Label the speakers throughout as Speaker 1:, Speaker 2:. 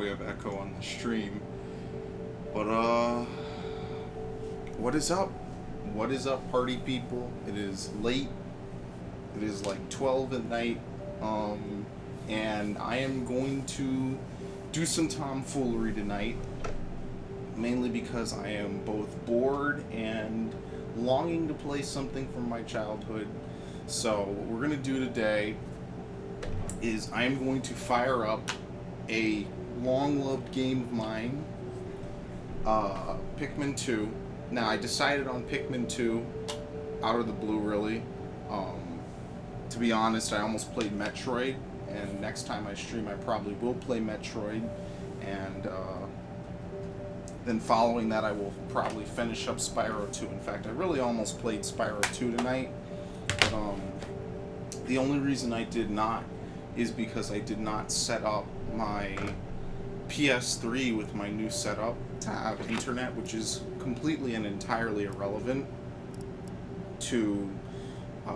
Speaker 1: we have echo on the stream. But, what is up? What is up, party people? It is late. It is like 12 at night. And I am going to do some tomfoolery tonight. Mainly because I am both bored and longing to play something from my childhood. So, what we're going to do today is I am going to fire up a long-loved game of mine, Pikmin 2. Now, I decided on Pikmin 2 out of the blue, really. To be honest, I almost played Metroid, and next time I stream, I probably will play Metroid, and then following that, I will probably finish up Spyro 2. In fact, I really almost played Spyro 2 tonight, but the only reason I did not is because I did not set up my PS3 with my new setup to have internet, which is completely and entirely irrelevant to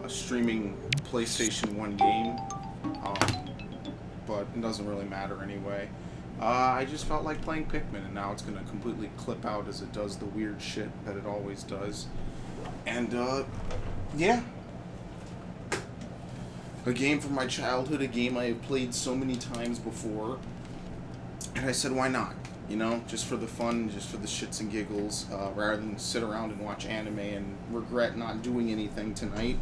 Speaker 1: streaming PlayStation 1 game, but it doesn't really matter anyway. I just felt like playing Pikmin, and now it's going to completely clip out as it does the weird shit that it always does. And, yeah. A game from my childhood, a game I have played so many times before. And I said, why not? You know, just for the fun, just for the shits and giggles, rather than sit around and watch anime and regret not doing anything tonight.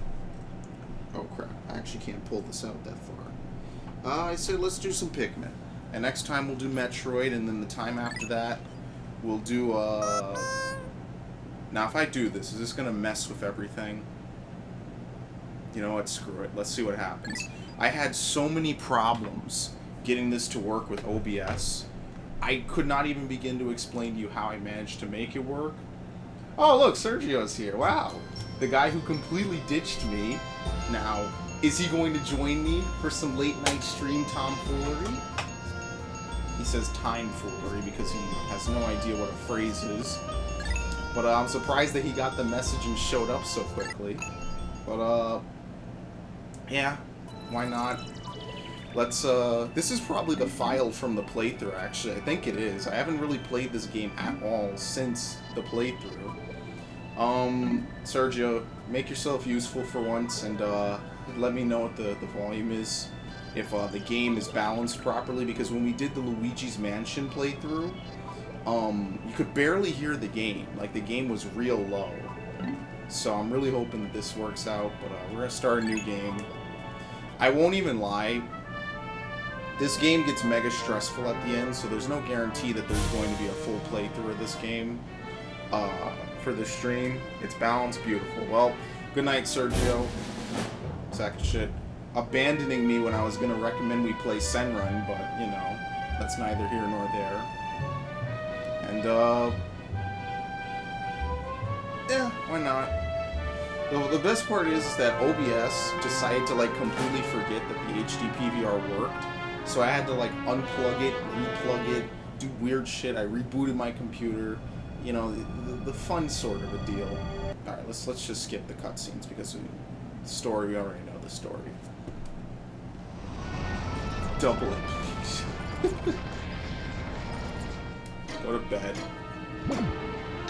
Speaker 1: Oh crap, I actually can't pull this out that far. I said, let's do some Pikmin. And next time we'll do Metroid, and then the time after that, we'll do, Now, if I do this, is this going to mess with everything? You know what, screw it. Let's see what happens. I had so many problems getting this to work with OBS. I could not even begin to explain to you how I managed to make it work. Oh, look, Sergio's here. Wow. The guy who completely ditched me. Now, is he going to join me for some late-night stream tomfoolery? He says timefoolery because he has no idea what a phrase is. But I'm surprised that he got the message and showed up so quickly. But, yeah, why not? Let's, this is probably the file from the playthrough, actually. I think it is. I haven't really played this game at all since the playthrough. Sergio, make yourself useful for once, and, let me know what the volume is. If the game is balanced properly, because when we did the Luigi's Mansion playthrough, you could barely hear the game. Like, the game was real low. So I'm really hoping that this works out, but we're going to start a new game. I won't even lie. This game gets mega stressful at the end, so there's no guarantee that there's going to be a full playthrough of this game for the stream. It's balanced, beautiful. Well, good night, Sergio. Sack of shit. Abandoning me when I was going to recommend we play Senrun, but, you know, that's neither here nor there. And, yeah, why not? The best part is that OBS decided to, like, completely forget that the HD PVR worked. So I had to, like, unplug it, replug it, do weird shit. I rebooted my computer. You know, the fun sort of a deal. Alright, let's just skip the cutscenes because the story, we already know the story. Double it, please. Go to bed.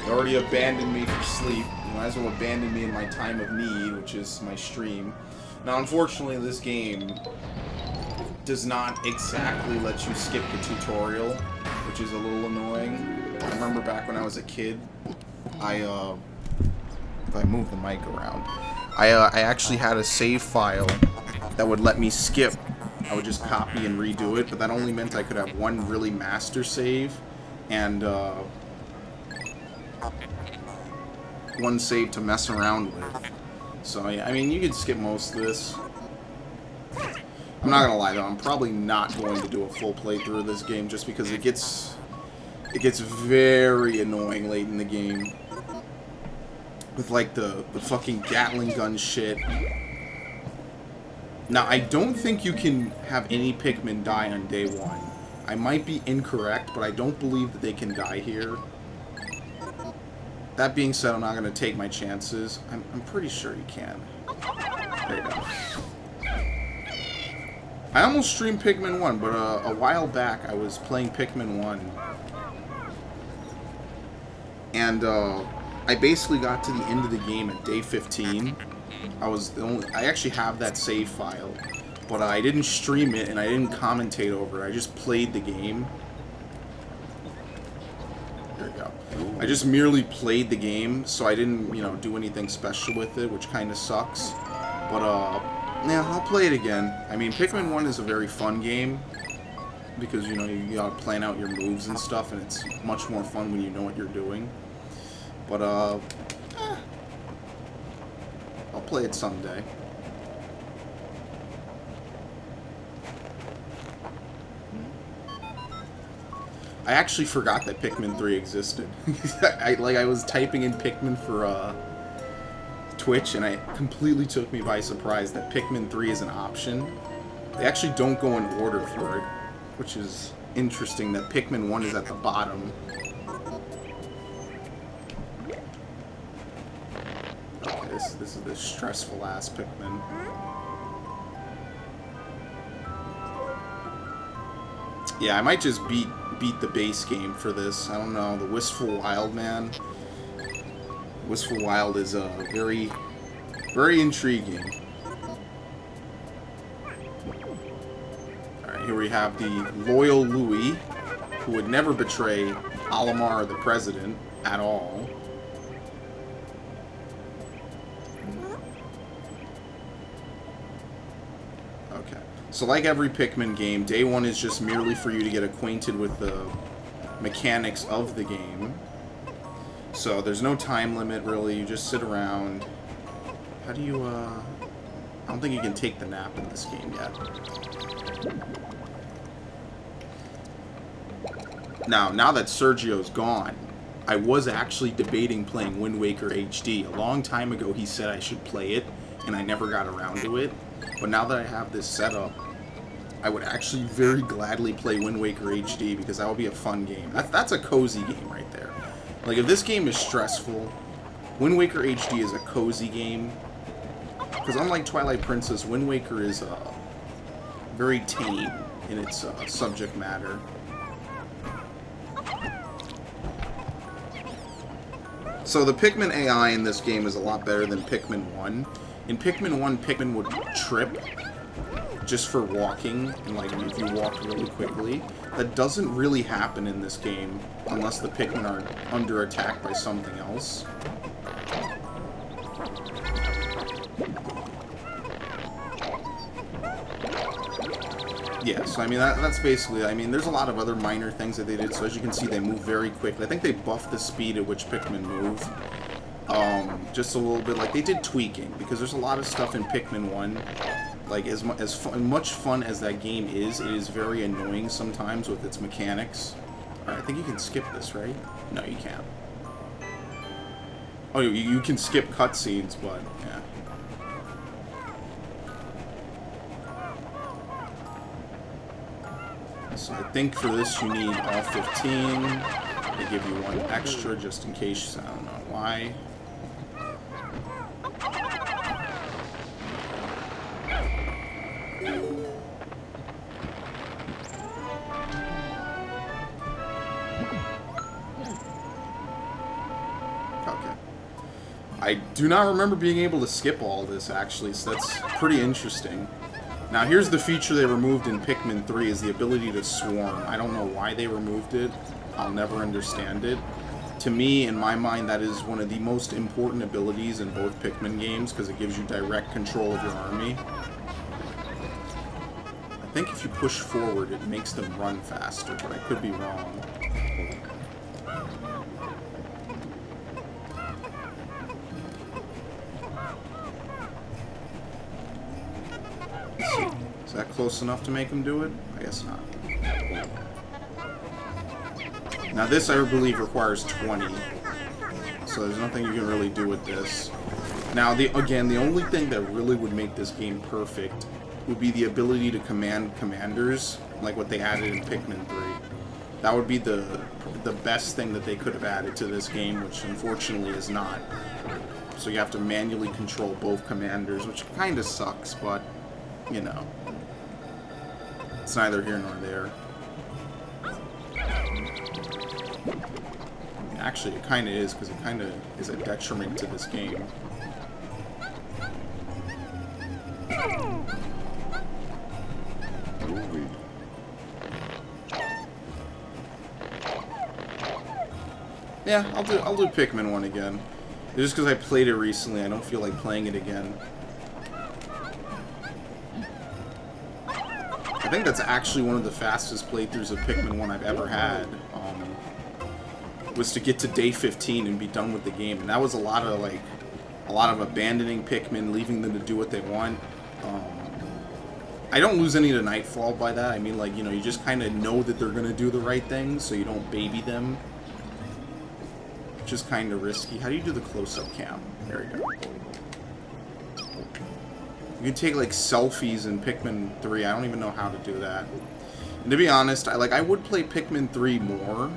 Speaker 1: You already abandoned me for sleep. You might as well abandon me in my time of need, which is my stream. Now, unfortunately, this game does not exactly let you skip the tutorial, which is a little annoying. I remember back when I was a kid, if I move the mic around, I actually had a save file that would let me skip. I would just copy and redo it, but that only meant I could have one really master save, and, one save to mess around with. So, yeah, I mean, you could skip most of this. I'm not gonna lie, though, I'm probably not going to do a full playthrough of this game, just because it gets very annoying late in the game. With, like, the fucking Gatling gun shit. Now, I don't think you can have any Pikmin die on day one. I might be incorrect, but I don't believe that they can die here. That being said, I'm not going to take my chances. I'm pretty sure you can. There you go. I almost streamed Pikmin 1, but a while back I was playing Pikmin 1. And I basically got to the end of the game at day 15. I actually have that save file, but I didn't stream it and I didn't commentate over it. I just played the game. There we go. I just merely played the game, so I didn't, do anything special with it, which kind of sucks. But, yeah, I'll play it again. I mean, Pikmin 1 is a very fun game, because, you gotta plan out your moves and stuff, and it's much more fun when you know what you're doing. But, I'll play it someday. I actually forgot that Pikmin 3 existed. I was typing in Pikmin for Twitch, and it completely took me by surprise that Pikmin 3 is an option. They actually don't go in order for it, which is interesting that Pikmin 1 is at the bottom. Okay, this is the stressful ass Pikmin. Yeah, I might just beat the base game for this. I don't know. The Wistful Wild, man. Wistful Wild is very, very intriguing. Alright, here we have the loyal Louis, who would never betray Alamar, the president, at all. Okay. So like every Pikmin game, day 1 is just merely for you to get acquainted with the mechanics of the game. So there's no time limit, really. You just sit around. How do you, I don't think you can take the nap in this game yet. Now that Sergio's gone, I was actually debating playing Wind Waker HD. A long time ago he said I should play it, and I never got around to it. But now that I have this set up, I would actually very gladly play Wind Waker HD, because that would be a fun game. That's a cozy game right there. Like, if this game is stressful, Wind Waker HD is a cozy game. Because unlike Twilight Princess, Wind Waker is very tame in its subject matter. So the Pikmin AI in this game is a lot better than Pikmin 1. In Pikmin 1, Pikmin would trip just for walking, and like if you walk really quickly. That doesn't really happen in this game unless the Pikmin are under attack by something else. Yeah, so I mean that's basically, I mean there's a lot of other minor things that they did, so as you can see they move very quickly. I think they buffed the speed at which Pikmin move. Just a little bit, like they did tweaking, because there's a lot of stuff in Pikmin 1. Like, as much fun as that game is, it is very annoying sometimes with its mechanics. Alright, I think you can skip this, right? No, you can't. Oh, you can skip cutscenes, but, yeah. So I think for this you need all 15. They give you one extra just in case, I don't know why. I do not remember being able to skip all this, actually, so that's pretty interesting. Now, here's the feature they removed in Pikmin 3, is the ability to swarm. I don't know why they removed it. I'll never understand it. To me, in my mind, that is one of the most important abilities in both Pikmin games, because it gives you direct control of your army. I think if you push forward, it makes them run faster, but I could be wrong. Is that close enough to make him do it? I guess not. Now this, I believe, requires 20. So there's nothing you can really do with this. Now, again, the only thing that really would make this game perfect would be the ability to command commanders, like what they added in Pikmin 3. That would be the best thing that they could have added to this game, which unfortunately is not. So you have to manually control both commanders, which kind of sucks, but, you know. It's neither here nor there. Actually, it kind of is, because it kind of is a detriment to this game. Yeah, I'll do Pikmin 1 again. Just because I played it recently, I don't feel like playing it again. I think that's actually one of the fastest playthroughs of Pikmin 1 I've ever had. Was to get to day 15 and be done with the game, and that was a lot of abandoning Pikmin, leaving them to do what they want. I don't lose any to Nightfall by that. I mean, like, you know, you just kind of know that they're gonna do the right thing, so you don't baby them. Which is kind of risky. How do you do the close-up cam? There you go. You can take, like, selfies in Pikmin 3. I don't even know how to do that. And to be honest, I would play Pikmin 3 more,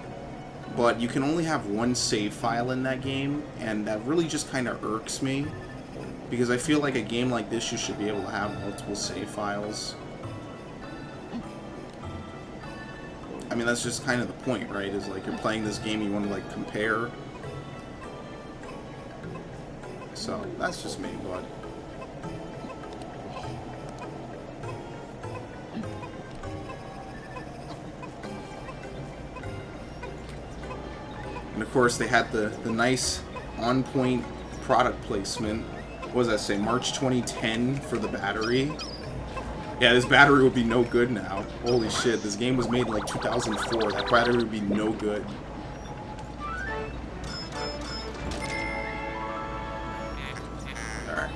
Speaker 1: but you can only have one save file in that game, and that really just kind of irks me. Because I feel like a game like this, you should be able to have multiple save files. I mean, that's just kind of the point, right? Is like, you're playing this game, you want to, like, compare. So, that's just me, but... And of course, they had the nice on-point product placement. What does that say? March 2010 for the battery. Yeah, this battery would be no good now. Holy shit, this game was made in like 2004. That battery would be no good. Alright.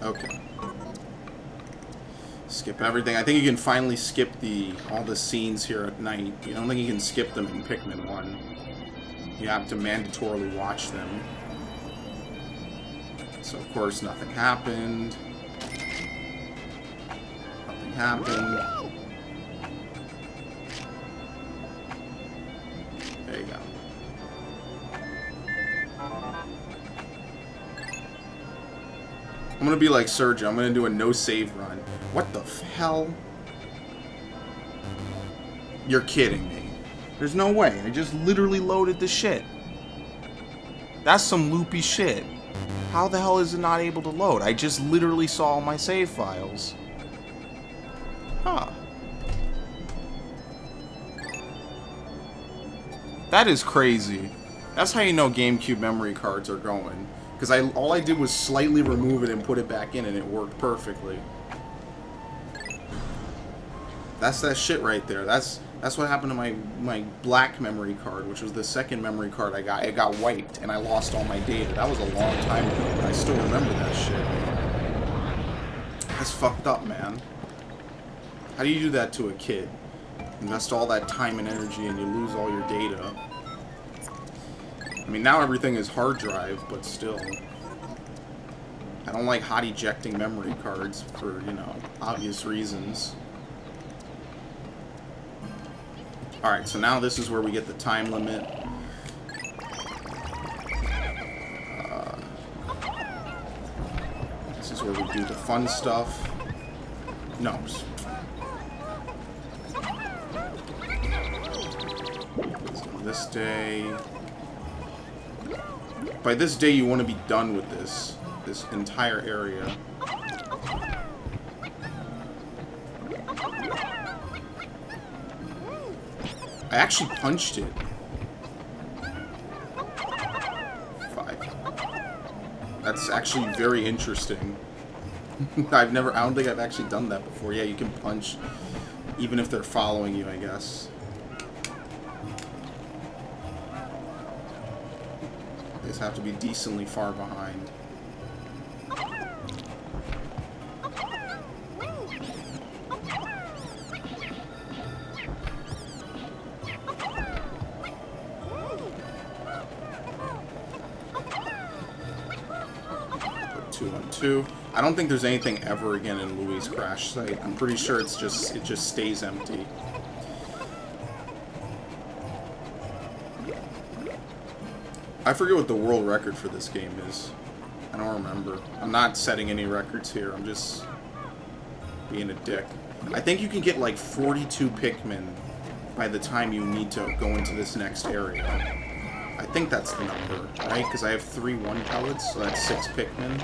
Speaker 1: Okay. Skip everything. I think you can finally skip all the scenes here at night. You don't think you can skip them in Pikmin 1. You have to mandatorily watch them. So of course nothing happened. Nothing happened. There you go. I'm gonna be like Sergio. I'm gonna do a no save run. What the hell? You're kidding me. There's no way. I just literally loaded the shit. That's some loopy shit. How the hell is it not able to load? I just literally saw all my save files. Huh. That is crazy. That's how you know GameCube memory cards are going. Because all I did was slightly remove it and put it back in, and it worked perfectly. That's that shit right there. That's what happened to my black memory card, which was the second memory card I got. It got wiped, and I lost all my data. That was a long time ago, but I still remember that shit. That's fucked up, man. How do you do that to a kid? Invest all that time and energy, and you lose all your data. I mean, now everything is hard drive, but still. I don't like hot ejecting memory cards for, you know, obvious reasons. Alright, so now this is where we get the time limit. This is where we do the fun stuff. No. So this day... By this day, you want to be done with this entire area. I actually punched it. 5. That's actually very interesting. I don't think I've actually done that before. Yeah, you can punch even if they're following you, I guess. They just have to be decently far behind. Put 2 on 2. I don't think there's anything ever again in Louis' crash site. I'm pretty sure it just stays empty. I forget what the world record for this game is. I don't remember. I'm not setting any records here. I'm just being a dick. I think you can get like 42 Pikmin by the time you need to go into this next area. I think that's the number, right? Because I have 3 1 pellets, so that's 6 Pikmin.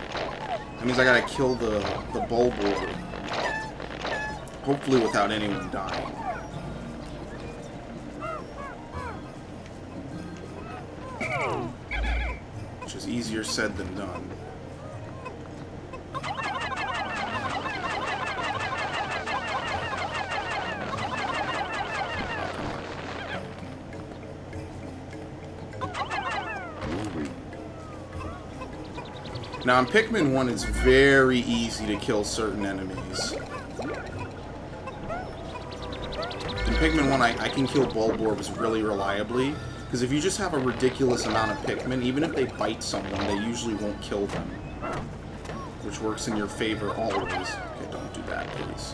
Speaker 1: That means I gotta kill the Bulbor. Hopefully without anyone dying. Which is easier said than done. Now, in Pikmin 1, it's very easy to kill certain enemies. In Pikmin 1, I can kill Bulborbs really reliably, because if you just have a ridiculous amount of Pikmin, even if they bite someone, they usually won't kill them. Which works in your favor always. Okay, don't do that, please.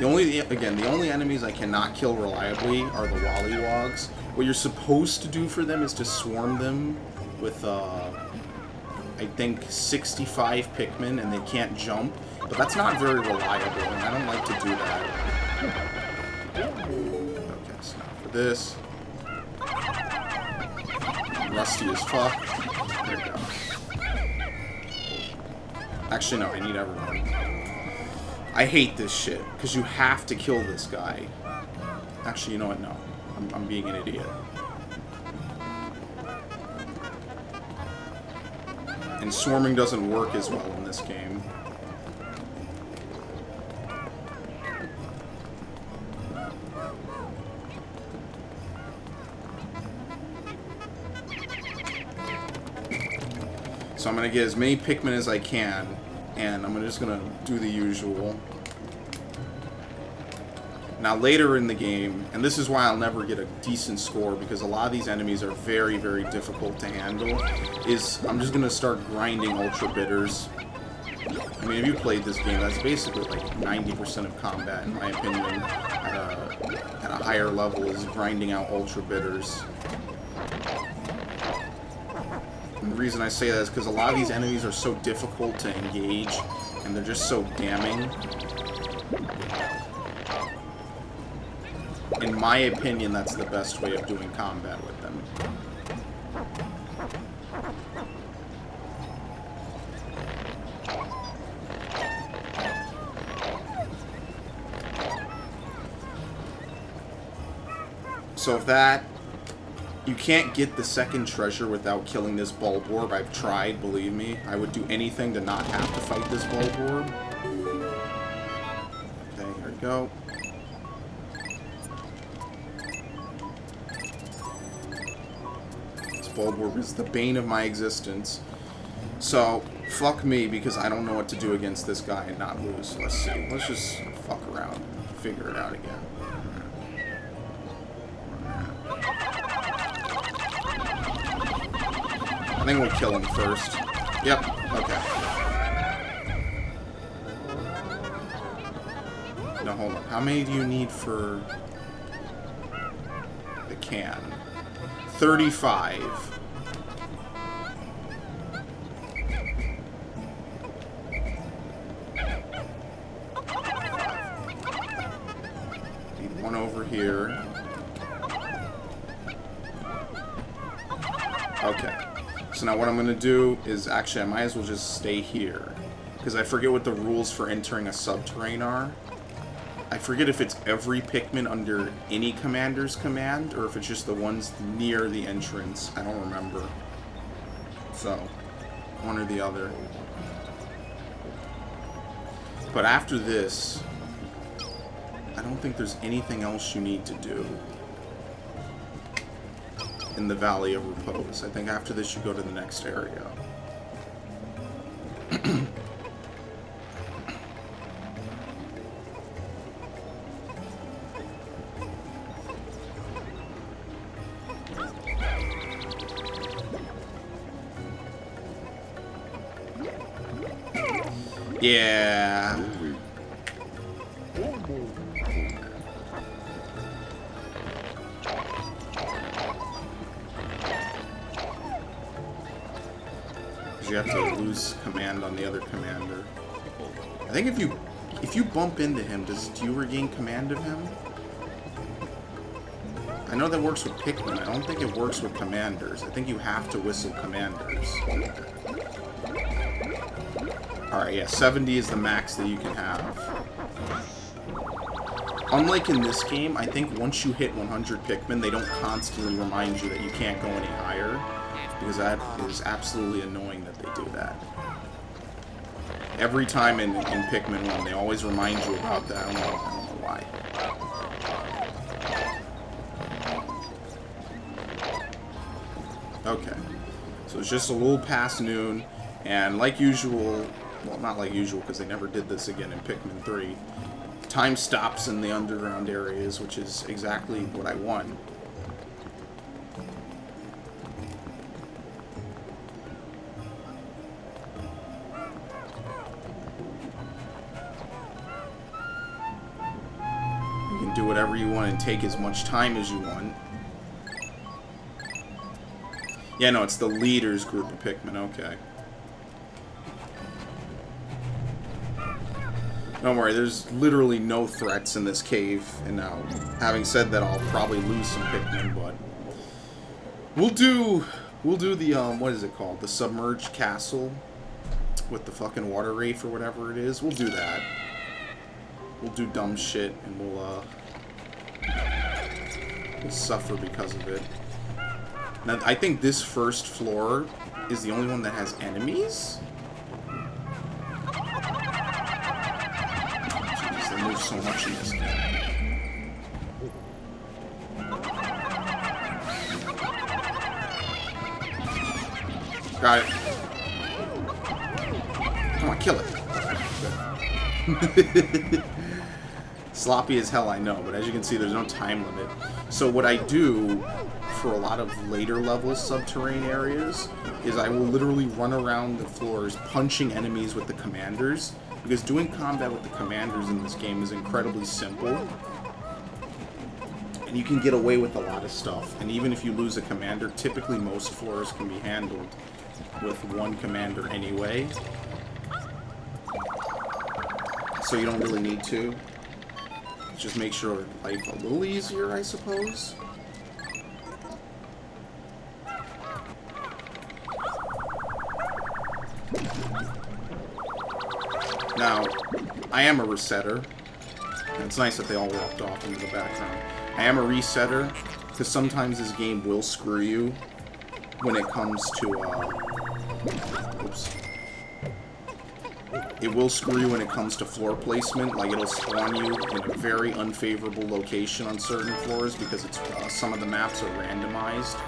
Speaker 1: The only enemies I cannot kill reliably are the Wollywogs. What you're supposed to do for them is to swarm them with, I think 65 Pikmin, and they can't jump, but that's not very reliable, and I don't like to do that. Okay, so now for this. Rusty as fuck. There we go. Actually, no, I need everyone. I hate this shit, because you have to kill this guy. Actually, you know what? No. I'm being an idiot. And swarming doesn't work as well in this game. So I'm going to get as many Pikmin as I can, and I'm just going to do the usual. Now later in the game, and this is why I'll never get a decent score, because a lot of these enemies are very, very difficult to handle, is I'm just going to start grinding Ultra Bitters. I mean, if you played this game, that's basically like 90% of combat, in my opinion, at a higher level, is grinding out Ultra Bitters. And the reason I say that is because a lot of these enemies are so difficult to engage, and they're just so damning. In my opinion, that's the best way of doing combat with them. So if that... You can't get the second treasure without killing this Bulborb. I've tried, believe me. I would do anything to not have to fight this Bulborb. Okay, here we go. Bulborb is the bane of my existence. So, fuck me, because I don't know what to do against this guy and not lose. Let's see. Let's just fuck around and figure it out again. I think we'll kill him first. Yep, okay. Now, hold on. How many do you need for the can? 35. Need one over here. Okay. So now what I'm going to do is, actually, I might as well just stay here. Because I forget what the rules for entering a subterrane are. I forget if it's every Pikmin under any commander's command, or if it's just the ones near the entrance. I don't remember. So, one or the other. But after this, I don't think there's anything else you need to do in the Valley of Repose. I think after this you go to the next area. Yeah. you have to lose command on the other commander. I think if you bump into him, do you regain command of him? I know that works with Pikmin. I don't think it works with commanders. I think you have to whistle commanders. Alright, yeah, 70 is the max that you can have. Unlike in this game, I think once you hit 100 Pikmin, they don't constantly remind you that you can't go any higher. Because that is absolutely annoying that they do that. Every time in Pikmin 1, they always remind you about that. I don't know why. Okay. So it's just a little past noon, and like usual, well, not like usual because they never did this again in Pikmin 3, time stops in the underground areas, which is exactly what I want. Do whatever you want and take as much time as you want. Yeah, no, it's the leader's group of Pikmin, okay. Don't worry, there's literally no threats in this cave, and now, having said that, I'll probably lose some Pikmin, but we'll do the, what is it called? The submerged castle with the fucking water wraith or whatever it is. We'll do that. We'll do dumb shit, and we'll suffer because of it. Now, I think this first floor is the only one that has enemies? Jeez, they move so much in this game. Got it. Come on, kill it. Sloppy as hell, I know, but as you can see, there's no time limit. So what I do for a lot of later level subterranean areas is I will literally run around the floors punching enemies with the commanders, because doing combat with the commanders in this game is incredibly simple. And you can get away with a lot of stuff. And even if you lose a commander, typically most floors can be handled with one commander anyway. So you don't really need to. Just makes your life a little easier, I suppose. Now, I am a resetter. And it's nice that they all walked off into the background. I am a resetter, because sometimes this game will screw you when it comes to, oops. It will screw you when it comes to floor placement. Like, it'll spawn you in a very unfavorable location on certain floors because it's some of the maps are randomized.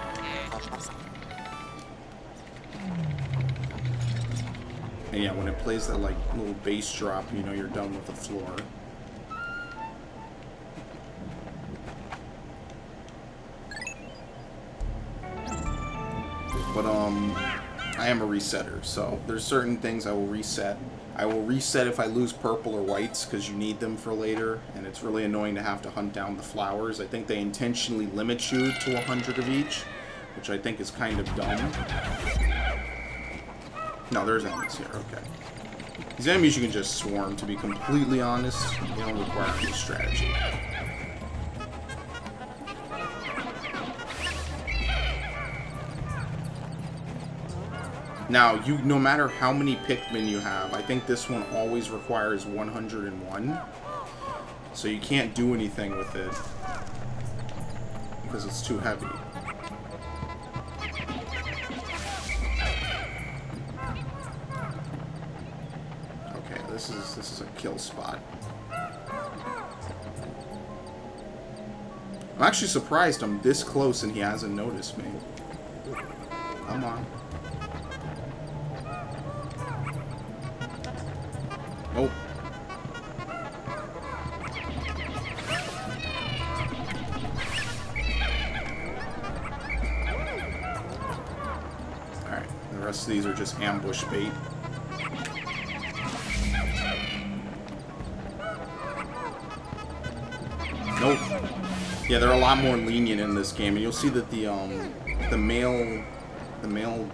Speaker 1: And yeah, when it plays that, like, little bass drop, you know you're done with the floor. But, I am a resetter, so there's certain things I will reset. I will reset if I lose purple or whites, because you need them for later, and it's really annoying to have to hunt down the flowers. I think they intentionally limit you to 100 of each, which I think is kind of dumb. No, there's enemies here, okay. These enemies you can just swarm, to be completely honest. They don't require any strategy. Now, no matter how many Pikmin you have, I think this one always requires 101. So you can't do anything with it because it's too heavy. Okay, this is a kill spot. I'm actually surprised I'm this close and he hasn't noticed me. Come on. Oh. Alright, the rest of these are just ambush bait. Nope. Yeah, they're a lot more lenient in this game, and you'll see that the male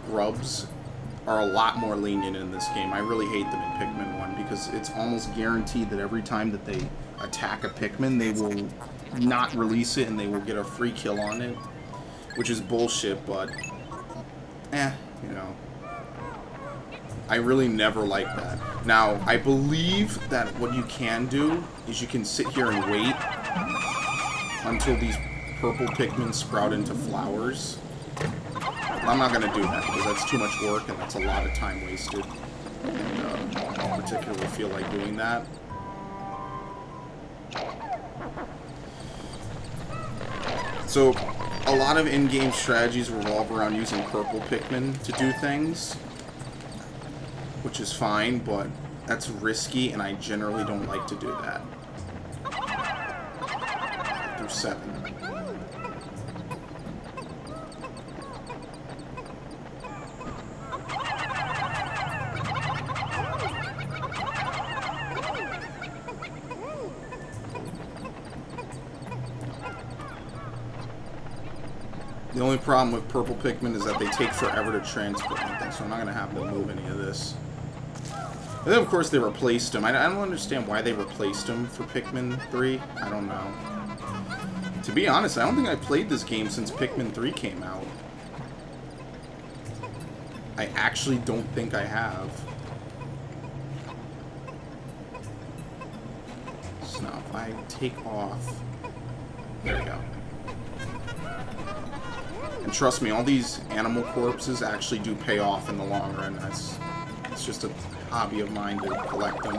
Speaker 1: grubs are a lot more lenient in this game. I really hate them in Pikmin 1 because it's almost guaranteed that every time that they attack a Pikmin, they will not release it and they will get a free kill on it, which is bullshit, but you know. I really never like that. Now, I believe that what you can do is you can sit here and wait until these purple Pikmin sprout into flowers. I'm not going to do that because that's too much work and that's a lot of time wasted. And I don't particularly feel like doing that. So, a lot of in-game strategies revolve around using purple Pikmin to do things, which is fine, but that's risky and I generally don't like to do that. Through 7. The only problem with purple Pikmin is that they take forever to transport anything, so I'm not going to have them move any of this. And then, of course, they replaced them. I don't understand why they replaced them for Pikmin 3. I don't know. To be honest, I don't think I've played this game since Pikmin 3 came out. I actually don't think I have. So now, if I take off... There we go. And trust me, all these animal corpses actually do pay off in the long run. It's just a hobby of mine to collect them.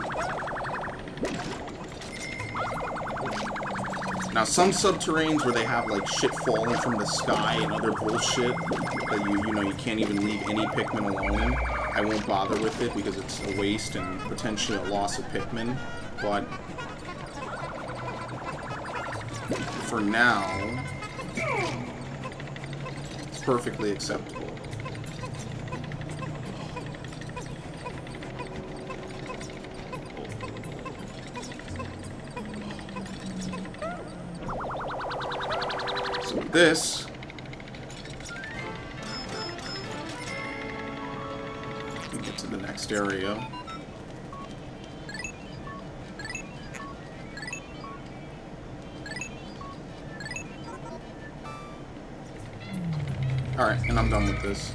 Speaker 1: Now, some subterraneans where they have like shit falling from the sky and other bullshit that you can't even leave any Pikmin alone, I won't bother with it because it's a waste and potentially a loss of Pikmin. But for now, it's perfectly acceptable. So with this, we get to the next area. Alright, and I'm done with this.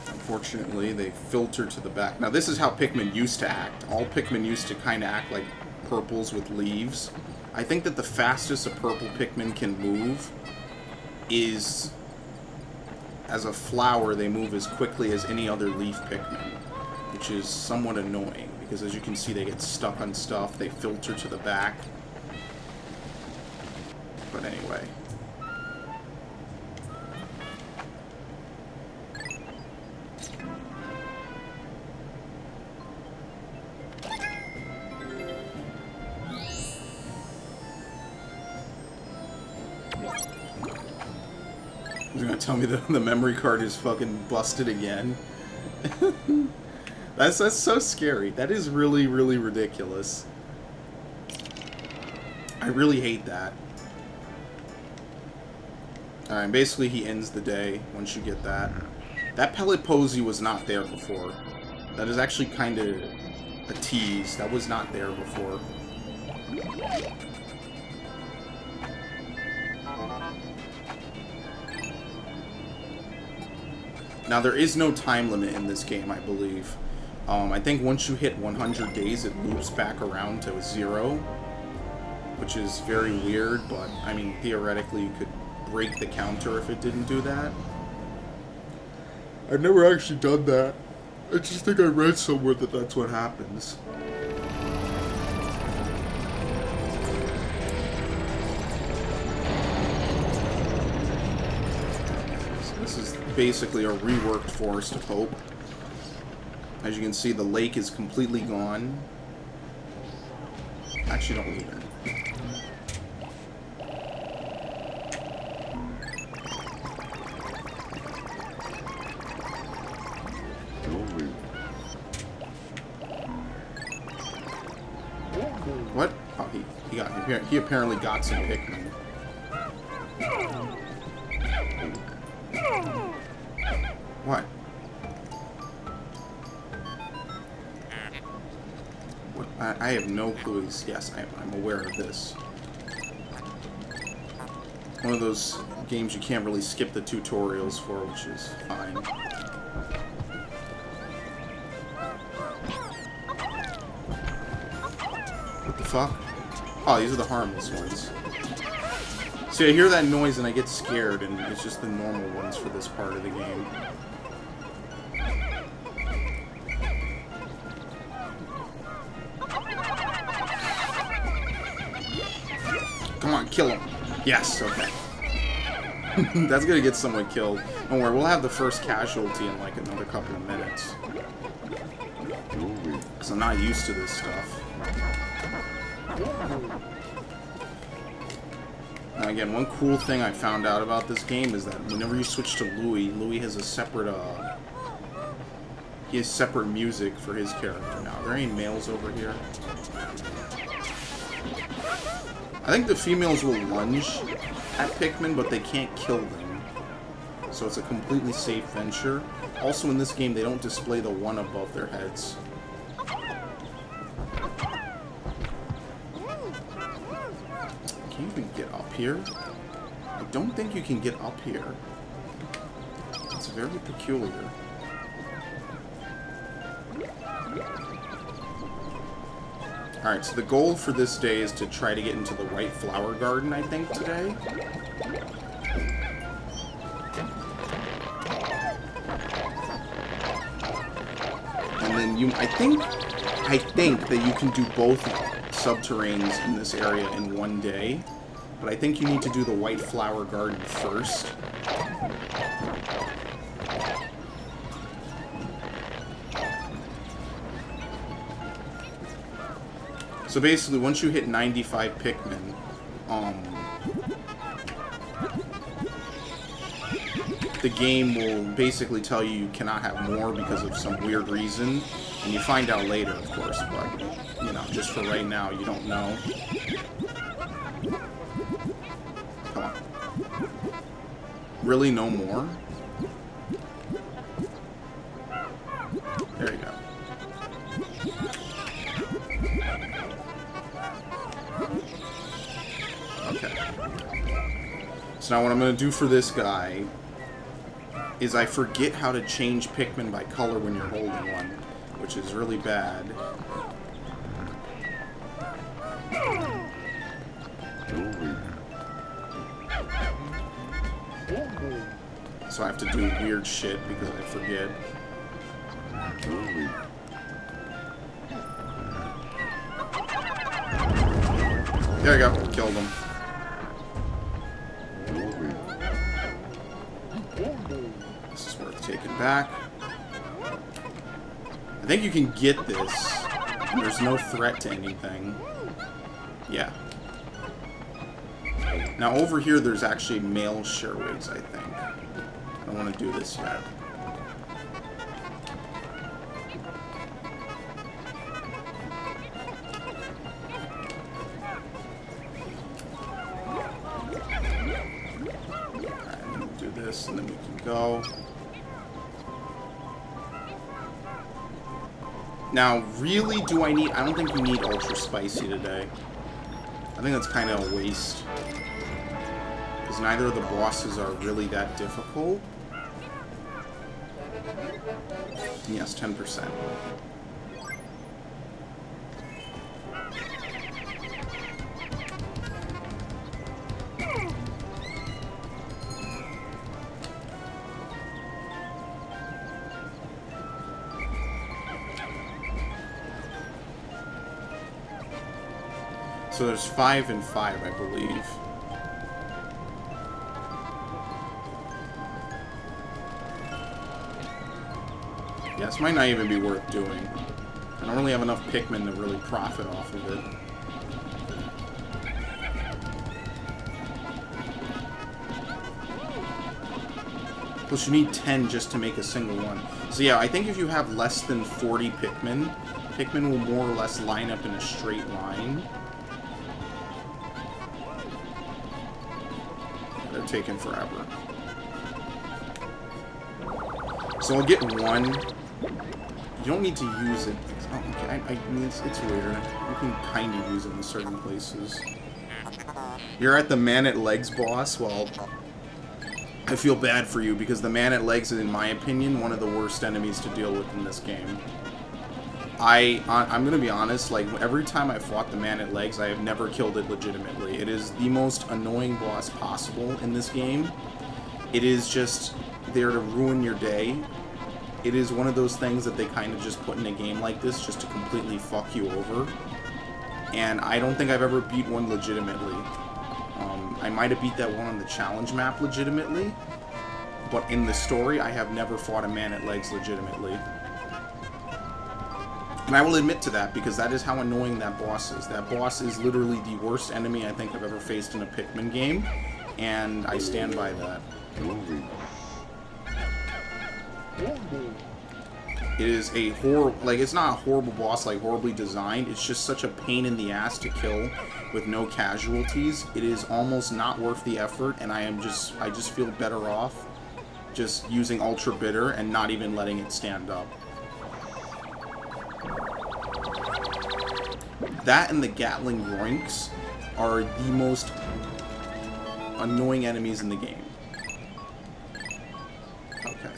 Speaker 1: Unfortunately, they filter to the back. Now, this is how Pikmin used to act. All Pikmin used to kind of act like purples with leaves. I think that the fastest a purple Pikmin can move is... as a flower, they move as quickly as any other leaf Pikmin, which is somewhat annoying, because as you can see, they get stuck on stuff, they filter to the back. But anyway. You're gonna tell me the memory card is fucking busted again? That's so scary. That is really, really ridiculous. I really hate that. Alright, basically he ends the day once you get that. That pellet posy was not there before. That is actually kind of a tease. That was not there before. Now, there is no time limit in this game, I believe. I think once you hit 100 days, it loops back around to 0. Which is very weird, but, I mean, theoretically, you could break the counter if it didn't do that. I've never actually done that. I just think I read somewhere that that's what happens. So this is basically a reworked Forest of Hope. As you can see, the lake is completely gone. Actually, don't leave it. What? Oh, he apparently got some Pikmin. What? What? I have no clues. Yes, I'm aware of this. One of those games you can't really skip the tutorials for, which is fine. What the fuck? Oh, these are the harmless ones. See, I hear that noise and I get scared, and it's just the normal ones for this part of the game. Come on, kill him. Yes, okay. That's gonna get someone killed. Don't worry, we'll have the first casualty in like another couple of minutes. Because I'm not used to this stuff. Now again, one cool thing I found out about this game is that whenever you switch to Louis, Louis has a separate, he has separate music for his character now. Are there any males over here? I think the females will lunge at Pikmin, but they can't kill them. So it's a completely safe venture. Also in this game, they don't display the one above their heads. Can you even get up here? I don't think you can get up here. It's very peculiar. Alright, so the goal for this day is to try to get into the White Flower Garden, I think, today. And then I think that you can do both subterranes in this area in one day. But I think you need to do the White Flower Garden first. So basically, once you hit 95 Pikmin, the game will basically tell you cannot have more because of some weird reason. And you find out later, of course, but, you know, just for right now, you don't know. Come on. Really, no more? There you go. Okay. So now what I'm going to do for this guy is I forget how to change Pikmin by color when you're holding one, which is really bad. So I have to do weird shit because I forget. There you go. Killed him. This is worth taking back. I think you can get this. There's no threat to anything. Yeah. Now over here there's actually male Sherwigs, I think. I don't want to do this yet. And then we can go. Now, really, do I need... I don't think we need Ultra Spicy today. I think that's kind of a waste. Because neither of the bosses are really that difficult. Yes, 10%. So there's 5 and 5, I believe. Yeah, this might not even be worth doing. I don't really have enough Pikmin to really profit off of it. Plus you need 10 just to make a single one. So yeah, I think if you have less than 40 Pikmin, Pikmin will more or less line up in a straight line. They're taking forever. So I'll get one. You don't need to use it. Oh, okay. I mean, it's weird. You can kind of use it in certain places. You're at the man-at-legs boss? Well, I feel bad for you, because the man-at-legs is, in my opinion, one of the worst enemies to deal with in this game. I'm gonna be honest, like, every time I fought the man-at-legs, I have never killed it legitimately. It is the most annoying boss possible in this game. It is just there to ruin your day. It is one of those things that they kind of just put in a game like this just to completely fuck you over. And I don't think I've ever beat one legitimately. I might have beat that one on the challenge map legitimately, but in the story, I have never fought a man-at-legs legitimately. And I will admit to that, because that is how annoying that boss is. That boss is literally the worst enemy I think I've ever faced in a Pikmin game, and I stand by that. It is a like, it's not a horrible boss, like horribly designed, it's just such a pain in the ass to kill with no casualties. It is almost not worth the effort, and I just feel better off just using Ultra Bitter and not even letting it stand up. That and the Gatling Groinks are the most annoying enemies in the game. Okay.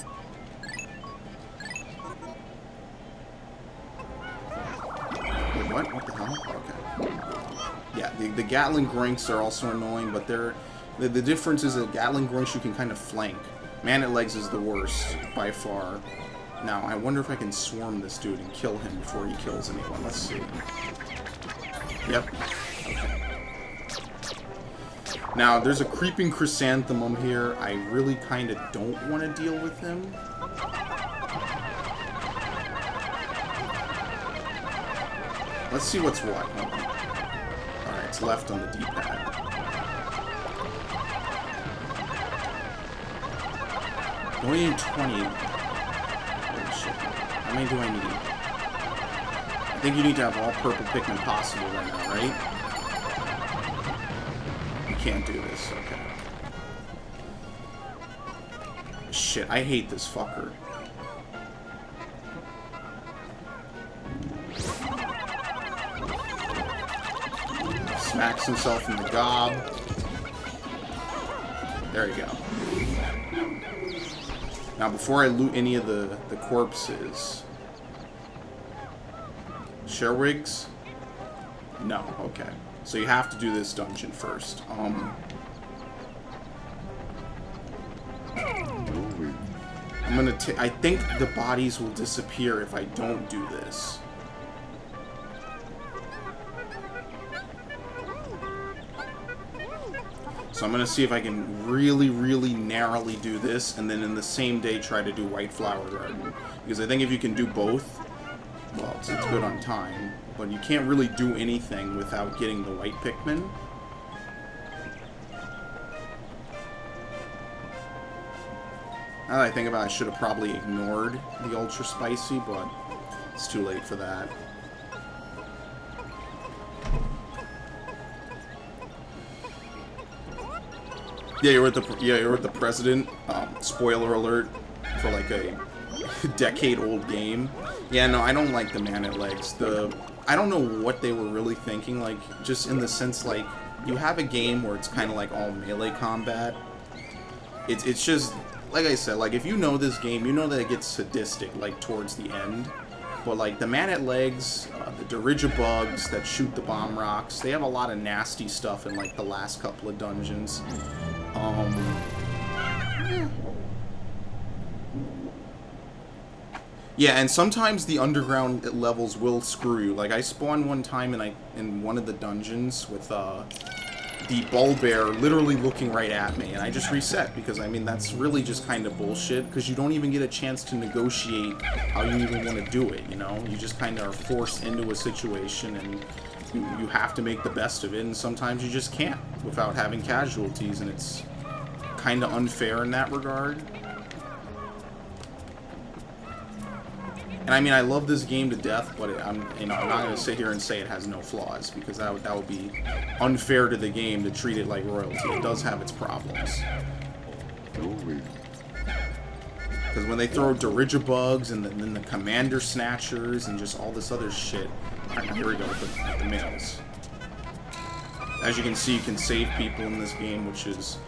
Speaker 1: Wait, what? What the hell? Okay. Yeah, the Gatling Groinks are also annoying, but the difference is that Gatling Groinks you can kind of flank. Man-at-legs is the worst, by far. Now, I wonder if I can swarm this dude and kill him before he kills anyone. Let's see. Yep. Okay. Now, there's a creeping chrysanthemum here. I really kind of don't want to deal with him. Let's see what's what. Alright, it's left on the D-pad. I only need 20. Oh shit. How many do I need? I think you need to have all purple Pikmin possible right now, right? You can't do this, okay. Shit, I hate this fucker. Smacks himself in the gob. There you go. Now, before I loot any of the corpses... Sherwigs? No, okay. So you have to do this dungeon first. I'm gonna I think the bodies will disappear if I don't do this. So I'm gonna see if I can really, really narrowly do this, and then in the same day try to do White Flower Garden. Because I think if you can do both, well, it's good on time, but you can't really do anything without getting the white Pikmin. Now that I think about it, I should have probably ignored the Ultra Spicy, but it's too late for that. Yeah, you're with the president. Spoiler alert for like a decade-old game. Yeah, no, I don't like the man-at-legs. I don't know what they were really thinking, like, just in the sense, like, you have a game where it's kind of like all melee combat. It's just, like I said, like, if you know this game, you know that it gets sadistic, like, towards the end. But, like, the man-at-legs, the dirigibugs that shoot the bomb rocks, they have a lot of nasty stuff in, like, the last couple of dungeons. Yeah, and sometimes the underground levels will screw you. Like, I spawned one time in one of the dungeons with the Bulbear literally looking right at me, and I just reset, because, I mean, that's really just kind of bullshit, because you don't even get a chance to negotiate how you even want to do it, you know? You just kind of are forced into a situation, and you have to make the best of it, and sometimes you just can't without having casualties, and it's kind of unfair in that regard. And I mean, I love this game to death, but I'm not going to sit here and say it has no flaws, because that would be unfair to the game to treat it like royalty. It does have its problems. Because when they throw dirigibugs and then the commander snatchers and just all this other shit. Alright, here we go with the males. As you can see, you can save people in this game, which is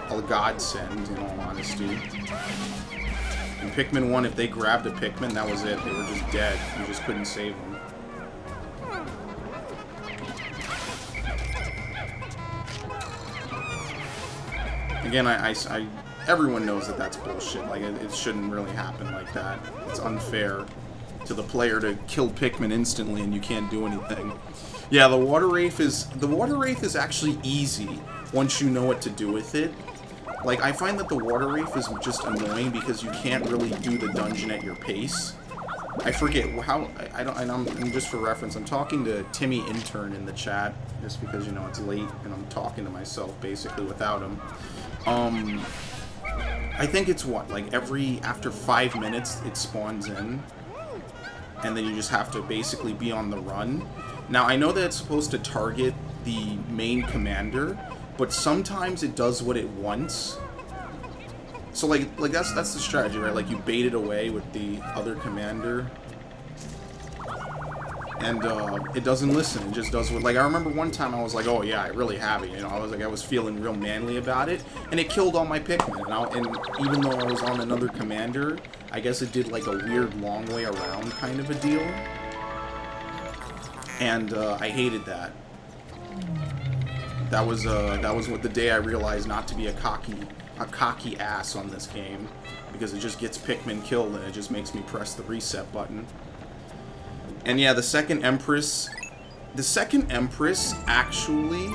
Speaker 1: a godsend, in all honesty. In Pikmin 1, if they grabbed a Pikmin, that was it. They were just dead. You just couldn't save them. Again, everyone knows that that's bullshit. Like, it shouldn't really happen like that. It's unfair to the player to kill Pikmin instantly and you can't do anything. Yeah, the Water Wraith is actually easy once you know what to do with it. Like, I find that the Water Wraith is just annoying because you can't really do the dungeon at your pace. I forget how, I'm just for reference, I'm talking to Timmy Intern in the chat, just because, you know, it's late, and I'm talking to myself, basically, without him. I think it's what, like, after 5 minutes, it spawns in, and then you just have to basically be on the run. Now, I know that it's supposed to target the main commander, but sometimes it does what it wants. So, like that's the strategy, right? Like, you bait it away with the other commander, and it doesn't listen. It just does what. Like, I remember one time I was like, oh yeah, I really have it. You know, I was feeling real manly about it, and it killed all my Pikmin. And even though I was on another commander, I guess it did like a weird long way around kind of a deal, and I hated that. That was what the day I realized not to be a cocky ass on this game, because it just gets Pikmin killed and it just makes me press the reset button. And yeah, the second Empress actually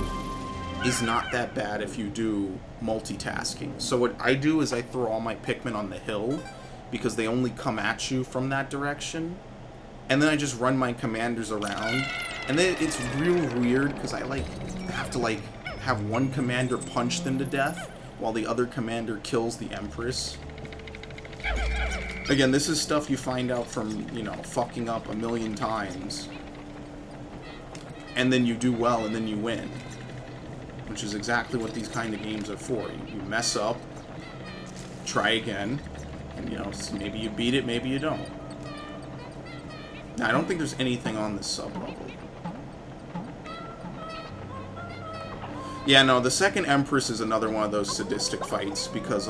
Speaker 1: is not that bad if you do multitasking. So what I do is I throw all my Pikmin on the hill, because they only come at you from that direction, and then I just run my commanders around, and then it's real weird because I have to have one commander punch them to death while the other commander kills the Empress. Again, this is stuff you find out from, you know, fucking up a million times. And then you do well, and then you win. Which is exactly what these kind of games are for. You mess up, try again, and, you know, maybe you beat it, maybe you don't. Now, I don't think there's anything on this sub-level. Yeah, no, the second Empress is another one of those sadistic fights, because,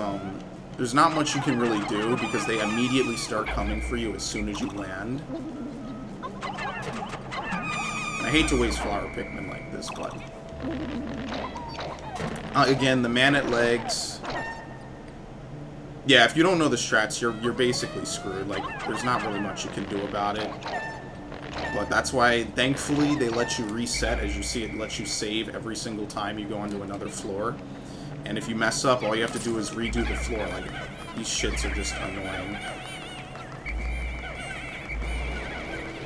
Speaker 1: there's not much you can really do, because they immediately start coming for you as soon as you land. I hate to waste flower Pikmin like this, but... again, the man-at-legs... Yeah, if you don't know the strats, you're basically screwed. Like, there's not really much you can do about it. But that's why, thankfully, they let you reset. As you see, it lets you save every single time you go onto another floor. And if you mess up, all you have to do is redo the floor. Like, these shits are just annoying.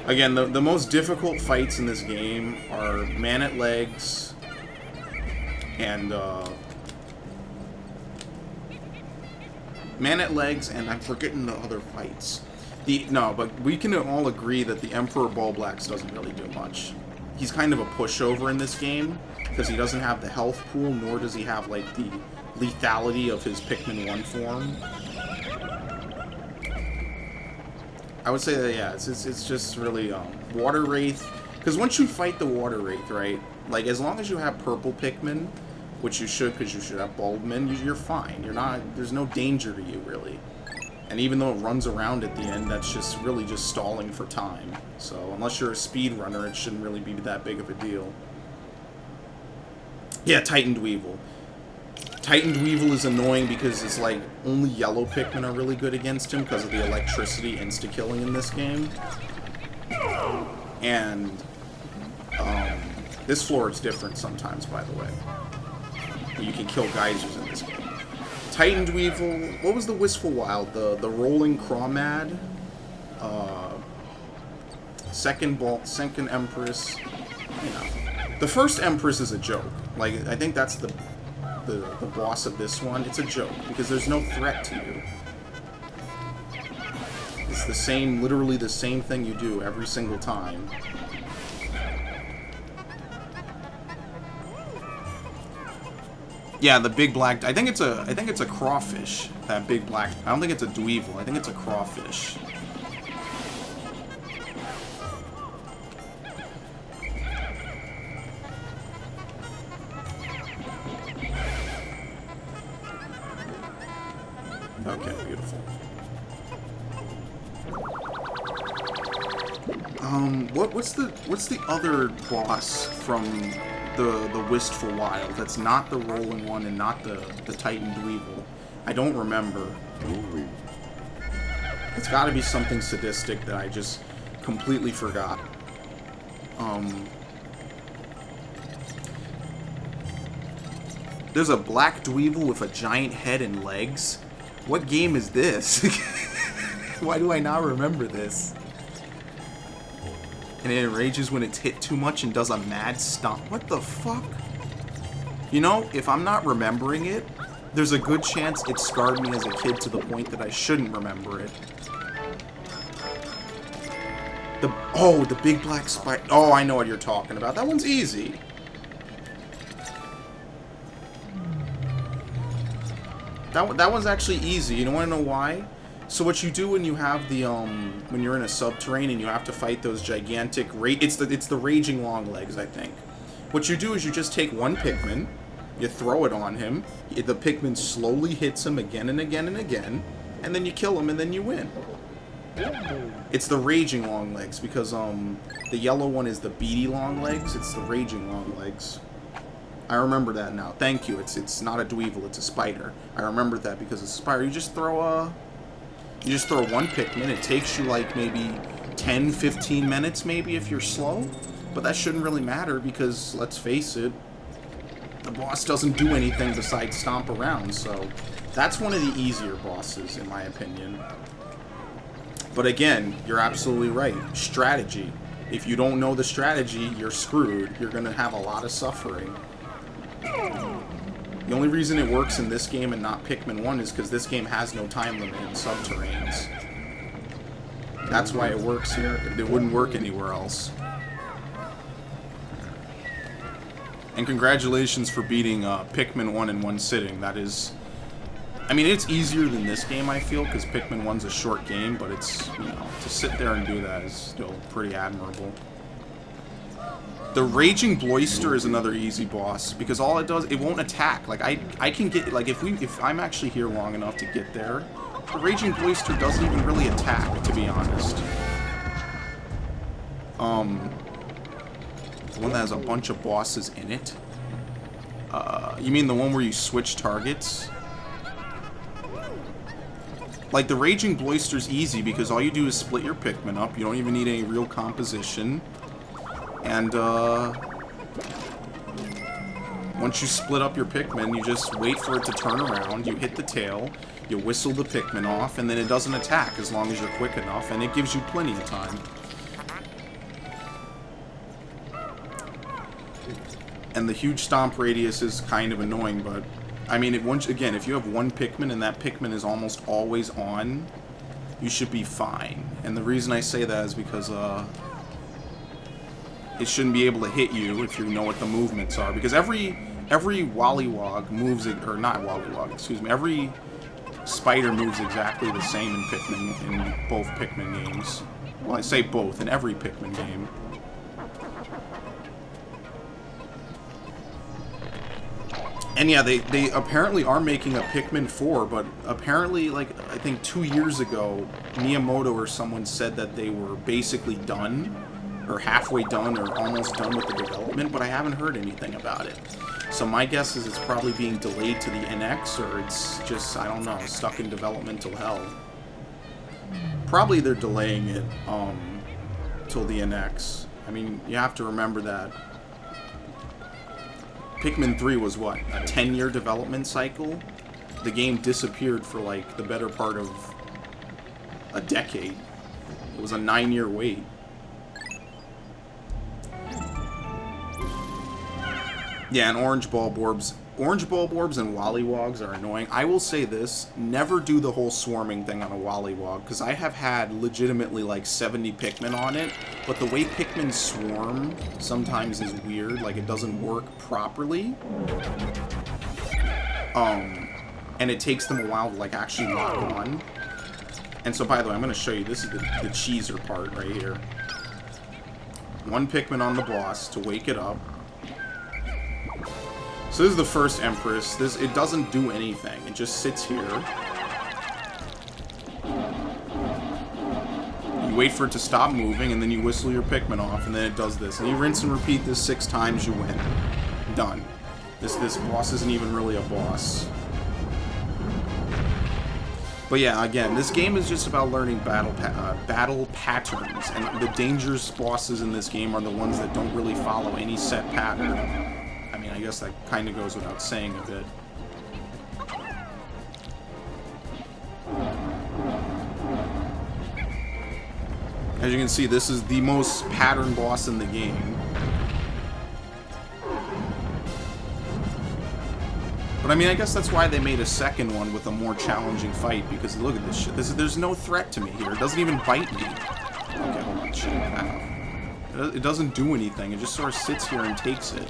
Speaker 1: Again, the most difficult fights in this game are man-at-legs and, man-at-legs, and I'm forgetting the other fights. No, but we can all agree that the Emperor Bulblax doesn't really do much. He's kind of a pushover in this game, because he doesn't have the health pool, nor does he have, like, the lethality of his Pikmin 1 form. I would say that, yeah, it's just really, Water Wraith, because once you fight the Water Wraith, right, like, as long as you have purple Pikmin, which you should, because you should have Bulbmin, you're fine. There's no danger to you, really. And even though it runs around at the end, that's just really just stalling for time. So, unless you're a speedrunner, it shouldn't really be that big of a deal. Yeah, Titan Dweevil. Titan Dweevil is annoying because it's like, only yellow Pikmin are really good against him because of the electricity insta-killing in this game. And, this floor is different sometimes, by the way. You can kill geysers in this game. Titan Dweevil, what was the Wistful Wild? The Rolling Crawmad? Second Empress, you know. The first Empress is a joke. Like, I think that's the boss of this one. It's a joke, because there's no threat to you. It's the same, literally the same thing you do every single time. Yeah, the big black. I think it's a crawfish. That big black. I don't think it's a dweevil. I think it's a crawfish. Okay, beautiful. What's the other boss from the Wistful Wild? That's not the rolling one and not the Titan Dweevil. I don't remember. It's got to be something sadistic that I just completely forgot. There's a black Dweevil with a giant head and legs. What game is this? Why do I not remember this? And it enrages when it's hit too much and does a mad stomp. What the fuck? You know, if I'm not remembering it, there's a good chance it scarred me as a kid to the point that I shouldn't remember it. The big black spider. Oh, I know what you're talking about. That one's easy. That one's actually easy. You don't want to know why? So what you do when you have the when you're in a subterranean and you have to fight those gigantic it's the raging long legs, I think. What you do is you just take one Pikmin, you throw it on him, the Pikmin slowly hits him again and again and again, and then you kill him and then you win. It's the raging long legs because the yellow one is the beady long legs. It's the raging long legs. I remember that now. Thank you. It's not a Dweevil, it's a spider. I remember that because it's a spider. You just throw one Pikmin. It takes you like maybe 10, 15 minutes maybe if you're slow. But that shouldn't really matter because, let's face it, the boss doesn't do anything besides stomp around. So that's one of the easier bosses in my opinion. But again, you're absolutely right. Strategy. If you don't know the strategy, you're screwed. You're going to have a lot of suffering. The only reason it works in this game and not Pikmin 1 is because this game has no time limit in subterranes. That's why it works here. It wouldn't work anywhere else. And congratulations for beating Pikmin 1 in one sitting. That is... I mean, it's easier than this game, I feel, because Pikmin 1's a short game, but it's, you know, to sit there and do that is still pretty admirable. The Raging Bloister is another easy boss, because all it does, it won't attack. Like, I can get, like, if I'm actually here long enough to get there, the Raging Bloister doesn't even really attack, to be honest. The one that has a bunch of bosses in it. You mean the one where you switch targets? Like, the Raging Bloister's easy because all you do is split your Pikmin up. You don't even need any real composition. And, once you split up your Pikmin, you just wait for it to turn around, you hit the tail, you whistle the Pikmin off, and then it doesn't attack as long as you're quick enough, and it gives you plenty of time. And the huge stomp radius is kind of annoying, but... I mean, again, if you have one Pikmin and that Pikmin is almost always on, you should be fine. And the reason I say that is because, it shouldn't be able to hit you if you know what the movements are. Because every Wollywog moves, or not Wollywog, excuse me, every spider moves exactly the same in both Pikmin games. Well, I say both, in every Pikmin game. And yeah, they apparently are making a Pikmin 4, but apparently, like, I think 2 years ago, Miyamoto or someone said that they were basically done, or halfway done, or almost done with the development, but I haven't heard anything about it. So my guess is it's probably being delayed to the NX, or it's just, I don't know, stuck in developmental hell. Probably they're delaying it, till the NX. I mean, you have to remember that Pikmin 3 was what, a 10-year development cycle? The game disappeared for like the better part of a decade. It was a 9-year wait. Yeah, and Orange Bulborbs and Wollywogs are annoying. I will say this, never do the whole swarming thing on a Wollywog, because I have had legitimately like 70 Pikmin on it, but the way Pikmin swarm sometimes is weird, like it doesn't work properly. And it takes them a while to, like, actually lock on. And so, by the way, I'm going to show you, this is the cheeser part right here. One Pikmin on the boss to wake it up. So this is the first Empress. It doesn't do anything. It just sits here. You wait for it to stop moving, and then you whistle your Pikmin off, and then it does this. And you rinse and repeat this 6 times, you win. Done. This boss isn't even really a boss. But yeah, again, this game is just about learning battle patterns, and the dangerous bosses in this game are the ones that don't really follow any set pattern. I mean, I guess that kind of goes without saying a bit. As you can see, this is the most pattern boss in the game. But I mean, I guess that's why they made a second one with a more challenging fight, because look at this shit. There's no threat to me here. It doesn't even bite me. Okay, hold on. Shit. It doesn't do anything. It just sort of sits here and takes it.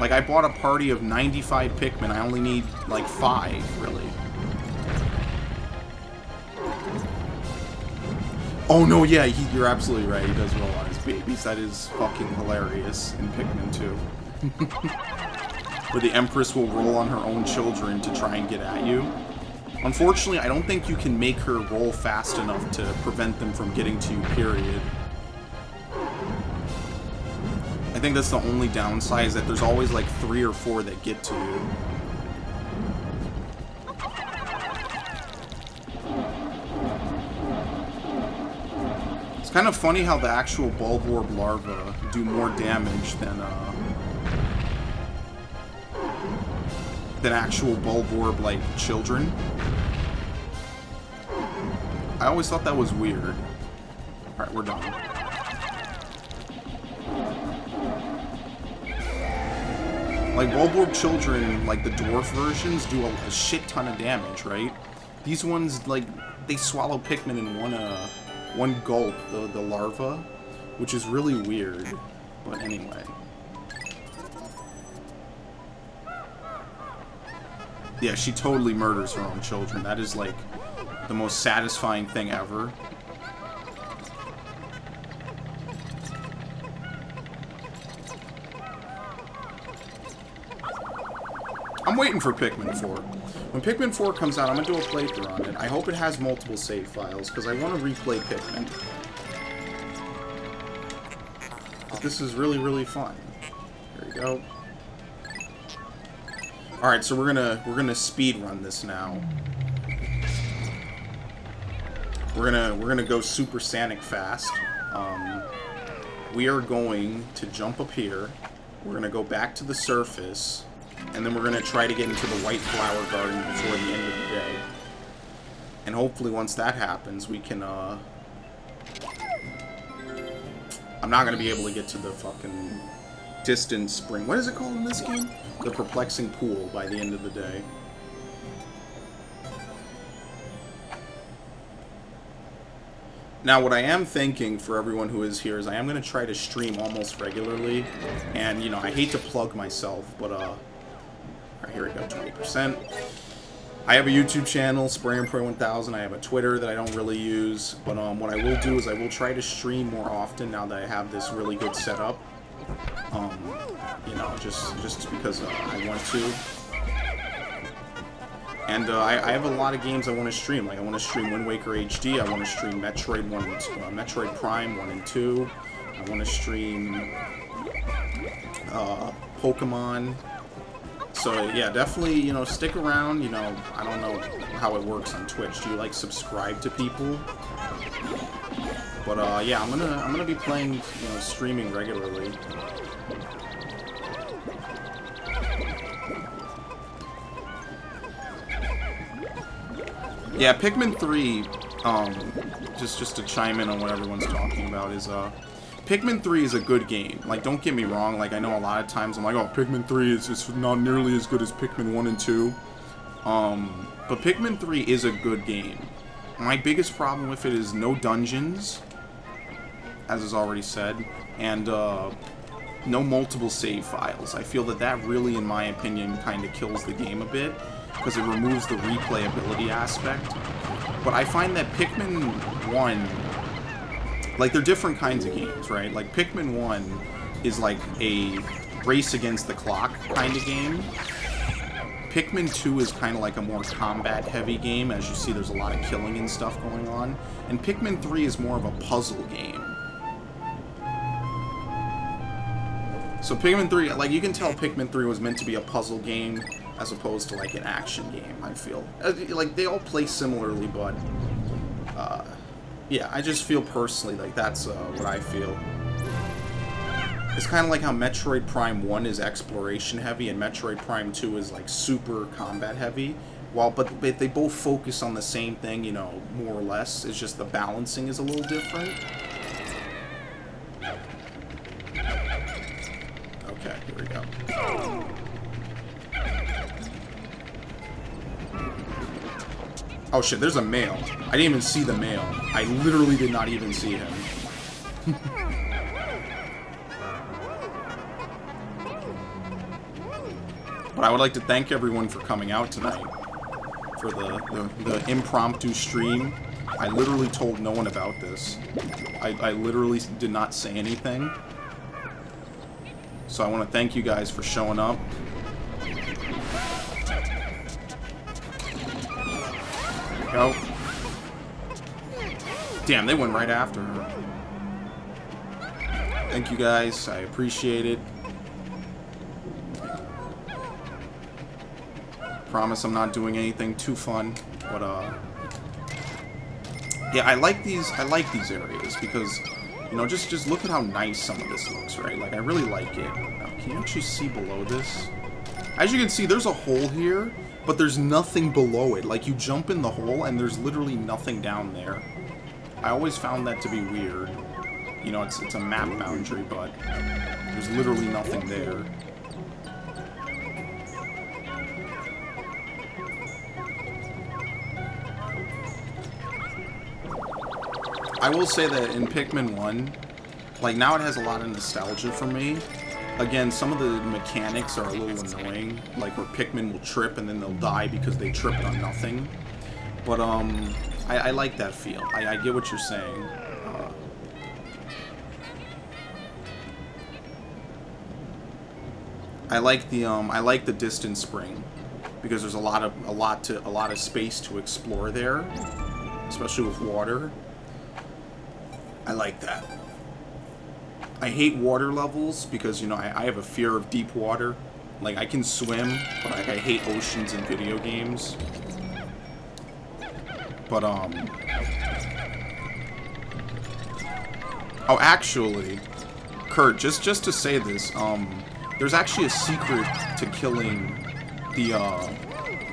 Speaker 1: Like, I bought a party of 95 Pikmin. I only need, like, 5, really. Oh, no, yeah, you're absolutely right. He does roll on his babies. That is fucking hilarious in Pikmin 2. Where the Empress will roll on her own children to try and get at you. Unfortunately, I don't think you can make her roll fast enough to prevent them from getting to you, period. I think that's the only downside, is that there's always like 3 or 4 that get to you. It's kind of funny how the actual bulborb larvae do more damage than actual bulborb, like, children. I always thought that was weird. Alright, we're done. Like, bulborb children, like the dwarf versions, do a shit ton of damage, right? These ones, like, they swallow Pikmin in one gulp, the larva, which is really weird. But anyway. Yeah, she totally murders her own children. That is, like, the most satisfying thing ever. I'm waiting for Pikmin 4. When Pikmin 4 comes out, I'm going to do a playthrough on it. I hope it has multiple save files, because I want to replay Pikmin. But this is really, really fun. There we go. Alright, so we're gonna speed run this now. We're gonna go super sonic fast. We are going to jump up here. We're gonna go back to the surface, and then we're gonna try to get into the White Flower Garden before the end of the day. And hopefully once that happens, we can, I'm not gonna be able to get to the fucking distant spring. What is it called in this game? The Perplexing Pool by the end of the day. Now, what I am thinking for everyone who is here is I am going to try to stream almost regularly. And, you know, I hate to plug myself, but, alright, here we go, 20%. I have a YouTube channel, SprayandPray1000. I have a Twitter that I don't really use. But, what I will do is I will try to stream more often now that I have this really good setup. You know, just because I want to. And I have a lot of games I want to stream. Like, I want to stream Wind Waker HD. I want to stream Metroid Metroid Prime 1 and 2. I want to stream Pokemon. So yeah, definitely, you know, stick around. You know, I don't know how it works on Twitch. Do you like subscribe to people? But yeah, I'm gonna be playing, you know, streaming regularly. Yeah, Pikmin 3, just to chime in on what everyone's talking about, is, Pikmin 3 is a good game. Like, don't get me wrong, like, I know a lot of times I'm like, oh, Pikmin 3 is not nearly as good as Pikmin 1 and 2. But Pikmin 3 is a good game. My biggest problem with it is no dungeons, as is already said, and, no multiple save files. I feel that that really, in my opinion, kind of kills the game a bit, because it removes the replayability aspect. But I find that Pikmin 1, like, they're different kinds of games, right? Like, Pikmin 1 is like a race against the clock kind of game. Pikmin 2 is kind of like a more combat-heavy game. As you see, there's a lot of killing and stuff going on. And Pikmin 3 is more of a puzzle game. So Pikmin 3, like, you can tell Pikmin 3 was meant to be a puzzle game as opposed to, like, an action game, I feel. Like, they all play similarly, but, yeah, I just feel personally, like, that's what I feel. It's kind of like how Metroid Prime 1 is exploration heavy and Metroid Prime 2 is, like, super combat heavy. But they both focus on the same thing, you know, more or less. It's just the balancing is a little different. Okay, here we go. Oh shit, there's a male. I didn't even see the male. I literally did not even see him. But I would like to thank everyone for coming out tonight for the impromptu stream. I literally told no one about this. I literally did not say anything. So I want to thank you guys for showing up. There we go. Damn, they went right after her. Thank you guys. I appreciate it. Promise I'm not doing anything too fun, but yeah, I like these areas because, you know, just look at how nice some of this looks, right? Like, I really like it. Now, can you actually see below this? As you can see, there's a hole here, but there's nothing below it. Like, you jump in the hole and there's literally nothing down there. I always found that to be weird. You know, it's a map boundary, but there's literally nothing there. I will say that in Pikmin 1, like, now it has a lot of nostalgia for me. Again, some of the mechanics are a little annoying, like where Pikmin will trip and then they'll die because they tripped on nothing. But, I like that feel. I get what you're saying. I like the distance spring because there's a lot of space to explore there, especially with water. I like that. I hate water levels because, you know, I have a fear of deep water. Like, I can swim, but like, I hate oceans in video games. But, oh, actually, Kurt, just to say this, there's actually a secret to killing the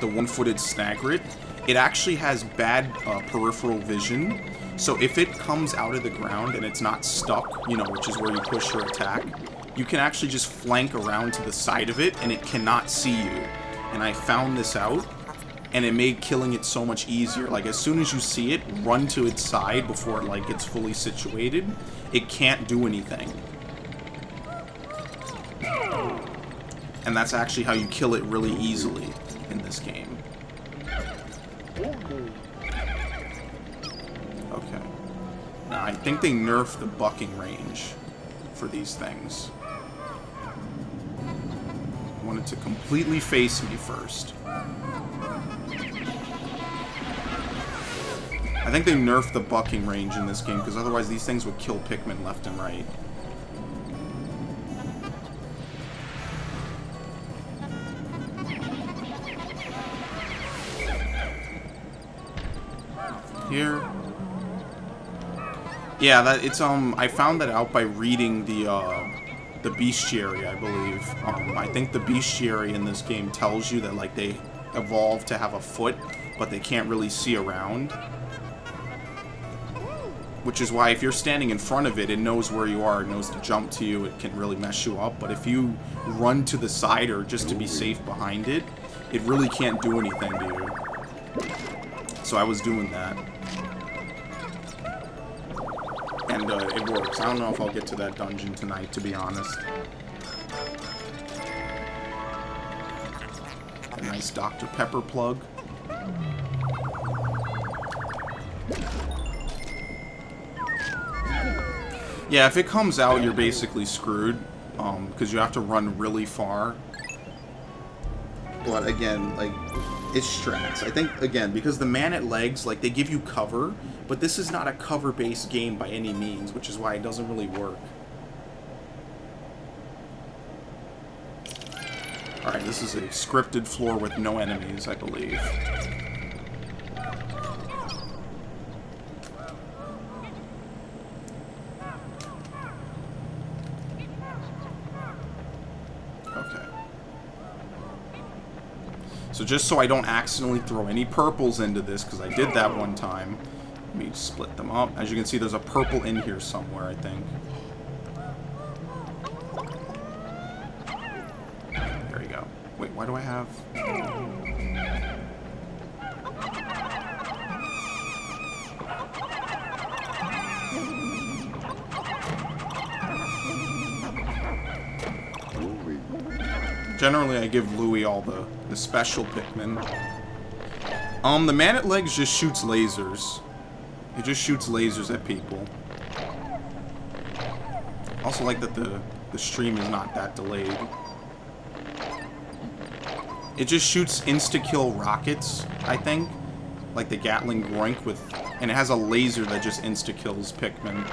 Speaker 1: one-footed snagret. It actually has bad peripheral vision. So if it comes out of the ground and it's not stuck, you know, which is where you push your attack, you can actually just flank around to the side of it and it cannot see you. And I found this out, and it made killing it so much easier. Like, as soon as you see it, run to its side before it, like, gets fully situated. It can't do anything. And that's actually how you kill it really easily in this game. Okay. Now, I think they nerfed the bucking range for these things. I want it to completely face me first. I think they nerfed the bucking range in this game, because otherwise these things would kill Pikmin left and right. Here. Yeah, that it's I found that out by reading the bestiary, I believe. I think the bestiary in this game tells you that, like, they evolved to have a foot, but they can't really see around. Which is why if you're standing in front of it, it knows where you are, it knows to jump to you, it can really mess you up. But if you run to the side or just to be safe behind it, it really can't do anything to you. So I was doing that. And it works. I don't know if I'll get to that dungeon tonight, to be honest. nice Dr. Pepper plug. Yeah, if it comes out, you're basically screwed, because you have to run really far. But again, like, it's strats. I think, again, because the man at legs, like, they give you cover, but this is not a cover-based game by any means, which is why it doesn't really work. Alright, this is a scripted floor with no enemies, I believe. So just so I don't accidentally throw any purples into this, because I did that one time, let me split them up. As you can see, there's a purple in here somewhere, I think. There you go. Wait, why do I have... Generally, I give Louie all the special Pikmin. The man at legs just shoots lasers. He just shoots lasers at people. Also like that the stream is not that delayed. It just shoots insta-kill rockets, I think. Like the Gatling Groink with... And it has a laser that just insta-kills Pikmin.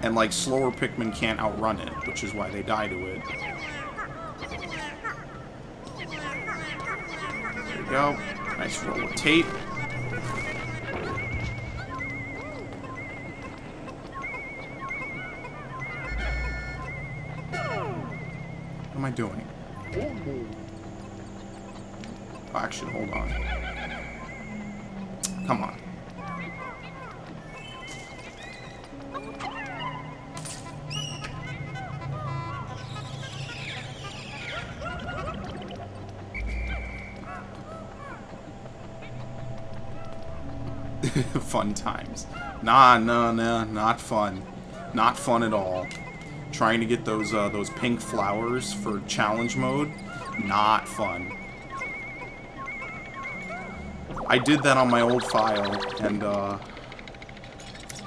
Speaker 1: And like slower Pikmin can't outrun it, which is why they die to it. There you go. Nice roll of tape. What am I doing? Oh, actually, hold on. Come on. Fun times. Nah, not fun. Not fun at all. Trying to get those pink flowers for challenge mode, not fun. I did that on my old file, and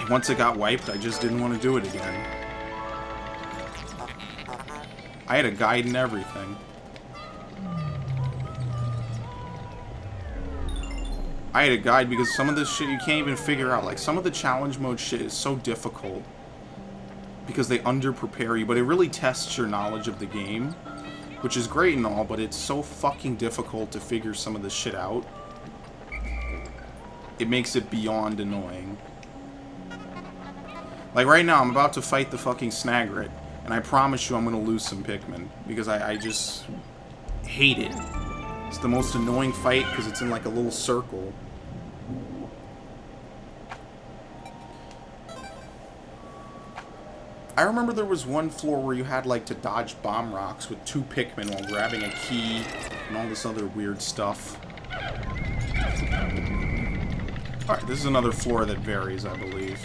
Speaker 1: once it got wiped, I just didn't want to do it again. I had a guide and everything. I had a guide because some of this shit you can't even figure out. Like, some of the challenge mode shit is so difficult because they under-prepare you, but it really tests your knowledge of the game, which is great and all, but it's so fucking difficult to figure some of this shit out. It makes it beyond annoying. Like, right now, I'm about to fight the fucking Snagret, and I promise you I'm gonna lose some Pikmin, because I just hate it. It's the most annoying fight, because it's in, like, a little circle. I remember there was one floor where you had, like, to dodge bomb rocks with 2 Pikmin while grabbing a key and all this other weird stuff. Alright, this is another floor that varies, I believe.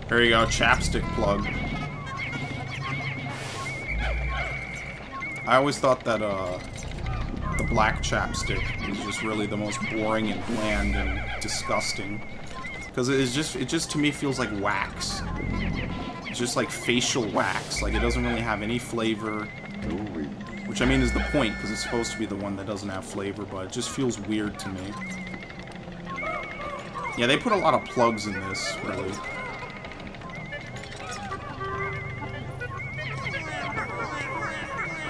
Speaker 1: There you go, chapstick plug. I always thought that the black chapstick was just really the most boring and bland and disgusting, because it just to me feels like wax. It's just like facial wax. Like, it doesn't really have any flavor, which I mean is the point, because it's supposed to be the one that doesn't have flavor, but it just feels weird to me. Yeah, they put a lot of plugs in this, really.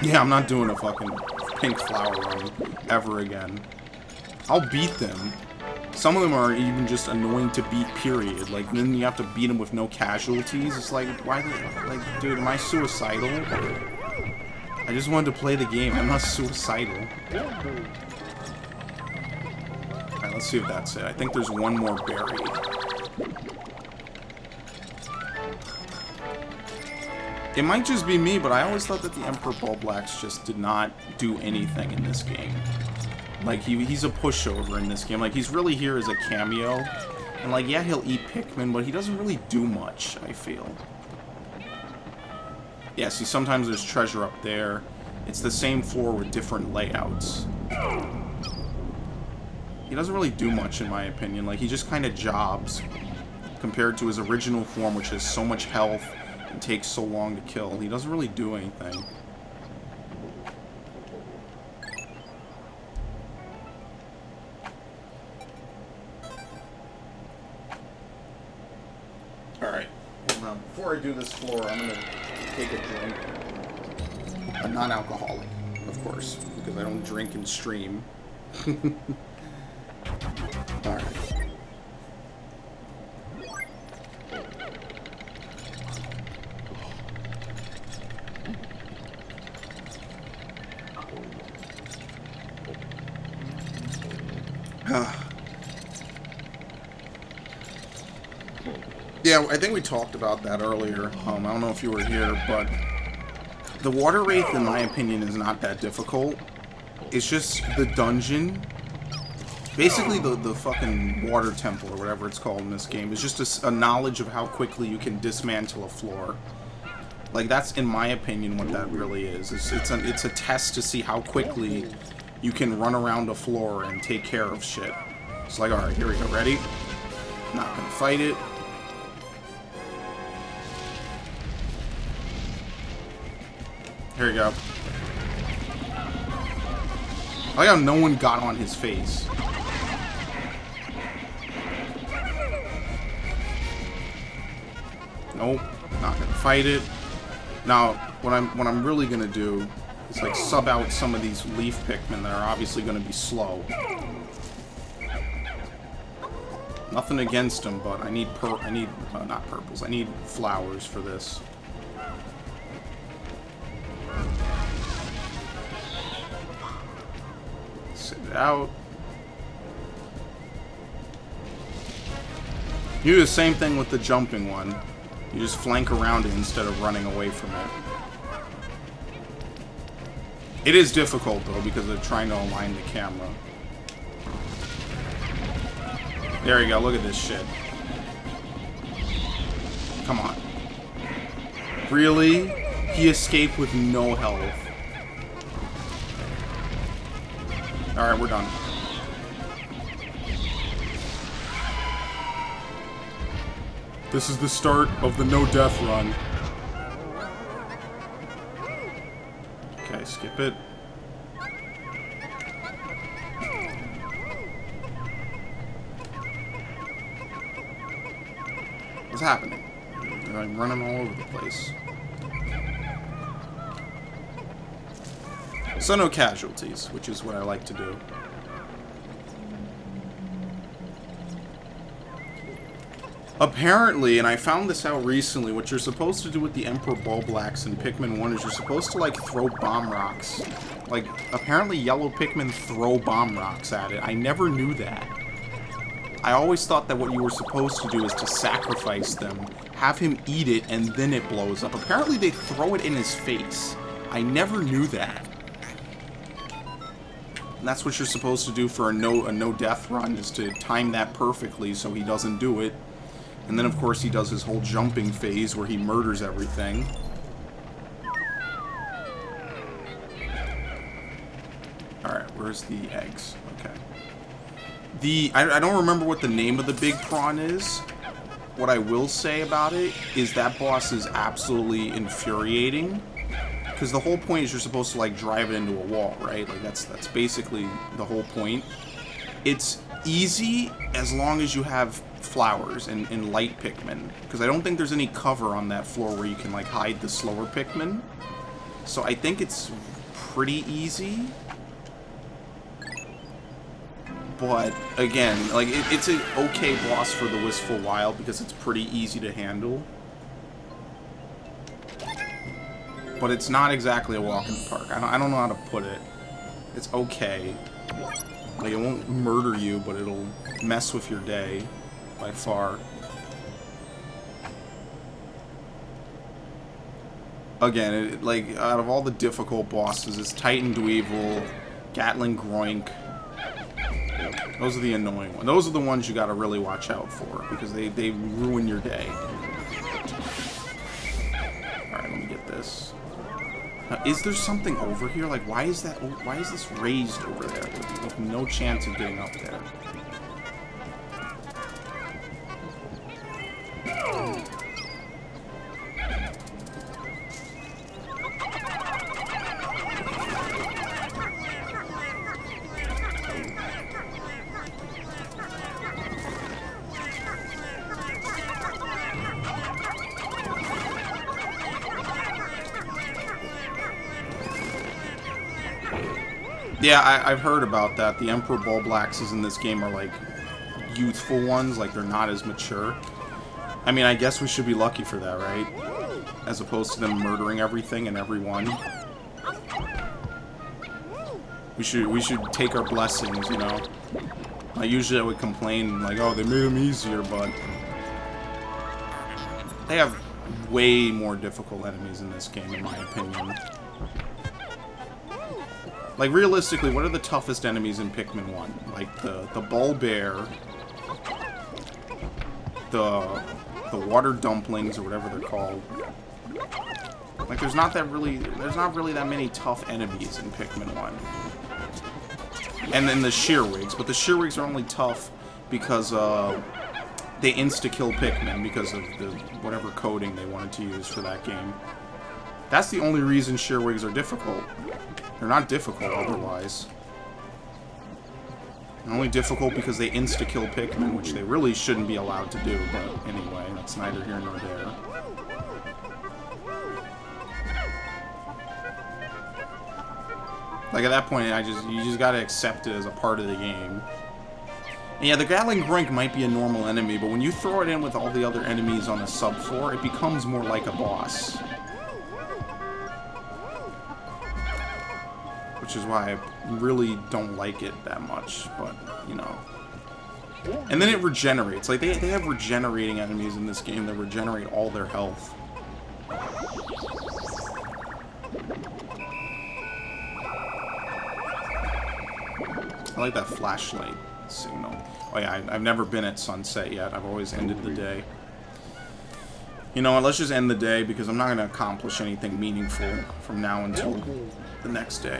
Speaker 1: Yeah, I'm not doing a fucking pink flower run ever again. I'll beat them. Some of them are even just annoying to beat, period. Like, then you have to beat them with no casualties. It's like, why like, dude, am I suicidal? I just wanted to play the game. I'm not suicidal. Alright, let's see if that's it. I think there's one more buried. It might just be me, but I always thought that the Emperor Bulblax just did not do anything in this game. Like, he's a pushover in this game. Like, he's really here as a cameo. And, like, yeah, he'll eat Pikmin, but he doesn't really do much, I feel. Yeah, see, sometimes there's treasure up there. It's the same floor with different layouts. He doesn't really do much, in my opinion. Like, he just kind of jobs compared to his original form, which has so much health and takes so long to kill. He doesn't really do anything. Alright. Well, before I do this floor, I'm going to take a drink. A non-alcoholic, of course, because I don't drink and stream. Alright. Yeah, I think we talked about that earlier. I don't know if you were here, but the Water Wraith, in my opinion, is not that difficult. It's just the dungeon. Basically, the fucking water temple, or whatever it's called in this game, is just a knowledge of how quickly you can dismantle a floor. Like, that's, in my opinion, what that really is. It's a test to see how quickly you can run around a floor and take care of shit. It's like, alright, here we go. Ready? Not gonna fight it. Here we go. I like how no one got on his face. Nope, not gonna fight it. Now, what I'm really gonna do is like sub out some of these leaf Pikmin that are obviously gonna be slow. Nothing against them, but I need not purples. I need flowers for this. Sit it out. You do the same thing with the jumping one. You just flank around it instead of running away from it. It is difficult, though, because they're trying to align the camera. There you go, look at this shit. Come on. Really? He escaped with no health. Alright, we're done. This is the start of the no-death run. Okay, skip it. What's happening? I'm running all over the place. So no casualties, which is what I like to do. Apparently, and I found this out recently, what you're supposed to do with the Emperor Bulblax in Pikmin 1 is you're supposed to, like, throw bomb rocks. Like, apparently yellow Pikmin throw bomb rocks at it. I never knew that. I always thought that what you were supposed to do is to sacrifice them, have him eat it, and then it blows up. Apparently they throw it in his face. I never knew that. And that's what you're supposed to do for a no-death run, is to time that perfectly so he doesn't do it. And then, of course, he does his whole jumping phase where he murders everything. Alright, where's the eggs? Okay. I don't remember what the name of the big prawn is. What I will say about it is that boss is absolutely infuriating. Because the whole point is you're supposed to, like, drive it into a wall, right? Like, that's basically the whole point. It's easy as long as you have flowers and light Pikmin, because I don't think there's any cover on that floor where you can, like, hide the slower Pikmin. So I think it's pretty easy. But again, like, it's an okay boss for the Wistful Wild because it's pretty easy to handle. But it's not exactly a walk in the park. I don't know how to put it. It's okay. Like, it won't murder you, but it'll mess with your day. By far. Again, like, out of all the difficult bosses, it's Titan Dweevil, Gatling Groink. Those are the annoying ones. Those are the ones you gotta really watch out for, because they ruin your day. Alright, let me get this. Now, is there something over here? Like, why is this raised over there? With no chance of getting up there. Yeah, I've heard about that. The Emperor Bulblaxes in this game are, like, youthful ones. Like, they're not as mature. I mean, I guess we should be lucky for that, right? As opposed to them murdering everything and everyone. We should take our blessings, you know? Like, usually I would complain, like, oh, they made them easier, but... they have way more difficult enemies in this game, in my opinion. Like, realistically, what are the toughest enemies in Pikmin 1? Like, the Bull Bear, the Water Dumplings, or whatever they're called. Like, there's not really that many tough enemies in Pikmin 1. And then the Shearwigs, but the Shearwigs are only tough because, they insta-kill Pikmin because of the whatever coding they wanted to use for that game. That's the only reason Shearwigs are difficult. They're not difficult otherwise. They're only difficult because they insta-kill Pikmin, which they really shouldn't be allowed to do, but anyway, that's neither here nor there. Like, at that point, you just gotta accept it as a part of the game. And yeah, the Gatling Groink might be a normal enemy, but when you throw it in with all the other enemies on the subfloor, it becomes more like a boss. Which is why I really don't like it that much, but, you know. And then it regenerates. Like, they have regenerating enemies in this game that regenerate all their health. I like that flashlight signal. Oh yeah, I've never been at sunset yet. I've always ended the day. You know what, let's just end the day, because I'm not going to accomplish anything meaningful from now until the next day.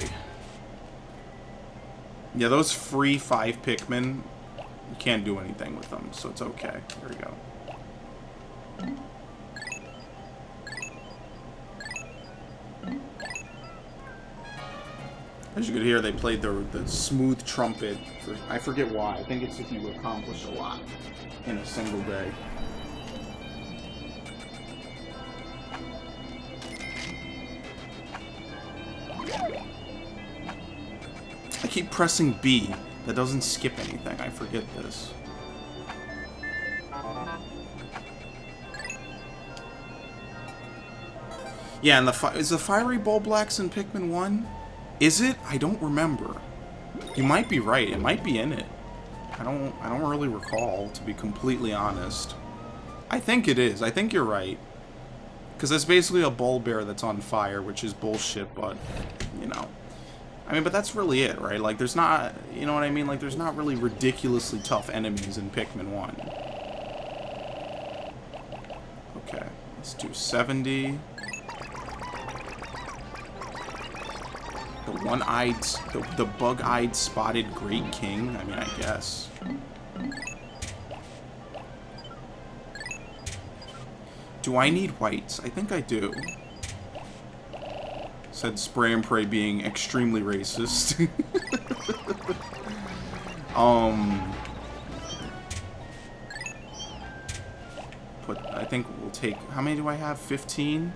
Speaker 1: Yeah, those free 5 Pikmin, you can't do anything with them, so it's okay. There we go. As you could hear, they played the smooth trumpet. I forget why. I think it's if you accomplish a lot in a single day. I keep pressing B. That doesn't skip anything. I forget this. Yeah, and is the Fiery Bulblax in Pikmin 1? Is it? I don't remember. You might be right. It might be in it. I don't really recall, to be completely honest. I think it is. I think you're right. Because it's basically a bull bear that's on fire, which is bullshit, but, you know. I mean, but that's really it, right? Like, there's not, you know what I mean? Like, there's not really ridiculously tough enemies in Pikmin 1. Okay, let's do 70. The one-eyed, the bug-eyed spotted Great King? I mean, I guess. Do I need whites? I think I do. Said Spray and Pray being extremely racist. I think we'll take... How many do I have? 15?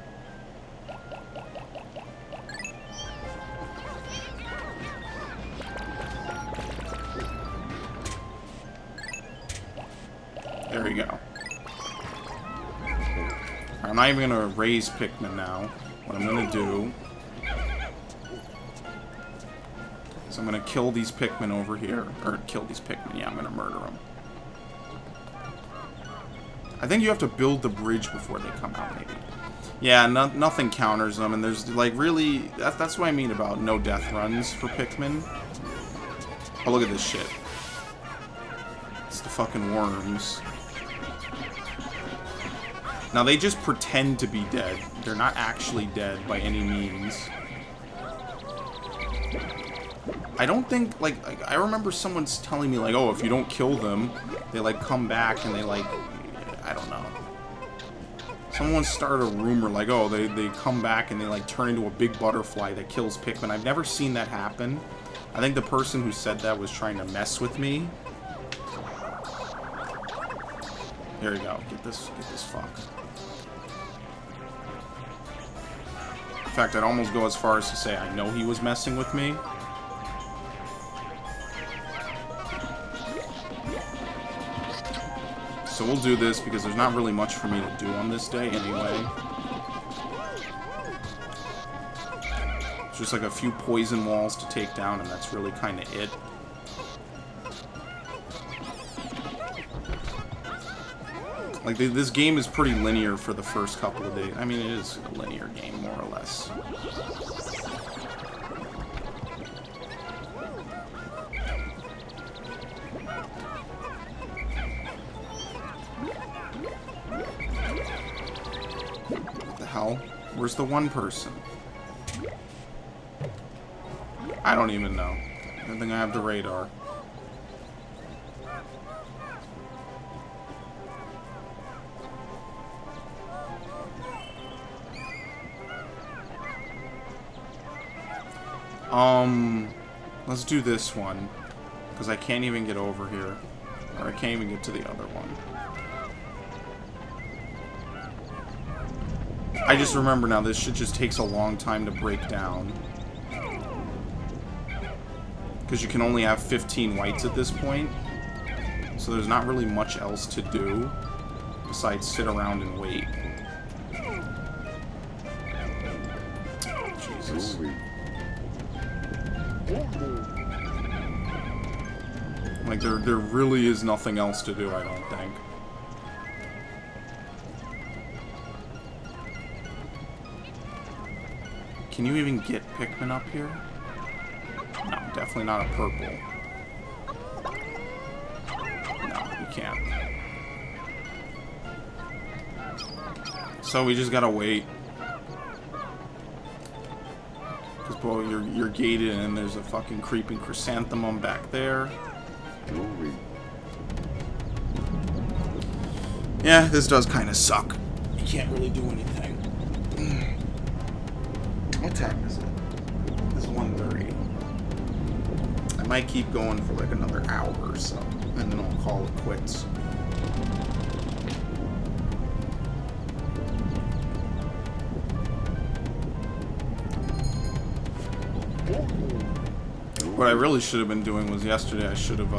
Speaker 1: There we go. I'm not even going to raise Pikmin now. What I'm going to do is I'm going to kill these Pikmin over here. Or kill these Pikmin. Yeah, I'm going to murder them. I think you have to build the bridge before they come out, maybe. Yeah, nothing counters them, and there's, like, really... That's what I mean about no death runs for Pikmin. Oh, look at this shit. It's the fucking worms. Now, they just pretend to be dead. They're not actually dead by any means. I don't think, like I remember someone's telling me, like, oh, if you don't kill them, they, like, come back and they, like... I don't know. Someone started a rumor, like, oh, they come back and they, like, turn into a big butterfly that kills Pikmin. I've never seen that happen. I think the person who said that was trying to mess with me. Here we go. Get this fuck. In fact, I'd almost go as far as to say I know he was messing with me. So we'll do this because there's not really much for me to do on this day anyway. It's just like a few poison walls to take down, and that's really kind of it. Like, this game is pretty linear for the first couple of days. I mean, it is a linear game, more or less. What the hell? Where's the one person? I don't even know. I don't think I have the radar. Let's do this one, because I can't even get over here, or I can't even get to the other one. I just remember now, this shit just takes a long time to break down. Because you can only have 15 whites at this point, so there's not really much else to do, besides sit around and wait. Jesus. Like, there really is nothing else to do, I don't think. Can you even get Pikmin up here? No, definitely not a purple. No, you can't. So we just gotta wait. Because, well, you're gated and there's a fucking creeping chrysanthemum back there. Yeah, this does kind of suck. You can't really do anything. What time is it? It's 1:30. I might keep going for like another hour or so, and then I'll call it quits. What I really should have been doing was yesterday, I should have,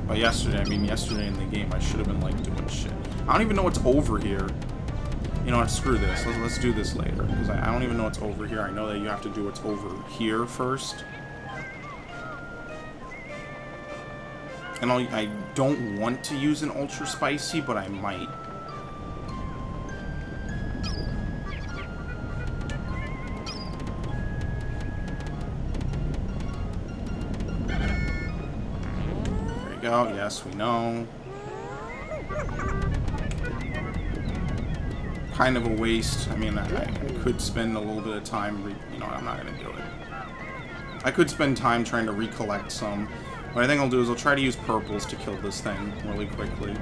Speaker 1: by yesterday, I mean yesterday in the game, I should have been, like, doing shit. I don't even know what's over here. You know what, screw this. Let's do this later, because I don't even know what's over here. I know that you have to do what's over here first. And I don't want to use an ultra spicy, but I might. Go. Yes, we know. Kind of a waste. I mean, I could spend a little bit of time, you know, I'm not going to do it. I could spend time trying to recollect some. What I think I'll do is I'll try to use purples to kill this thing really quickly.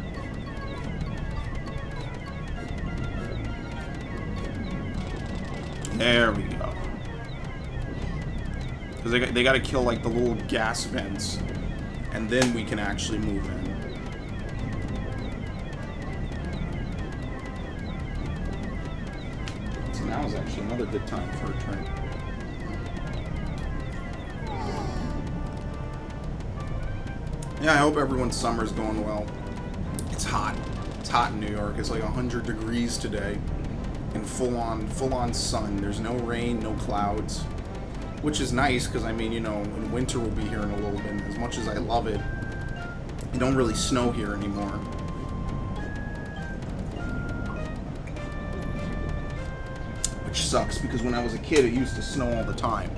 Speaker 1: There we go. Because they got to kill, like, the little gas vents. And then we can actually move in. So now is actually another good time for a drink. Yeah, I hope everyone's summer's going well. It's hot. It's hot in New York. It's like 100 degrees today. And full-on sun. There's no rain, no clouds. Which is nice, because, I mean, you know, winter will be here in a little bit. As much as I love it, it don't really snow here anymore. Which sucks, because when I was a kid, it used to snow all the time.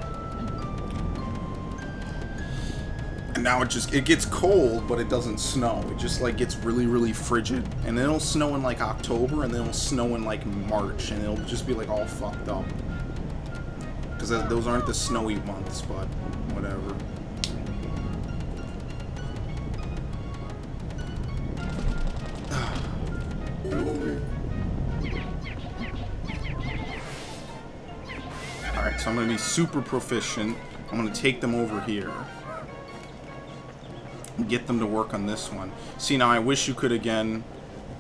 Speaker 1: And now it gets cold, but it doesn't snow. It just, like, gets really, really frigid. And then it'll snow in, like, October, and then it'll snow in, like, March. And it'll just be, like, all fucked up. Because those aren't the snowy months, but whatever. Alright, so I'm going to be super proficient. I'm going to take them over here. Get them to work on this one. See, now I wish you could, again,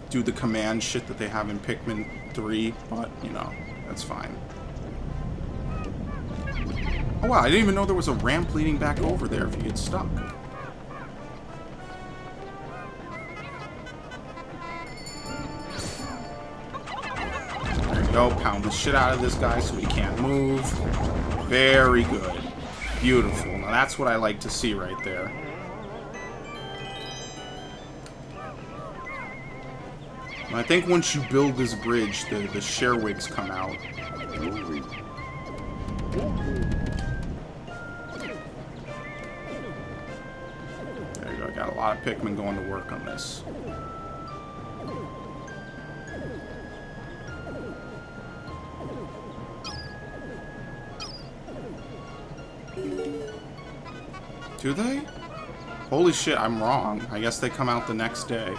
Speaker 1: do the command shit that they have in Pikmin 3, but, you know, that's fine. Oh, wow, I didn't even know there was a ramp leading back over there if you get stuck. There you go, pound the shit out of this guy so he can't move. Very good. Beautiful. Now that's what I like to see right there. And I think once you build this bridge, the Sherwigs come out. There you go. I got a lot of Pikmin going to work on this. Do they? Holy shit, I'm wrong. I guess they come out the next day.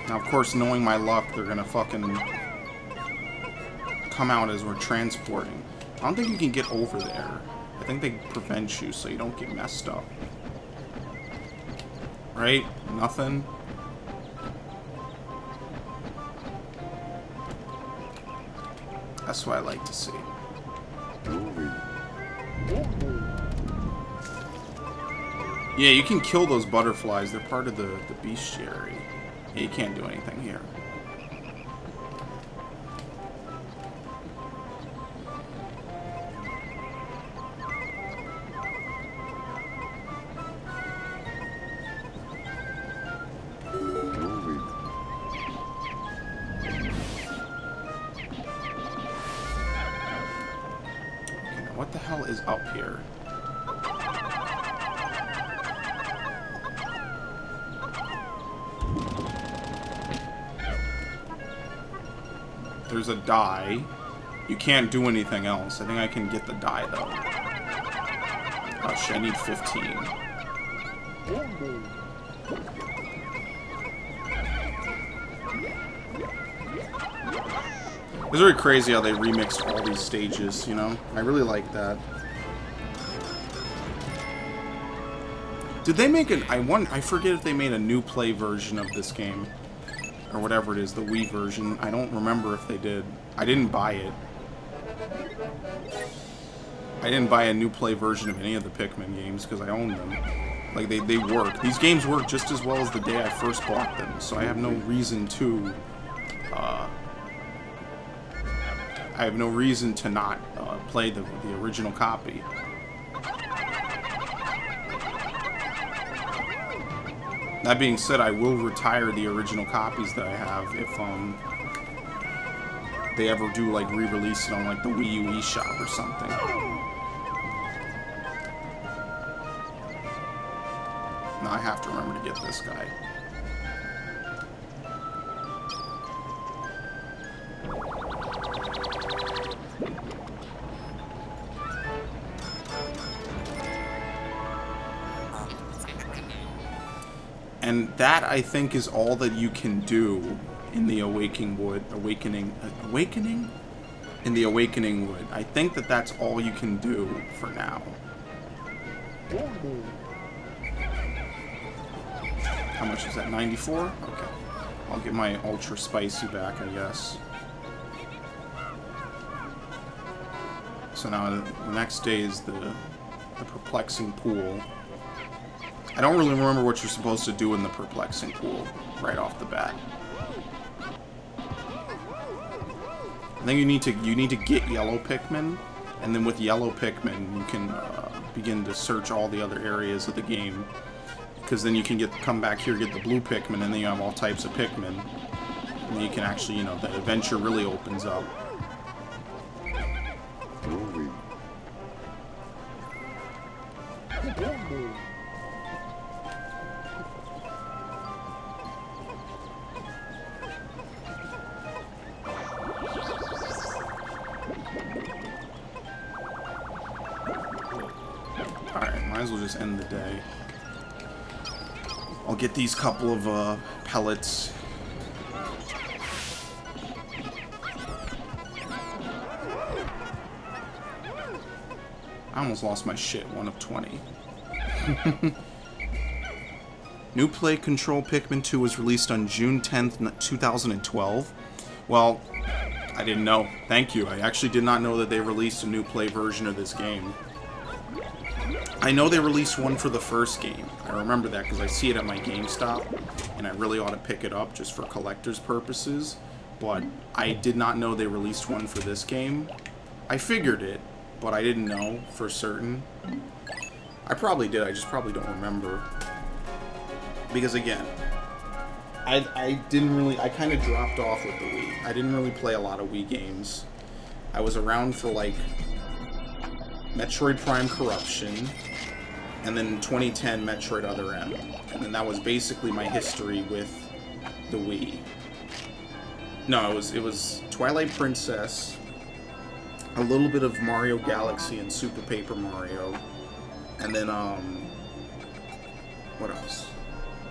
Speaker 1: Now, of course, knowing my luck, they're gonna fucking come out as we're transporting. I don't think you can get over there. I think they prevent you so you don't get messed up. Right? Nothing? That's what I like to see. Yeah, you can kill those butterflies. They're part of the bestiary. Yeah, you can't do anything here. What the hell is up here? There's a die. You can't do anything else. I think I can get the die, though. Oh, shit, I need 15. It's very crazy how they remixed all these stages, you know? I really like that. Did they make an... I forget if they made a new play version of this game. Or whatever it is, the Wii version. I don't remember if they did. I didn't buy it. I didn't buy a new play version of any of the Pikmin games because I own them. Like, they work. These games work just as well as the day I first bought them, so I have no reason to... I have no reason to not play the original copy. That being said, I will retire the original copies that I have if they ever do like re-release it on like the Wii U eShop or something. Now I have to remember to get this guy. And that, I think, is all that you can do in the Awakening Wood. In the Awakening Wood. I think that that's all you can do for now. How much is that? 94? Okay. I'll get my ultra spicy back, I guess. So now the next day is the perplexing pool. I don't really remember what you're supposed to do in the perplexing pool right off the bat. I think you need to get yellow Pikmin And then with yellow Pikmin, you can begin to search all the other areas of the game. Because then you can come back here, get the blue Pikmin, and then you have all types of Pikmin. And then you can actually, the adventure really opens up. Alright, might as well just end the day. I'll get these couple of pellets. I almost lost my shit, 1 of 20. New Play Control Pikmin 2 was released on June 10th, 2012. Well, I didn't know. Thank you. I actually did not know that they released a new play version of this game. I know they released one for the first game. I remember that because I see it at my GameStop, and I really ought to pick it up just for collector's purposes. But I did not know they released one for this game. I figured it, but I didn't know for certain. I probably did, I just probably don't remember. Because again, I kind of dropped off with the Wii. I didn't really play a lot of Wii games. I was around for like Metroid Prime Corruption, and then in 2010 Metroid Other M. And then that was basically my history with the Wii. No, it was Twilight Princess, a little bit of Mario Galaxy and Super Paper Mario, and then what else?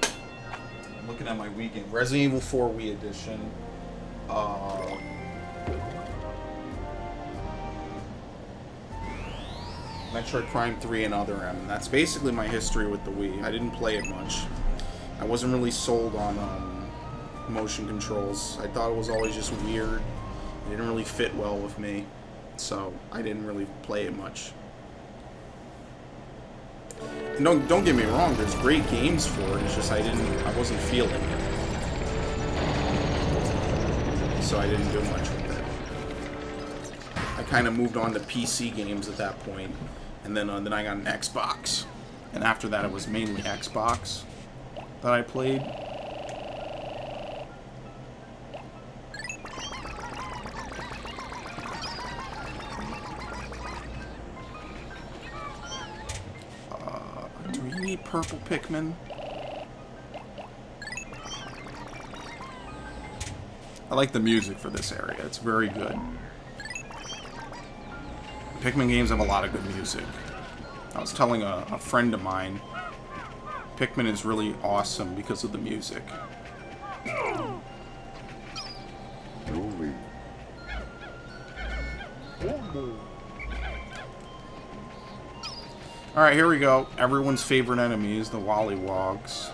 Speaker 1: I'm looking at my Wii game. Resident Evil 4 Wii Edition. Metroid Prime 3 and Other M. And that's basically my history with the Wii. I didn't play it much. I wasn't really sold on motion controls. I thought it was always just weird. It didn't really fit well with me. So I didn't really play it much. And don't get me wrong, there's great games for it, it's just I wasn't feeling it. So I didn't do much with it. I kind of moved on to PC games at that point, and then I got an Xbox. And after that it was mainly Xbox that I played. Purple Pikmin. I like the music for this area. It's very good. Pikmin games have a lot of good music. I was telling a friend of mine, Pikmin is really awesome because of the music. Alright, here we go. Everyone's favorite enemies, the Wallywogs.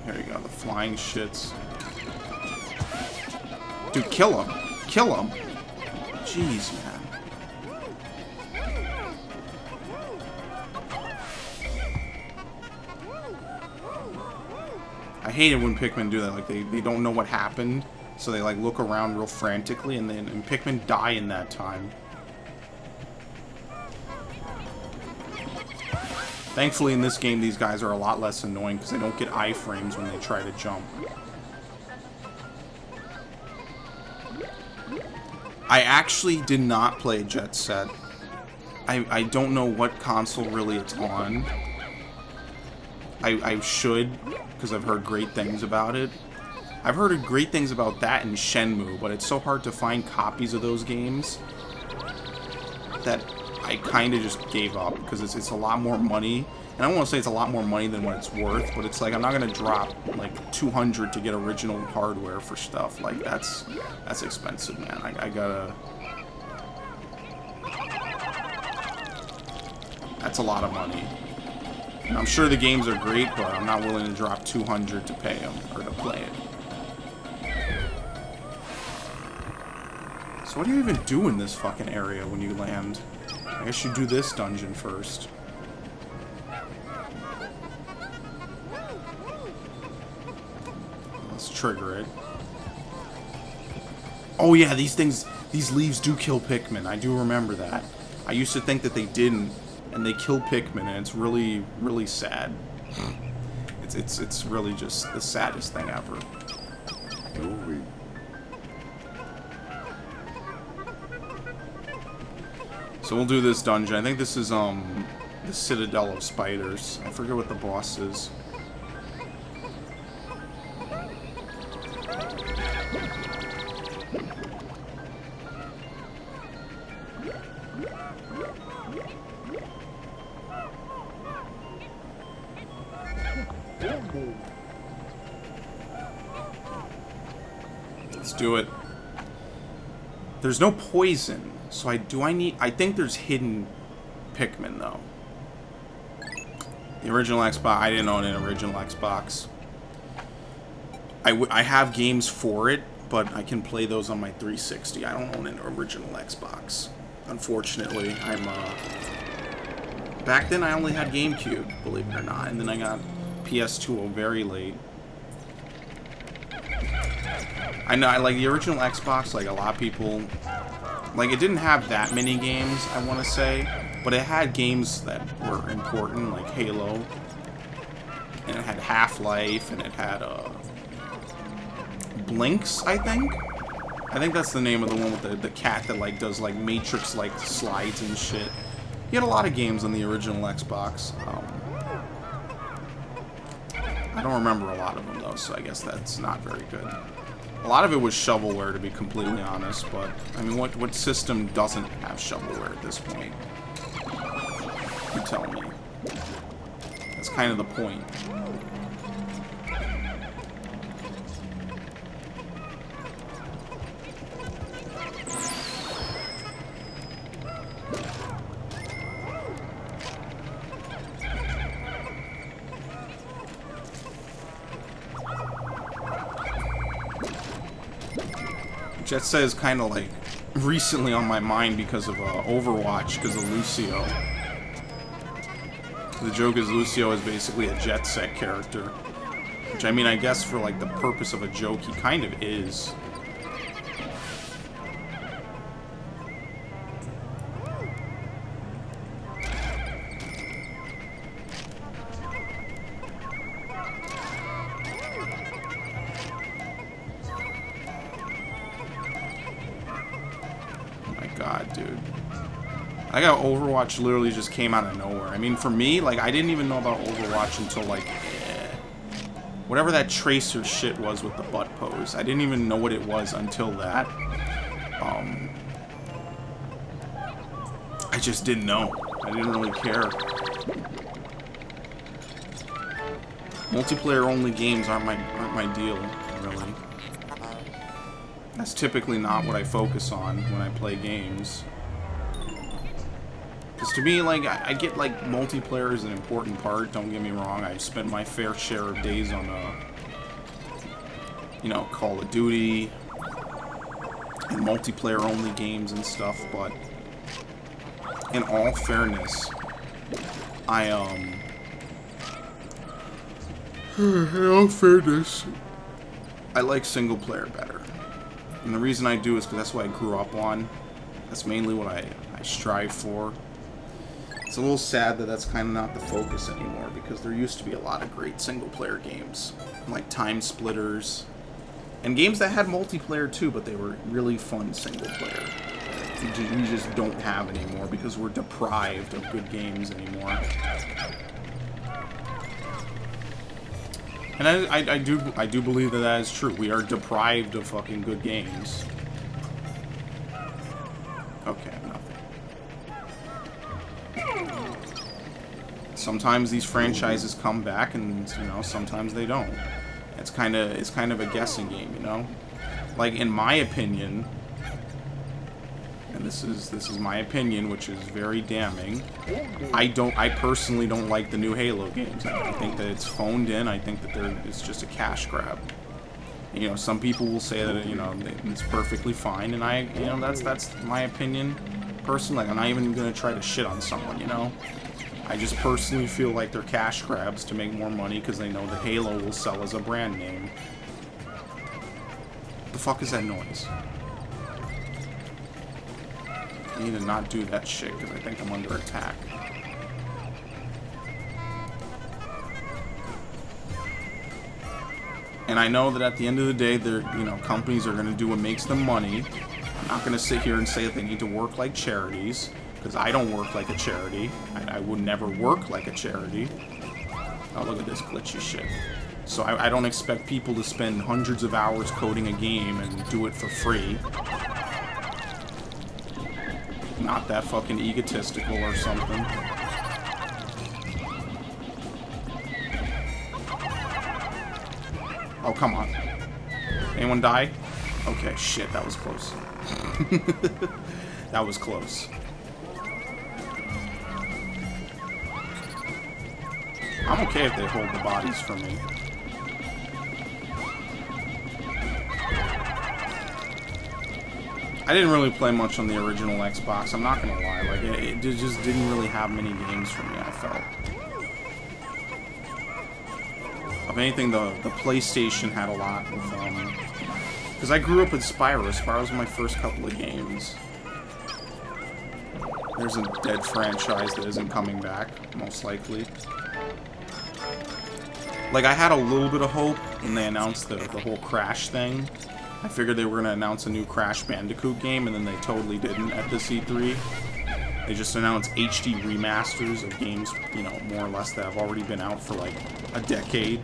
Speaker 1: There you go, the flying shits. Dude, kill him. Kill him. Jeez, man. I hate it when Pikmin do that. Like, they don't know what happened, so they, like, look around real frantically, and Pikmin die in that time. Thankfully, in this game, these guys are a lot less annoying because they don't get iframes when they try to jump. I actually did not play Jet Set. I don't know what console really it's on. I should, because I've heard great things about it. I've heard great things about that and Shenmue, but it's so hard to find copies of those games that I kind of just gave up, because it's a lot more money. And I don't want to say it's a lot more money than what it's worth, but it's like I'm not going to drop like $200 to get original hardware for stuff. Like, that's expensive, man. I gotta... That's a lot of money. And I'm sure the games are great, but I'm not willing to drop $200 to pay them, or to play it. So what do you even do in this fucking area when you land? I guess you do this dungeon first. Let's trigger it. Oh yeah, these things These leaves do kill Pikmin. I do remember that. I used to think that they didn't, and they kill Pikmin, and it's really, really sad. It's really just the saddest thing ever. So we'll do this dungeon. I think this is the Citadel of Spiders. I forget what the boss is. Let's do it. There's no poison, so I think there's hidden Pikmin though. The original Xbox, I didn't own an original Xbox. I have games for it, but I can play those on my 360. I don't own an original Xbox. Unfortunately, back then I only had GameCube, believe it or not, and then I got PS2 very late. I know, like, the original Xbox, like, a lot of people, like, it didn't have that many games, I want to say, but it had games that were important, like Halo, and it had Half-Life, and it had, Blinks, I think? I think that's the name of the one with the cat that, like, does, like, Matrix-like slides and shit. He had a lot of games on the original Xbox. I don't remember a lot of them, though, so I guess that's not very good. A lot of it was shovelware, to be completely honest, but, I mean, what system doesn't have shovelware at this point? You tell me. That's kind of the point. Jet Set is kind of like recently on my mind because of Overwatch, because of Lucio. The joke is Lucio is basically a Jet Set character, which I mean, I guess for like the purpose of a joke, he kind of is. God, dude. I got Overwatch literally just came out of nowhere. I mean, for me, like, I didn't even know about Overwatch until, like, whatever that Tracer shit was with the butt pose. I didn't even know what it was until that. I just didn't know. I didn't really care. Multiplayer-only games aren't my deal, really. That's typically not what I focus on when I play games. Because to me, like, I get, like, multiplayer is an important part, don't get me wrong. I've spent my fair share of days on, you know, Call of Duty and multiplayer-only games and stuff, but in all fairness, in all fairness, I like single-player better. And the reason I do is because that's what I grew up on. That's mainly what I strive for. It's a little sad that that's kind of not the focus anymore, because there used to be a lot of great single-player games, like Time Splitters, and games that had multiplayer too, but they were really fun single-player. We just don't have anymore because we're deprived of good games anymore. And I do believe that that is true. We are deprived of fucking good games. Okay, nothing. Sometimes these franchises come back, and you know, sometimes they don't. It's kind of a guessing game, you know. Like, in my opinion, and this is my opinion, which is very damning. I personally don't like the new Halo games. I think that it's phoned in. I think that it's just a cash grab. You know, some people will say that, you know, it's perfectly fine, and you know, that's my opinion. Personally, like, I'm not even gonna try to shit on someone, you know. I just personally feel like they're cash grabs to make more money because they know that Halo will sell as a brand name. The fuck is that noise? I need to not do that shit because I think I'm under attack. And I know that at the end of the day, companies are going to do what makes them money. I'm not going to sit here and say that they need to work like charities, because I don't work like a charity. I would never work like a charity. Oh, look at this glitchy shit. So I don't expect people to spend hundreds of hours coding a game and do it for free. Not that fucking egotistical or something. Oh, come on. Anyone die? Okay, shit, that was close. That was close. I'm okay if they hold the bodies for me. I didn't really play much on the original Xbox, I'm not gonna lie. Like, it just didn't really have many games for me, I felt. If anything, the PlayStation had a lot with because I grew up with Spyro. Spyro was my first couple of games. There's a dead franchise that isn't coming back, most likely. Like, I had a little bit of hope when they announced the whole Crash thing. I figured they were going to announce a new Crash Bandicoot game, and then they totally didn't at the E3. They just announced HD remasters of games, you know, more or less that have already been out for, like, a decade.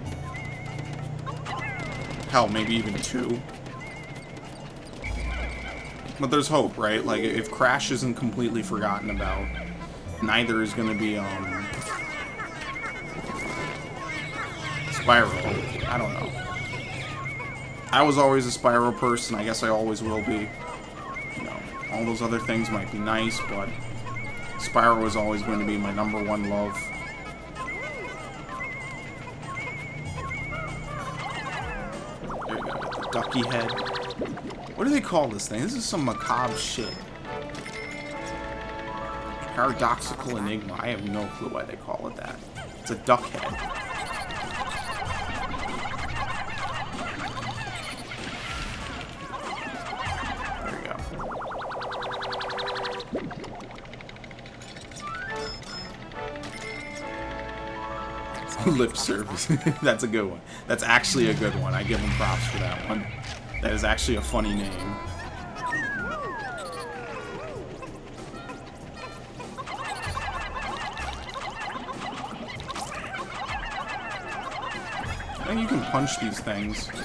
Speaker 1: Hell, maybe even 2. But there's hope, right? Like, if Crash isn't completely forgotten about, neither is going to be, Spyro. I don't know. I was always a Spyro person. I guess I always will be. You know, all those other things might be nice, but Spyro is always going to be my #1 love. There you go. The ducky head. What do they call this thing? This is some macabre shit. Paradoxical enigma. I have no clue why they call it that. It's a duck head. Lip service. That's a good one. That's actually a good one. I give them props for that one. That is actually a funny name. I think you can punch these things. There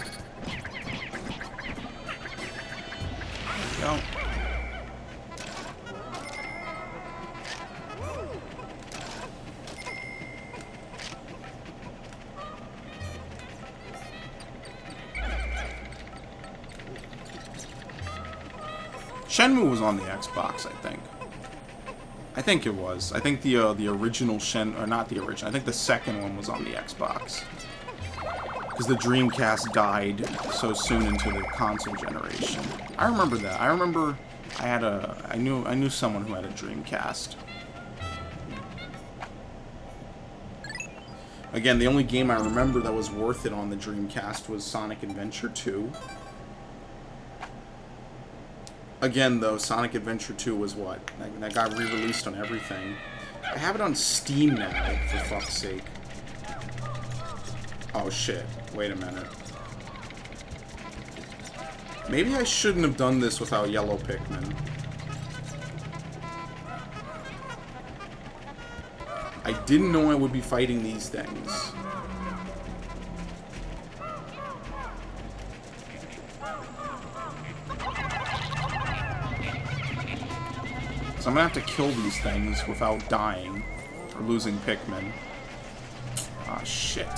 Speaker 1: we go. Shenmue was on the Xbox, I think. I think it was. I think the original or not the original. I think the second one was on the Xbox. Because the Dreamcast died so soon into the console generation. I remember that. I remember I knew someone who had a Dreamcast. Again, the only game I remember that was worth it on the Dreamcast was Sonic Adventure 2. Again, though, Sonic Adventure 2 was what? That got re-released on everything. I have it on Steam now, for fuck's sake. Oh, shit. Wait a minute. Maybe I shouldn't have done this without yellow Pikmin. I didn't know I would be fighting these things. So I'm gonna have to kill these things without dying or losing Pikmin. Ah, shit.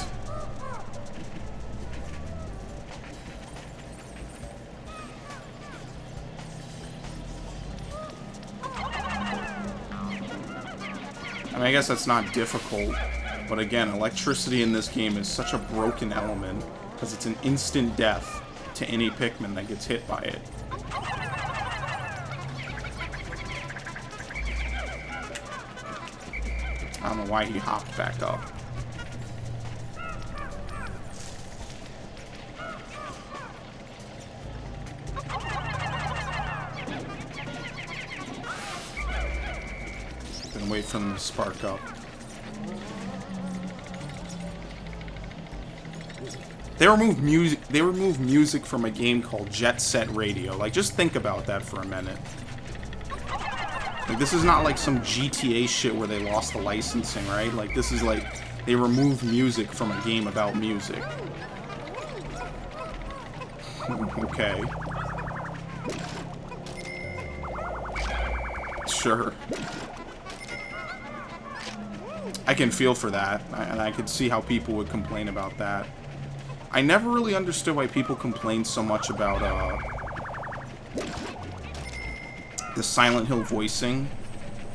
Speaker 1: I mean, I guess that's not difficult, but again, electricity in this game is such a broken element because it's an instant death to any Pikmin that gets hit by it. I don't know why he hopped back up. for them to spark up. They removed music from a game called Jet Set Radio. Like, just think about that for a minute. Like, this is not like some GTA shit where they lost the licensing, right? Like, this is like, they removed music from a game about music. Okay. Sure. I can feel for that, and I could see how people would complain about that. I never really understood why people complain so much about, the Silent Hill voicing.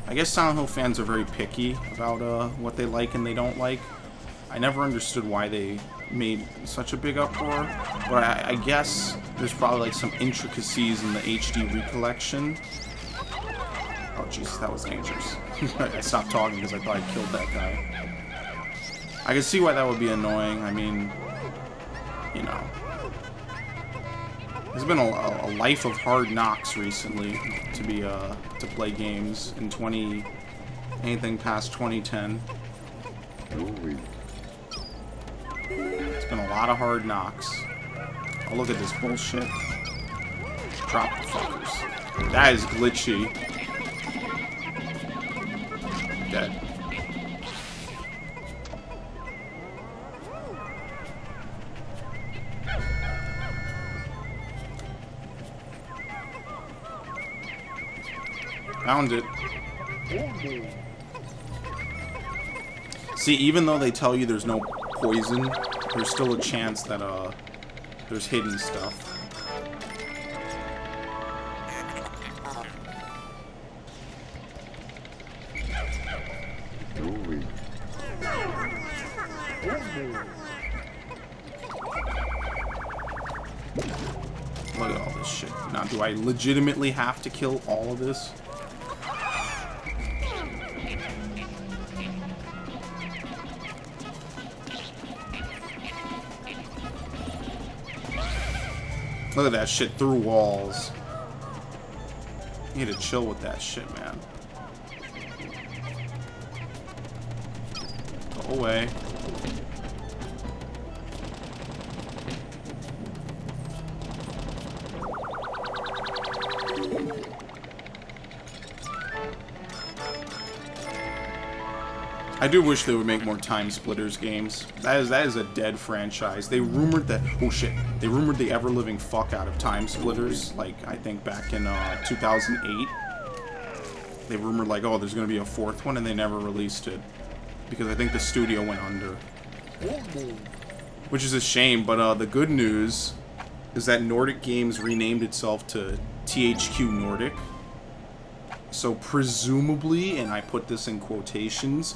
Speaker 1: I guess Silent Hill fans are very picky about, what they like and they don't like. I never understood why they made such a big uproar, but I guess there's probably, like, some intricacies in the HD recollection. Oh, Jesus, that was dangerous. I stopped talking because I thought I killed that guy. I can see why that would be annoying. I mean, you know. There's been a life of hard knocks recently to play games in anything past 2010. It's been a lot of hard knocks. Oh, look at this bullshit. Drop the fuckers. That is glitchy. Dead. Found it. See, even though they tell you there's no poison, there's still a chance that there's hidden stuff. Look at all this shit. Now, do I legitimately have to kill all of this? Look at that shit through walls. You need to chill with that shit, man. Go away. I do wish they would make more Time Splitters games. That is a dead franchise. They rumored that... Oh, shit. They rumored the ever-living fuck out of Time Splitters, like, I think back in 2008. They rumored, like, oh, there's going to be a fourth one, and they never released it. Because I think the studio went under. Which is a shame, but the good news is that Nordic Games renamed itself to THQ Nordic. So presumably, and I put this in quotations,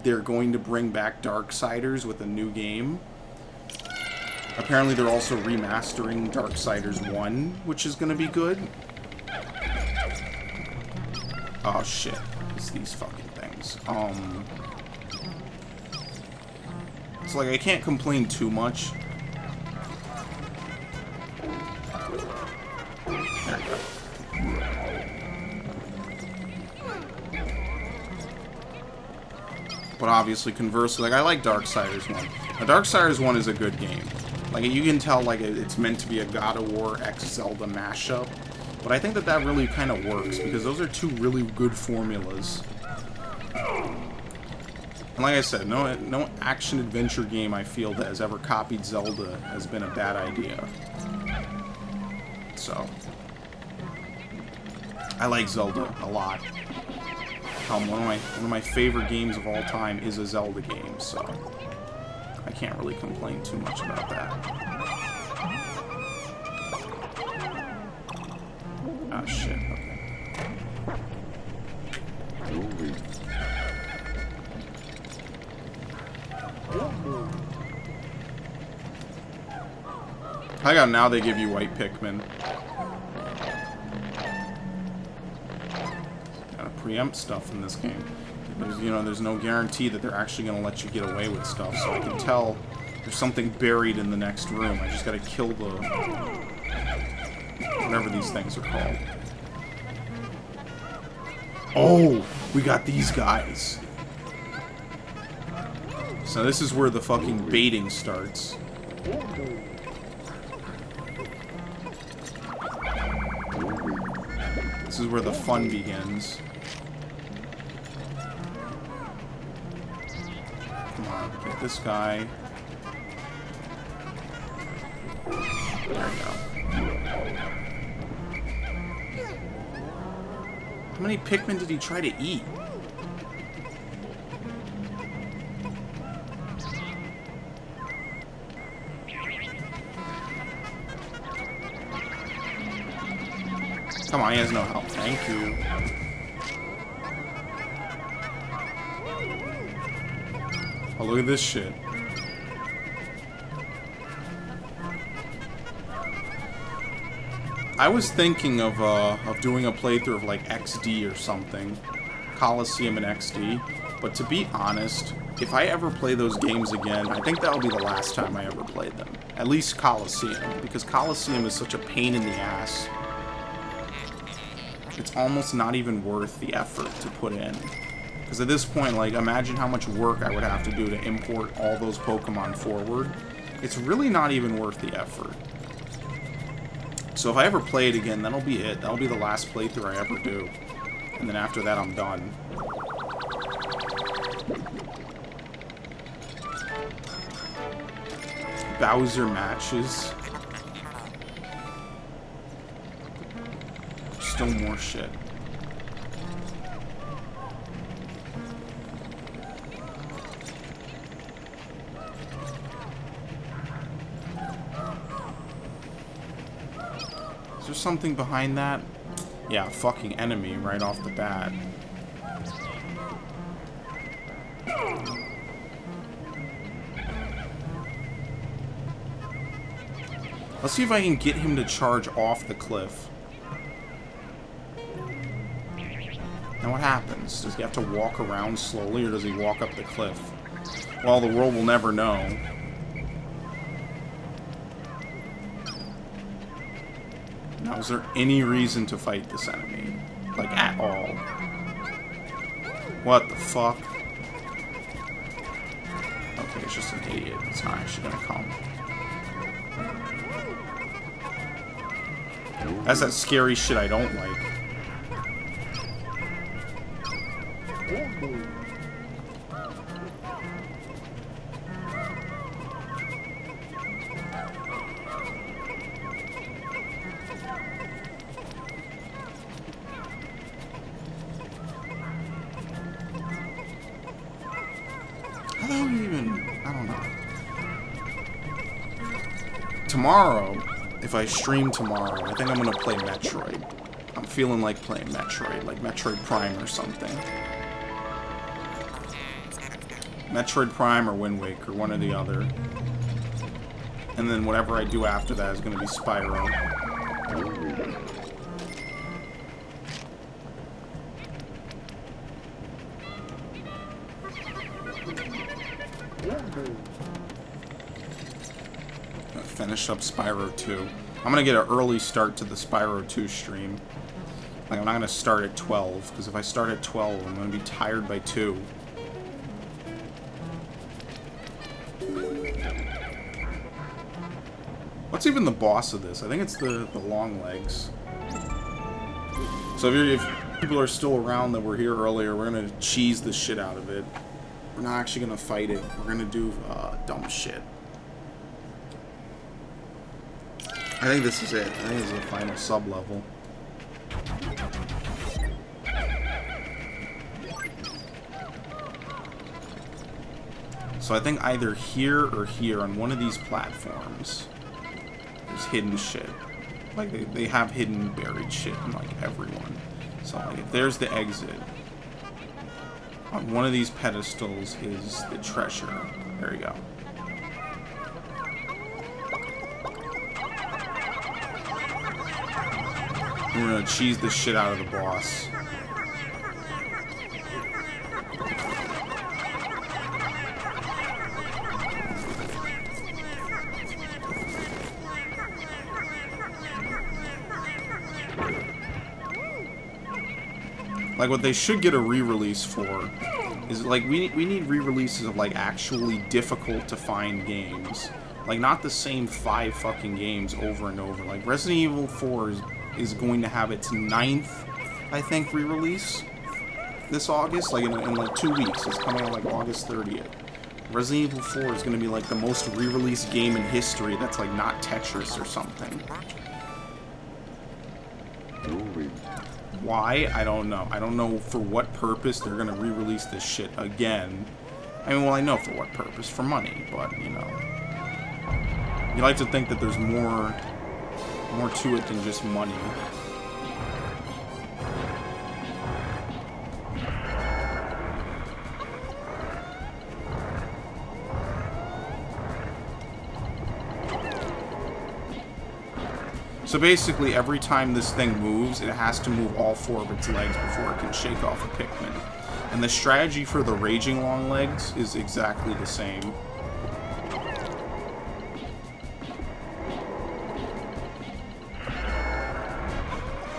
Speaker 1: they're going to bring back Darksiders with a new game. Apparently they're also remastering Darksiders 1, which is going to be good. Oh shit, it's these fucking things. It's like I can't complain too much. There you go. But obviously, conversely, like, I like Darksiders 1. Now, Darksiders 1 is a good game. Like, you can tell, like, it's meant to be a God of War x Zelda mashup. But I think that that really kind of works, because those are two really good formulas. And like I said, no action-adventure game I feel that has ever copied Zelda has been a bad idea. So, I like Zelda a lot. One of my favorite games of all time is a Zelda game, so I can't really complain too much about that. Ah, shit, okay. I got now they give you white Pikmin. Preempt stuff in this game. There's no guarantee that they're actually going to let you get away with stuff, so I can tell there's something buried in the next room. I just got to kill the... whatever these things are called. Oh, we got these guys. So this is where the fucking baiting starts. This is where the fun begins. Come on, get this guy. There we go. How many Pikmin did he try to eat? Come on, he has no help. Thank you. Oh, look at this shit. I was thinking of doing a playthrough of like XD or something, Coliseum and XD. But to be honest, if I ever play those games again, I think that'll be the last time I ever played them. At least Coliseum, because Coliseum is such a pain in the ass. It's almost not even worth the effort to put in. Because at this point, like, imagine how much work I would have to do to import all those Pokemon forward. It's really not even worth the effort. So if I ever play it again, that'll be it. That'll be the last playthrough I ever do. And then after that, I'm done. Bowser matches. Still more shit. Is there something behind that? Yeah, fucking enemy right off the bat. Let's see if I can get him to charge off the cliff. Now what happens? Does he have to walk around slowly, or does he walk up the cliff? Well, the world will never know. Now, is there any reason to fight this enemy? Like, at all? What the fuck? Okay, it's just an idiot. It's not actually gonna come. That's that scary shit I don't like. How do I even... I don't know. Tomorrow, if I stream tomorrow, I think I'm gonna play Metroid. I'm feeling like playing Metroid, like Metroid Prime or something. Metroid Prime or Wind Waker, one or the other. And then whatever I do after that is gonna be Spyro. Finish up Spyro 2. I'm gonna get an early start to the Spyro 2 stream. Like, I'm not gonna start at 12, because if I start at 12, I'm gonna be tired by 2. What's even the boss of this? I think it's the long legs. So if people are still around that were here earlier, we're gonna cheese the shit out of it. We're not actually gonna fight it. We're gonna do dumb shit. I think this is it. I think this is the final sub-level. So I think either here or here on one of these platforms, there's hidden shit. Like, they have hidden buried shit in, like, everyone. So, like, if there's the exit, on one of these pedestals is the treasure. There you go. We're gonna cheese the shit out of the boss. Like, what they should get a re-release for is, like, we need re-releases of, like, actually difficult to find games. Like, not the same 5 fucking games over and over. Like, Resident Evil 4 is going to have its 9th, I think, re-release this August. Like, in like 2 weeks. It's coming out, like, August 30th. Resident Evil 4 is going to be, like, the most re-released game in history that's, like, not Tetris or something. Why? I don't know. I don't know for what purpose they're gonna re-release this shit again. I mean, well, I know for what purpose. For money, but, you know. You like to think that there's more to it than just money. So basically, every time this thing moves, it has to move all 4 of its legs before it can shake off a Pikmin. And the strategy for the raging long legs is exactly the same.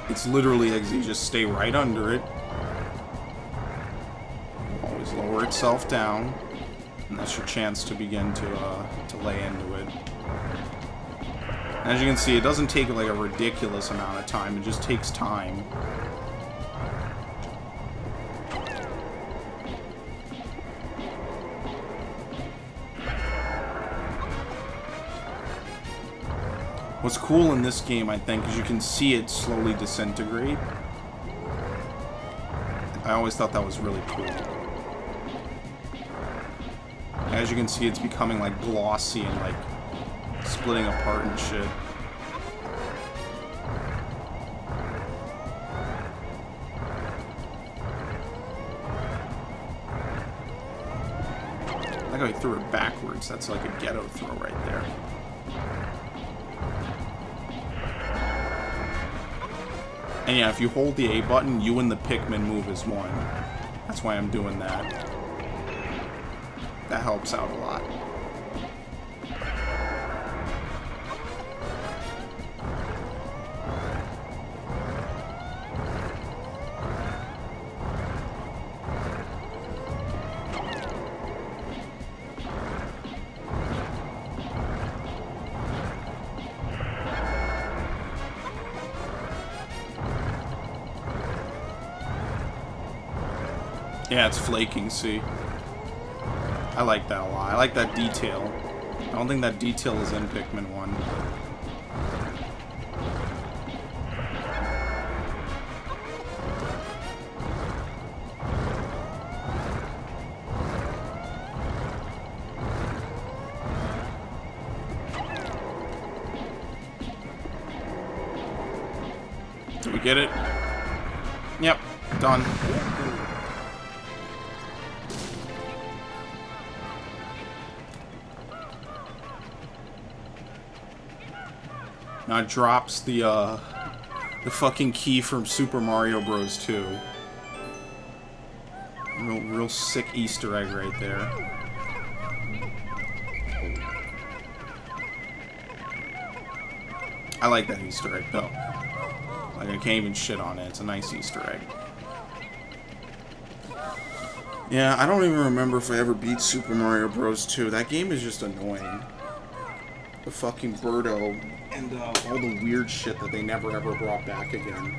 Speaker 1: It's literally you just stay right under it. Always lower itself down. And that's your chance to begin to lay into it. As you can see, it doesn't take like a ridiculous amount of time, it just takes time. What's cool in this game, I think, is you can see it slowly disintegrate. I always thought that was really cool. As you can see, it's becoming like glossy and like splitting apart and shit. Like how he threw it backwards. That's like a ghetto throw right there. And yeah, if you hold the A button, you and the Pikmin move as one. That's why I'm doing that. That helps out a lot. Yeah, it's flaking, see? I like that a lot. I like that detail. I don't think that detail is in Pikmin 1. Did we get it? Yep, done. Now it drops the fucking key from Super Mario Bros. 2. Real sick Easter egg right there. I like that Easter egg though. Like, I can't even shit on it. It's a nice Easter egg. Yeah, I don't even remember if I ever beat Super Mario Bros. 2. That game is just annoying. The fucking Birdo and all the weird shit that they never ever brought back again.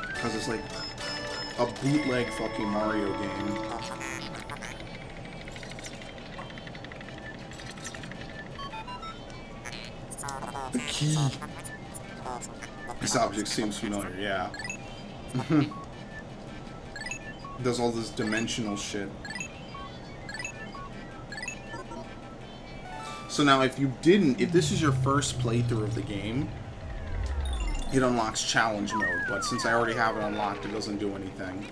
Speaker 1: Because it's like a bootleg fucking Mario game. The key. This object seems familiar, yeah. Does all this dimensional shit. So now if this is your first playthrough of the game, it unlocks challenge mode, but since I already have it unlocked, it doesn't do anything.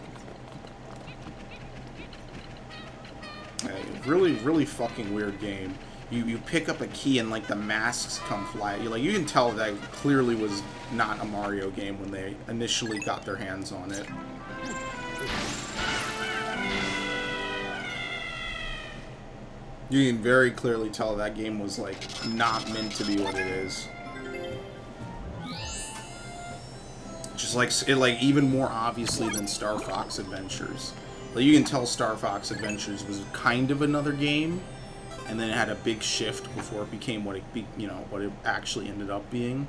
Speaker 1: Really, really fucking weird game. You pick up a key and like the masks come fly at you. Like, you can tell that clearly was not a Mario game when they initially got their hands on it. You can very clearly tell that game was, like, not meant to be what it is. Just like it, like even more obviously than Star Fox Adventures. Like you can tell Star Fox Adventures was kind of another game, and then it had a big shift before it became what what it actually ended up being.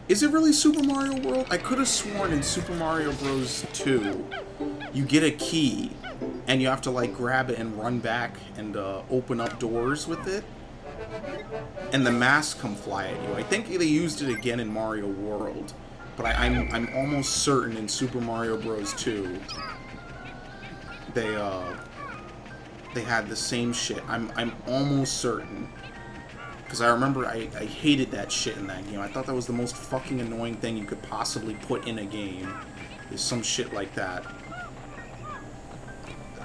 Speaker 1: Is it really Super Mario World? I could have sworn in Super Mario Bros. 2, you get a key, and you have to like grab it and run back and open up doors with it, and the masks come fly at you. I think they used it again in Mario World, but I'm almost certain in Super Mario Bros. 2 they had the same shit. I'm almost certain. Because I remember I hated that shit in that game. I thought that was the most fucking annoying thing you could possibly put in a game. Is some shit like that.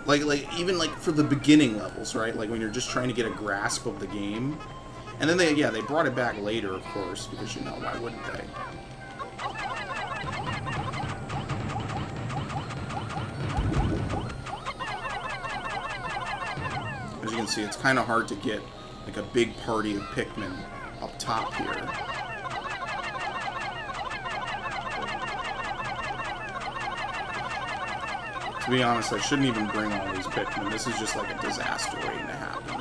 Speaker 1: Like even like for the beginning levels, right? Like when you're just trying to get a grasp of the game. And then they brought it back later, of course, because why wouldn't they? As you can see, it's kind of hard to get like a big party of Pikmin up top here. To be honest, I shouldn't even bring all these Pikmin. This is just like a disaster waiting to happen.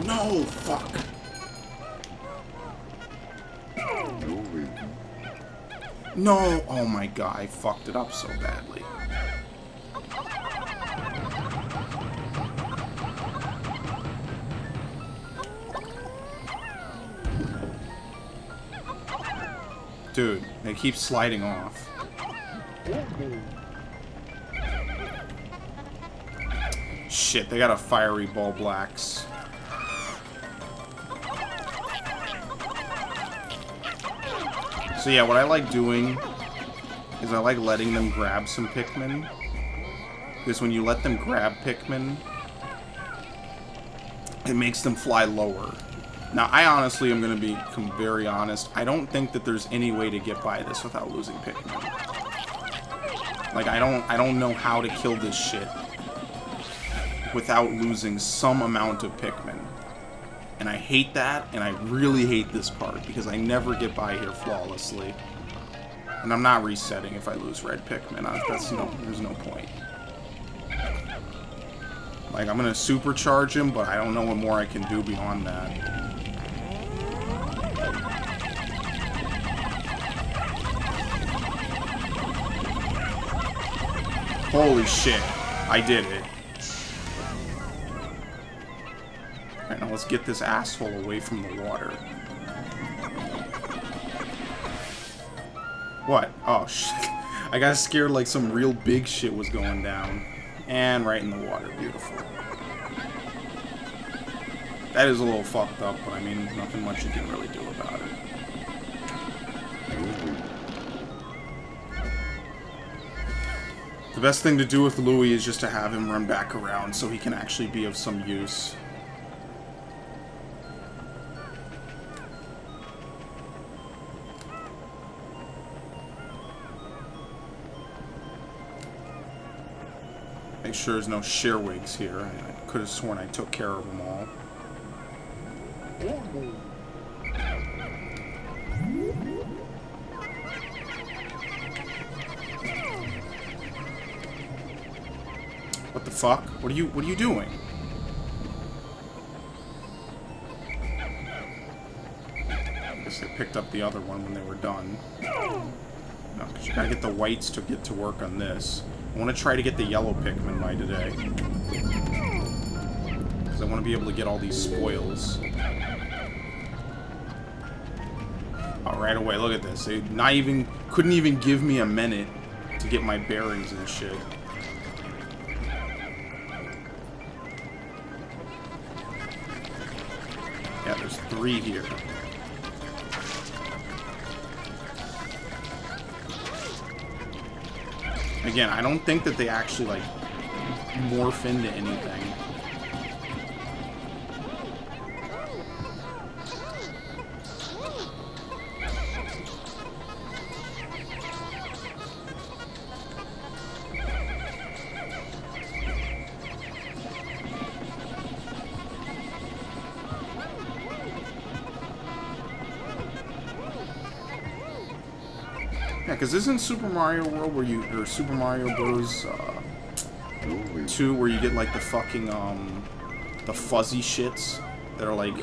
Speaker 1: No! Fuck! No! Oh my god, I fucked it up so badly. Dude, they keep sliding off. Shit, they got a fiery ball blacks. So yeah, what I like doing is I like letting them grab some Pikmin. Because when you let them grab Pikmin, it makes them fly lower. Now, I honestly am going to become very honest. I don't think that there's any way to get by this without losing Pikmin. Like, I don't know how to kill this shit without losing some amount of Pikmin. And I hate that, and I really hate this part, because I never get by here flawlessly. And I'm not resetting if I lose red Pikmin. There's no point. Like, I'm gonna supercharge him, but I don't know what more I can do beyond that. Holy shit. I did it. Alright, now let's get this asshole away from the water. What? Oh, shit. I got scared like some real big shit was going down. And right in the water. Beautiful. That is a little fucked up, but I mean, nothing much you can really do about it. The best thing to do with Louie is just to have him run back around so he can actually be of some use. Make sure there's no Shearwigs here. I could have sworn I took care of them all. What the fuck? What are you doing? I guess they picked up the other one when they were done. No, because you gotta get the whites to get to work on this. I want to try to get the yellow Pikmin by today. Because I want to be able to get all these spoils. Oh, right away, look at this. They couldn't even give me a minute to get my bearings and shit. Yeah, there's 3 here. Again, I don't think that they actually, like, morph into anything. Yeah, because isn't Super Mario World where you, or Super Mario Bros. 2 where you get like the fucking the fuzzy shits that are like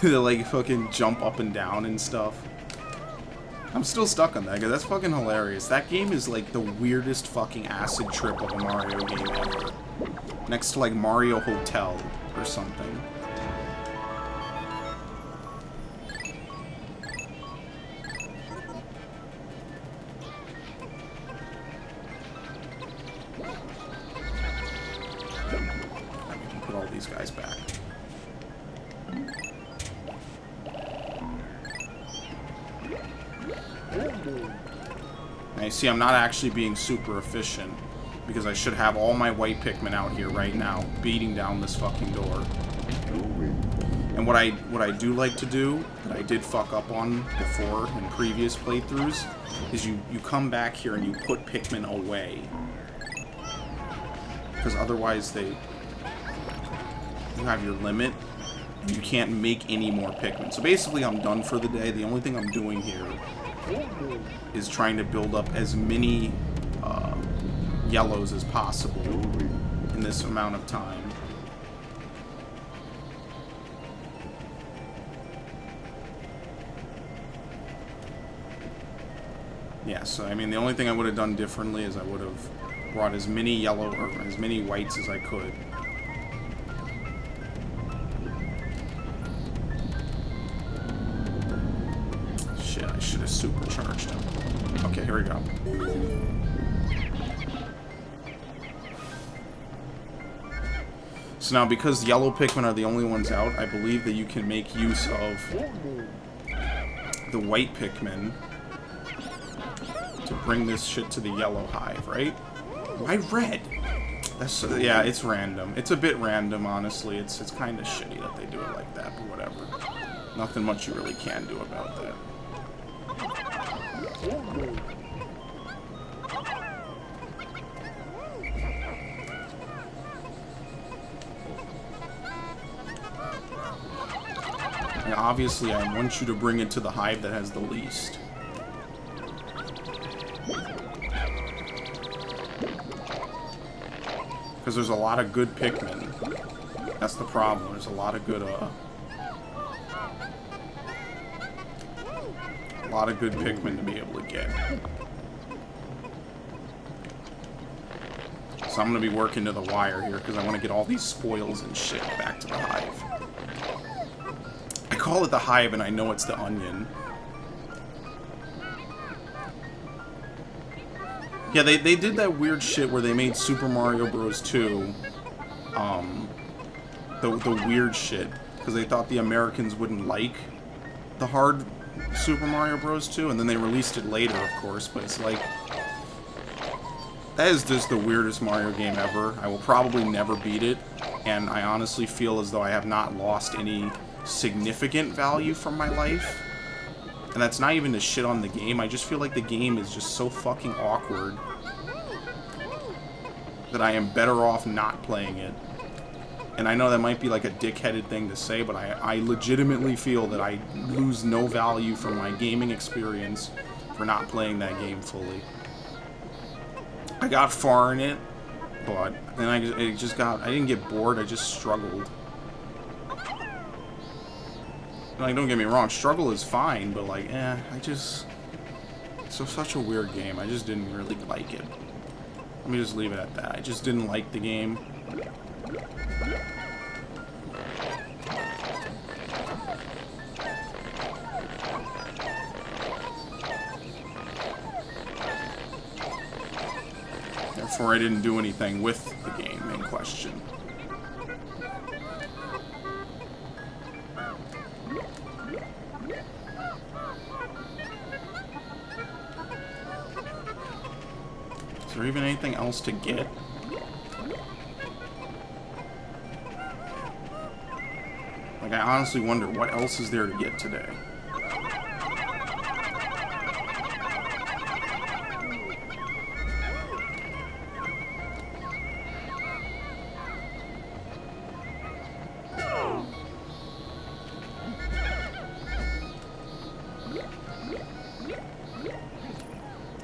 Speaker 1: they like fucking jump up and down and stuff. I'm still stuck on that because that's fucking hilarious. That game is like the weirdest fucking acid trip of a Mario game ever. Next to like Mario Hotel or something. All these guys back. Now you see I'm not actually being super efficient because I should have all my white Pikmin out here right now beating down this fucking door. And what I do like to do, that I did fuck up on before in previous playthroughs, is you come back here and you put Pikmin away. Because otherwise you have your limit, and you can't make any more Pikmin. So basically, I'm done for the day. The only thing I'm doing here is trying to build up as many yellows as possible in this amount of time. Yeah, so I mean, the only thing I would have done differently is I would have brought as many yellow or as many whites as I could. I should have supercharged him. Okay, here we go. So now, because yellow Pikmin are the only ones out, I believe that you can make use of the white Pikmin to bring this shit to the yellow hive, right? Why red? That's, yeah, it's random. It's a bit random, honestly. It's kind of shitty that they do it like that, but whatever. Nothing much you really can do about that. And obviously, I want you to bring it to the hive that has the least. Because there's a lot of good Pikmin. That's the problem. There's a lot of good, Pikmin to be able to get. So I'm going to be working to the wire here because I want to get all these spoils and shit back to the hive. I call it the hive and I know it's the onion. Yeah, they did that weird shit where they made Super Mario Bros. 2 the weird shit because they thought the Americans wouldn't like the hard Super Mario Bros. 2, and then they released it later, of course, but it's like, that is just the weirdest Mario game ever. I will probably never beat it, and I honestly feel as though I have not lost any significant value from my life. And that's not even to shit on the game, I just feel like the game is just so fucking awkward that I am better off not playing it. And I know that might be like a dickheaded thing to say, but I legitimately feel that I lose no value from my gaming experience for not playing that game fully. I got far in it, but then I didn't get bored, I just struggled. Like, don't get me wrong, struggle is fine, but like, it's such a weird game, I just didn't really like it. Let me just leave it at that, I just didn't like the game. Therefore, I didn't do anything with the game in question. Is there even anything else to get? Like, I honestly wonder what else is there to get today.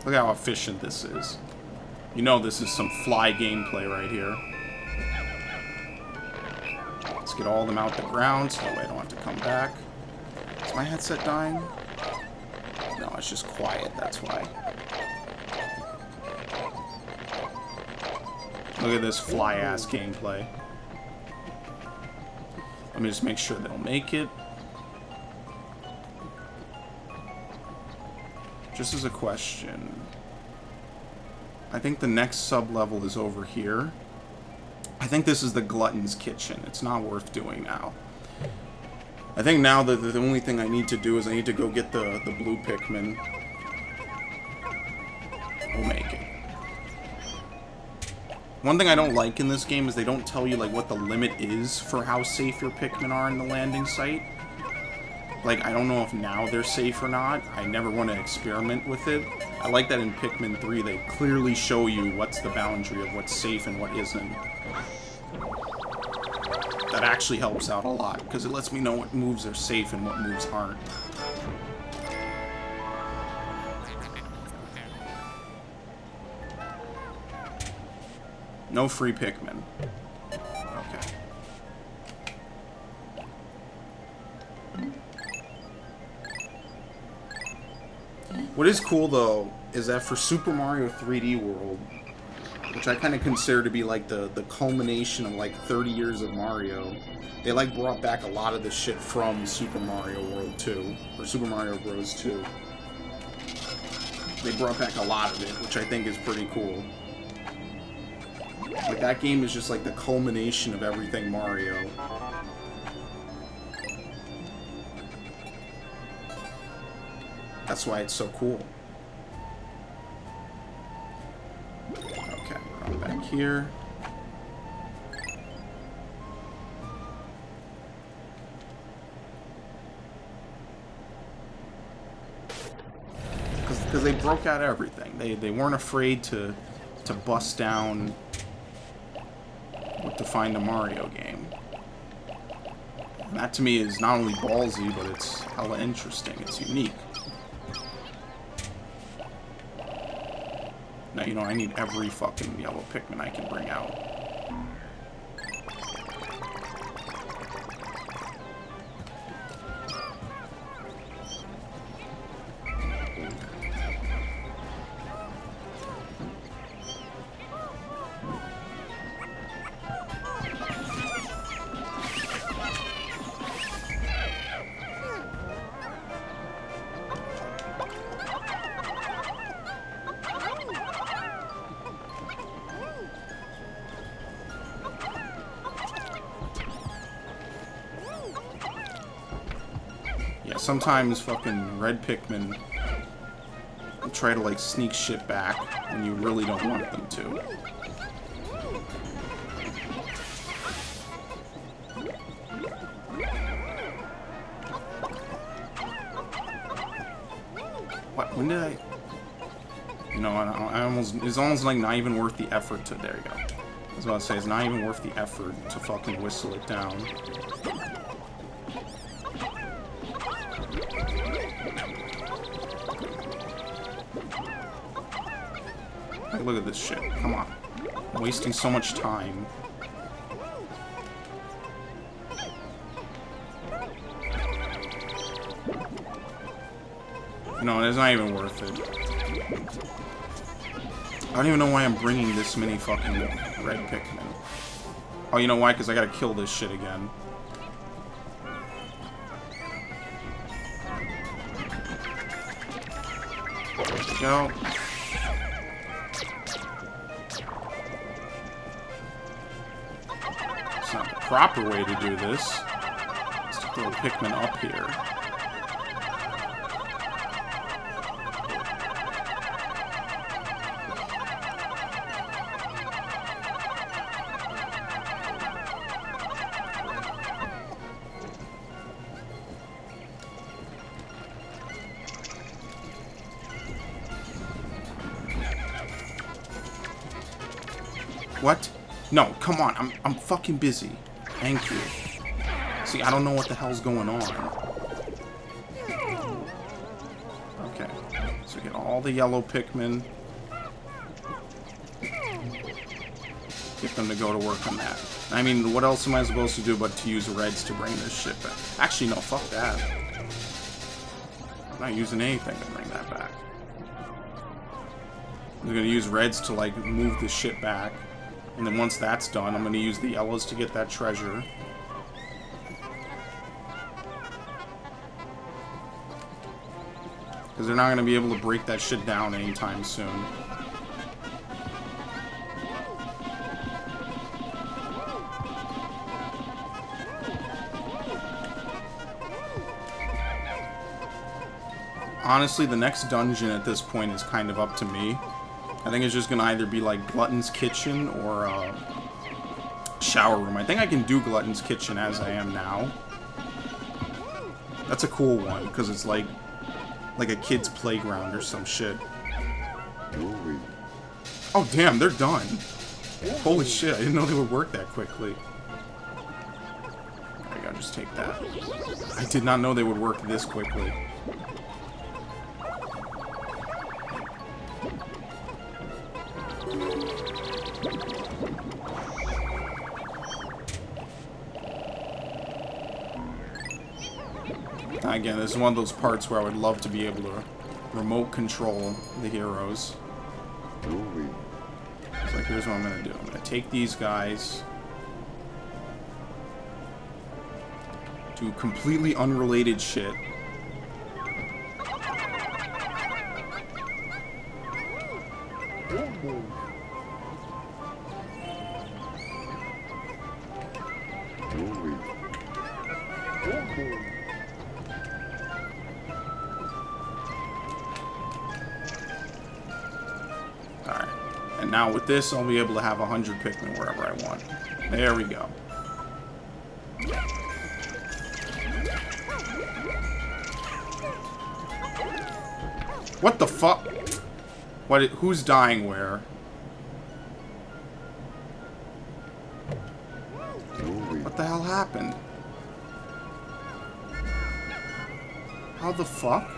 Speaker 1: Look how efficient this is. You know this is some fly gameplay right here. Let's get all of them out the ground so that way I don't have to come back. Is my headset dying? No, it's just quiet, that's why. Look at this fly-ass gameplay. Let me just make sure they'll make it. Just as a question, I think the next sub-level is over here. I think this is the Glutton's Kitchen. It's not worth doing now. I think now that the only thing I need to do is I need to go get the blue Pikmin. We'll make it. One thing I don't like in this game is they don't tell you like what the limit is for how safe your Pikmin are in the landing site. Like, I don't know if now they're safe or not. I never want to experiment with it. I like that in Pikmin 3 they clearly show you what's the boundary of what's safe and what isn't. That actually helps out a lot, because it lets me know what moves are safe and what moves aren't. No free Pikmin. Okay. What is cool, though, is that for Super Mario 3D World, which I kind of consider to be, like, the culmination of, like, 30 years of Mario, they, like, brought back a lot of the shit from Super Mario World 2, or Super Mario Bros. 2. They brought back a lot of it, which I think is pretty cool. Like, that game is just, like, the culmination of everything Mario. That's why it's so cool. Okay, we're on back here. Because they broke out everything. They weren't afraid to bust down what defined a Mario game. And that to me is not only ballsy, but it's hella interesting. It's unique. Now, you know, I need every fucking yellow Pikmin I can bring out. Sometimes fucking red Pikmin try to like sneak shit back when you really don't want them to. What? When did I? You know, I almost. It's almost like not even worth the effort to. There you go. I was about to say it's not even worth the effort to fucking whistle it down. Look at this shit. Come on. I'm wasting so much time. No, it's not even worth it. I don't even know why I'm bringing this many fucking red Pikmin. Oh, you know why? Because I gotta kill this shit again. There we go. Not the proper way to do this. Is to throw Pikmin up here. What? No, come on. I'm fucking busy. Thank you. See, I don't know what the hell's going on. Okay. So get all the yellow Pikmin. Get them to go to work on that. I mean, what else am I supposed to do but to use reds to bring this shit back? Actually, no, fuck that. I'm not using anything to bring that back. I'm gonna use reds to, like, move this shit back. And then once that's done, I'm gonna use the yellows to get that treasure. Because they're not gonna be able to break that shit down anytime soon. Honestly, the next dungeon at this point is kind of up to me. I think it's just gonna either be like Glutton's Kitchen or Shower Room. I think I can do Glutton's Kitchen as I am now. That's a cool one because it's like a kid's playground or some shit. Oh damn, they're done. Holy shit, I didn't know they would work that quickly. There you go, just take that. I did not know they would work this quickly. Again, this is one of those parts where I would love to be able to remote control the heroes. It's like, here's what I'm gonna do. I'm gonna take these guys to completely unrelated shit. Alright. And now with this, I'll be able to have 100 Pikmin wherever I want. There we go. What the fuck? What? Who's dying where? What the hell happened? How the fuck?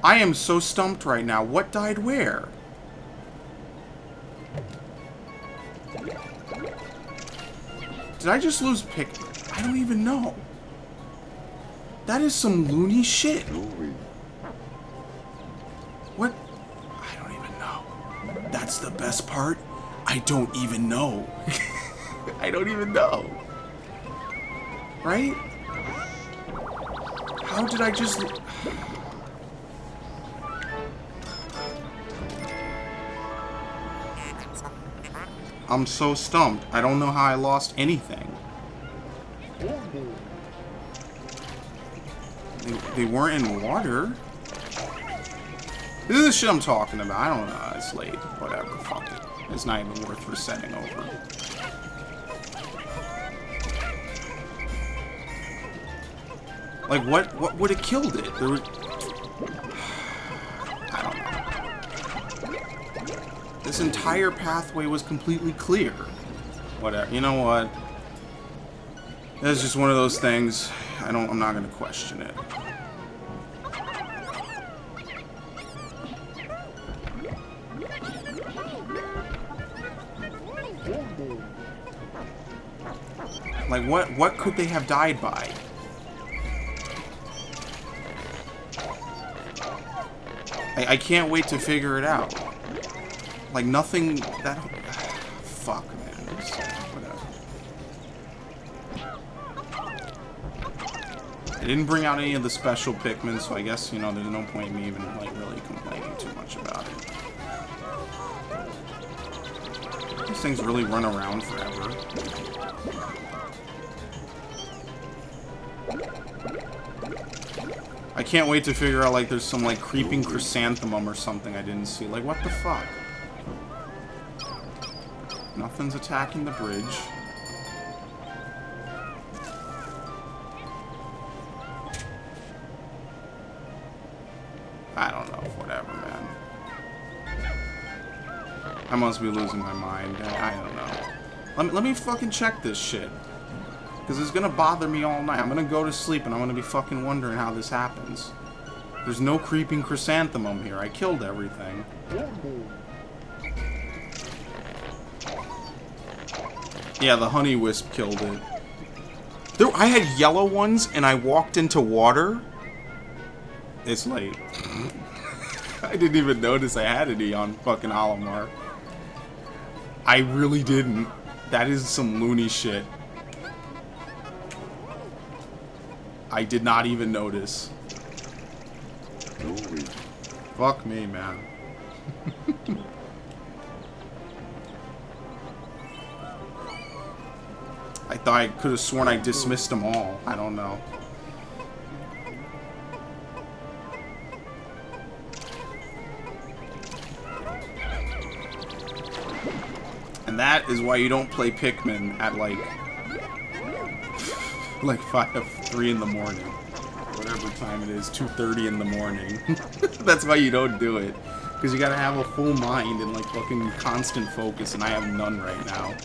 Speaker 1: I am so stumped right now. What died where? Did I just lose Pikmin? I don't even know. That is some loony shit. What? I don't even know. That's the best part. I don't even know. I don't even know. Right? How did I just... I'm so stumped. I don't know how I lost anything. They weren't in water. This is the shit I'm talking about. I don't know. It's late. Whatever. Fuck it. It's not even worth resetting over. Like, what would have killed it? There were... I don't know. This entire pathway was completely clear. Whatever. You know what? It's just one of those things. I'm not gonna question it. Like, what could they have died by? I can't wait to figure it out. Like, nothing that... Fuck, man. Whatever. I didn't bring out any of the special Pikmin, so I guess, you know, there's no point in me even, like, really complaining too much about it. These things really run around forever. I can't wait to figure out, like, there's some, like, creeping chrysanthemum or something I didn't see. Like, what the fuck? Nothing's attacking the bridge. I don't know. Whatever, man. I must be losing my mind. I don't know. Let me fucking check this shit. Because it's going to bother me all night. I'm going to go to sleep and I'm going to be fucking wondering how this happens. There's no creeping chrysanthemum here. I killed everything. Yeah, the honey wisp killed it. I had yellow ones and I walked into water. It's late. I didn't even notice I had any on fucking Alamar. I really didn't. That is some loony shit. I did not even notice. Fuck me, man. I thought I could have sworn I dismissed them all. I don't know. And that is why you don't play Pikmin at like 3 in the morning. Whatever time it is, 2:30 in the morning. That's why you don't do it. Because you gotta have a full mind and like fucking constant focus, and I have none right now.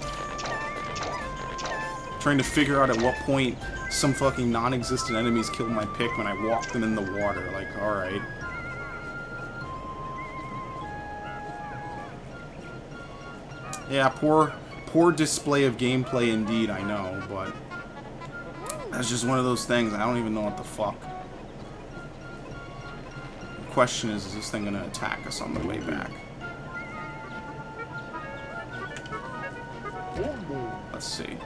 Speaker 1: Trying to figure out at what point some fucking non-existent enemies killed my Pikmin. I walked them in the water. Like, alright. Yeah, poor display of gameplay indeed, I know, but that's just one of those things. I don't even know what the fuck. The question is this thing gonna attack us on the way back? Let's see.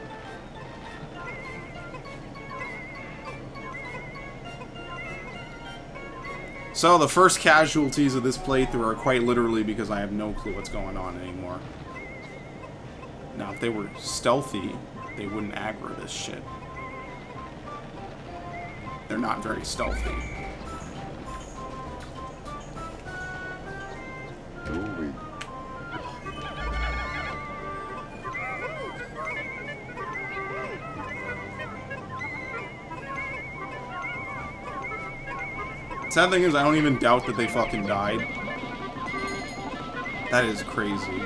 Speaker 1: So the first casualties of this playthrough are quite literally because I have no clue what's going on anymore. Now, if they were stealthy, they wouldn't aggro this shit. They're not very stealthy. Sad thing is, I don't even doubt that they fucking died. That is crazy.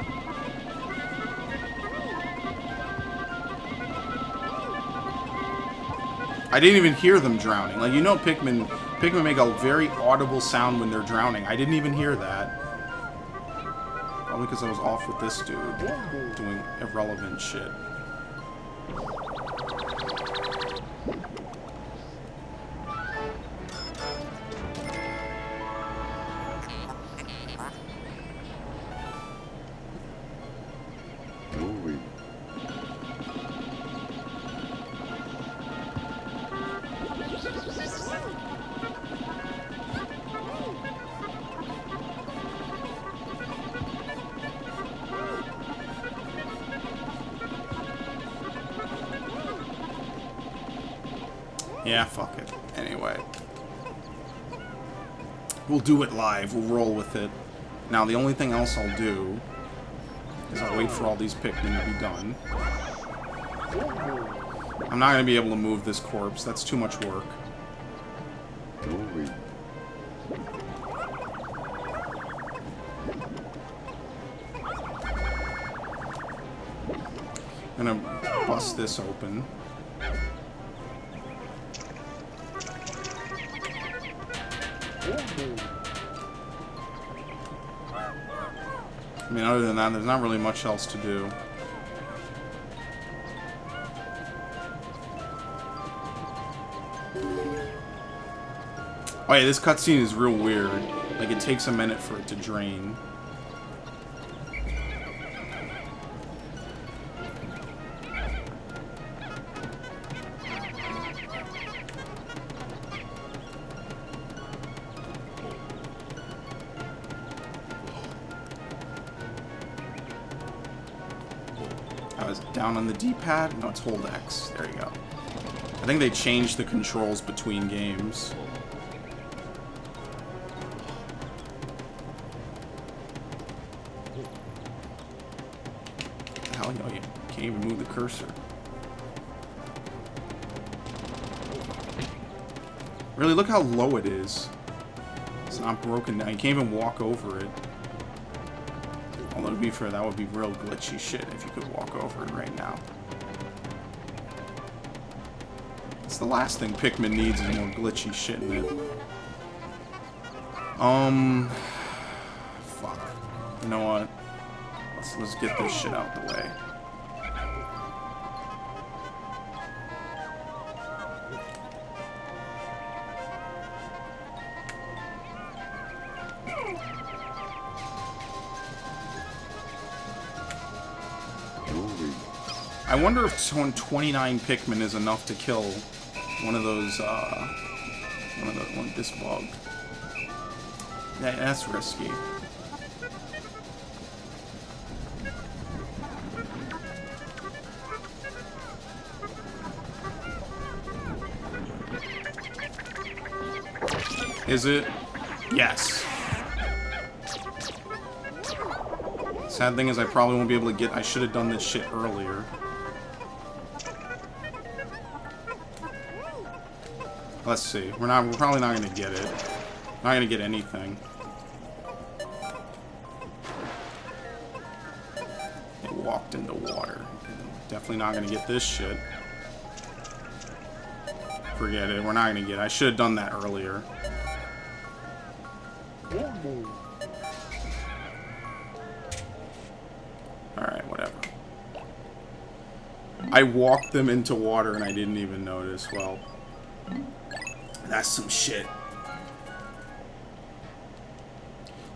Speaker 1: I didn't even hear them drowning. Like, you know, Pikmin make a very audible sound when they're drowning. I didn't even hear that. Probably because I was off with this dude doing irrelevant shit. Yeah, fuck it. Anyway. We'll do it live. We'll roll with it. Now, the only thing else I'll do is I'll wait for all these Pikmin to be done. I'm not going to be able to move this corpse. That's too much work. I'm going to bust this open. I mean, other than that, there's not really much else to do. Oh yeah, this cutscene is real weird. Like, it takes a minute for it to drain. I was down on the D-pad. No, it's hold X. There you go. I think they changed the controls between games. Hell, you know, you can't even move the cursor. Really, look how low it is. It's not broken down. You can't even walk over it. Although, to be fair, that would be real glitchy shit if you could walk over it right now. That's the last thing Pikmin needs is more glitchy shit in it. Fuck. You know what? Let's get this shit out the way. I wonder if 29 Pikmin is enough to kill one of those, this bug. Yeah, that's risky. Is it? Yes. Sad thing is I probably won't be able to get... I should have done this shit earlier. Let's see. We're probably not gonna get it. Not gonna get anything. It walked into water. Definitely not gonna get this shit. Forget it. We're not gonna get it. I should have done that earlier. Alright, whatever. I walked them into water and I didn't even notice. Well, that's some shit.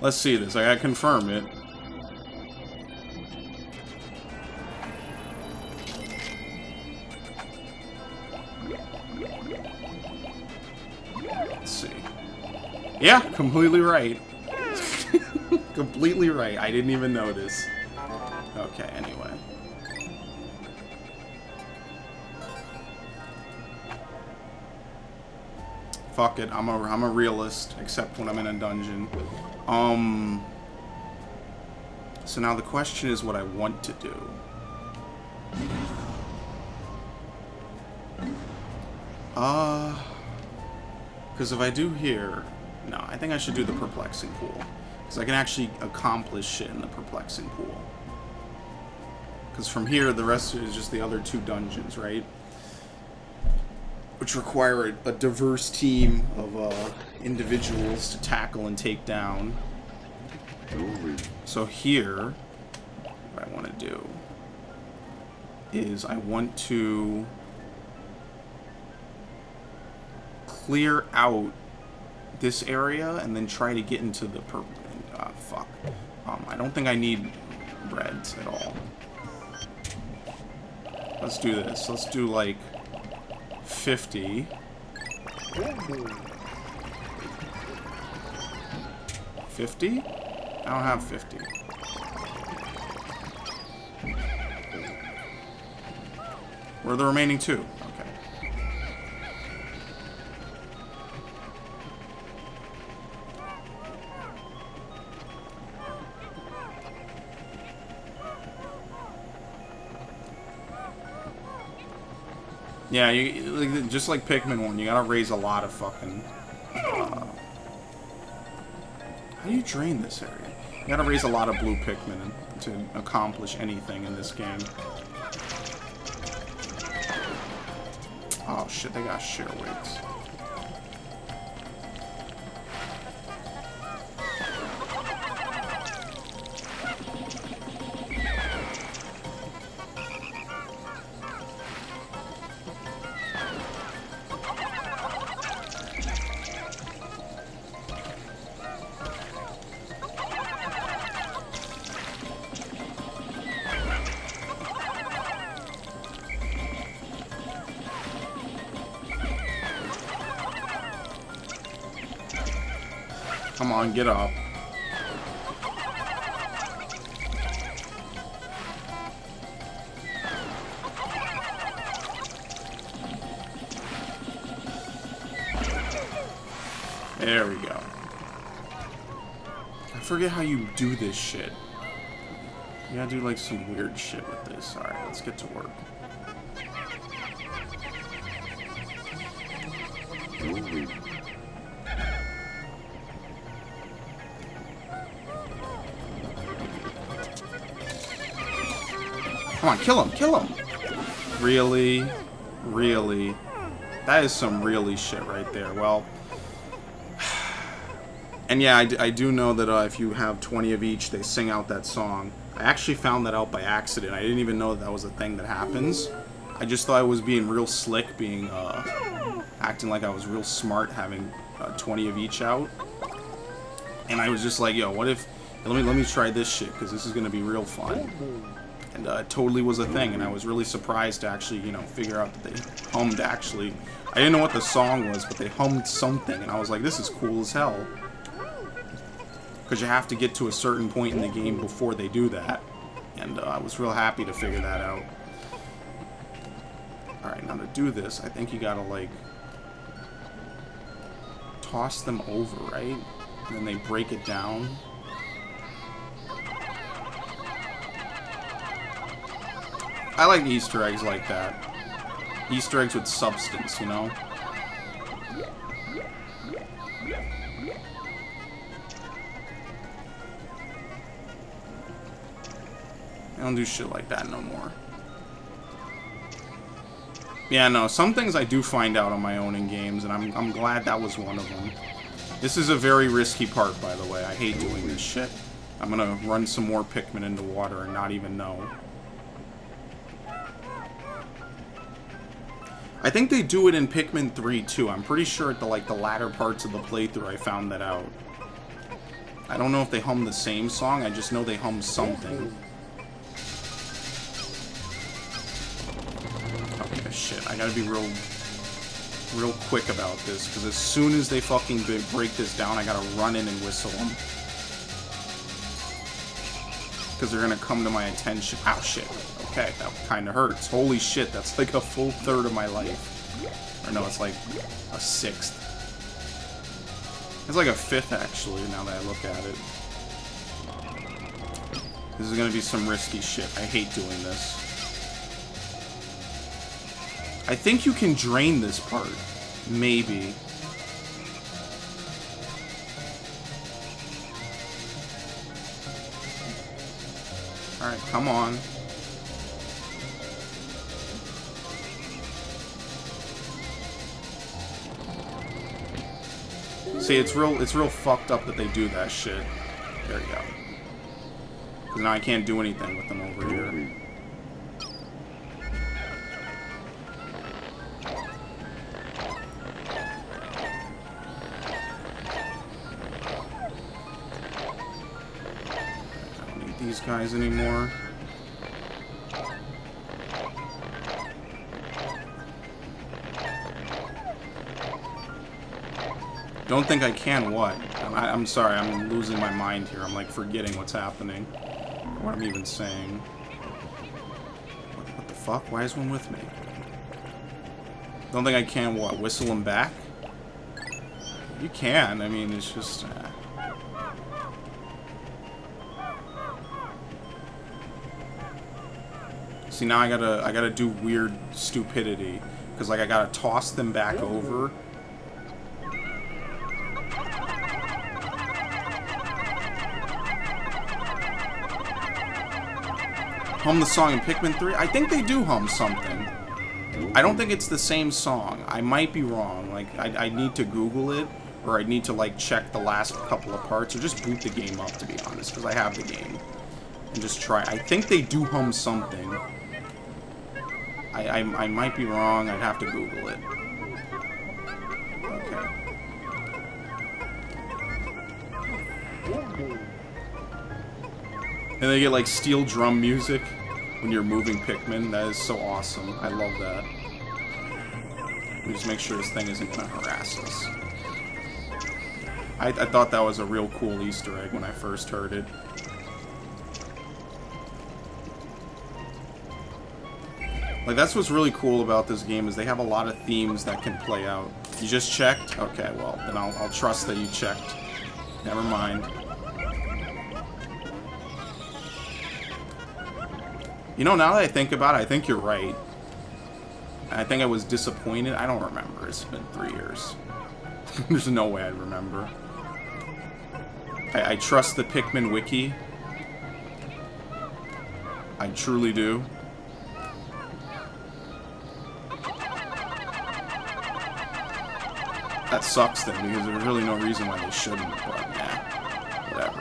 Speaker 1: Let's see this. I gotta confirm it. Let's see. Yeah, completely right. Completely right. I didn't even notice. Okay, anyway. Fuck it, I'm a realist, except when I'm in a dungeon. So now the question is what I want to do. Because if I do here... No, I think I should do the perplexing pool. Because I can actually accomplish shit in the perplexing pool. Because from here, the rest is just the other two dungeons, right? Which require a diverse team of individuals to tackle and take down. So here, what I want to do is I want to clear out this area and then try to get into the purple. Fuck. I don't think I need reds at all. Let's do this. Let's do like 50. 50? I don't have 50. Where are the remaining two? Okay. Yeah, just like Pikmin 1, you gotta raise a lot of fucking... how do you drain this area? You gotta raise a lot of blue Pikmin to accomplish anything in this game. Oh shit, they got share weights. Come on, get up. There we go. I forget how you do this shit. You gotta do like some weird shit with this. Alright, let's get to work. Come on, kill him, kill him! Really? Really? That is some really shit right there. Well, and yeah, I do know that if you have 20 of each, they sing out that song. I actually found that out by accident. I didn't even know that was a thing that happens. I just thought I was being real slick, acting like I was real smart, having 20 of each out. And I was just like, yo, what if... Let me try this shit, because this is going to be real fun. And it totally was a thing, and I was really surprised to actually, you know, figure out that they hummed, actually. I didn't know what the song was, but they hummed something, and I was like, this is cool as hell. Because you have to get to a certain point in the game before they do that. And I was real happy to figure that out. Alright, now to do this, I think you gotta, like, toss them over, right? And then they break it down. I like Easter eggs like that. Easter eggs with substance, you know? I don't do shit like that no more. Yeah, no, some things I do find out on my own in games, and I'm glad that was one of them. This is a very risky part, by the way. I hate doing this shit. I'm gonna run some more Pikmin into water and not even know. I think they do it in Pikmin 3 too. I'm pretty sure at the latter parts of the playthrough I found that out. I don't know if they hum the same song, I just know they hum something. Okay, shit, I gotta be real quick about this, because as soon as they fucking break this down, I gotta run in and whistle them. Because they're gonna come to my attention. Ow, shit. Okay, that kind of hurts. Holy shit, that's like a full third of my life. Or no, it's like a sixth. It's like a fifth, actually, now that I look at it. This is gonna be some risky shit. I hate doing this. I think you can drain this part. Maybe. Alright, come on. See, it's real fucked up that they do that shit. There you go. 'Cause now I can't do anything with them over here. I don't need these guys anymore. Don't think I can what? I'm sorry, I'm losing my mind here. I'm like forgetting what's happening. What I'm even saying. What the fuck? Why is one with me? Don't think I can what? Whistle him back? You can. I mean, it's just... See, now I gotta do weird stupidity. Because, like, I gotta toss them back over. Hum the song in Pikmin 3? I think they do hum something. I don't think it's the same song. I might be wrong. Like, I need to Google it, or I need to, like, check the last couple of parts, or just boot the game up, to be honest, because I have the game. And just try. I think they do hum something. I might be wrong. I'd have to Google it. Okay. And they get, like, steel drum music when you're moving Pikmin. That is so awesome. I love that. Let me just make sure this thing isn't going to harass us. I thought that was a real cool Easter egg when I first heard it. Like, that's what's really cool about this game, is they have a lot of themes that can play out. You just checked? Okay, well, then I'll trust that you checked. Never mind. You know, now that I think about it, I think you're right. I think I was disappointed. I don't remember. It's been 3 years. There's no way I'd remember. I trust the Pikmin wiki. I truly do. That sucks then, because there's really no reason why they shouldn't, but nah, whatever.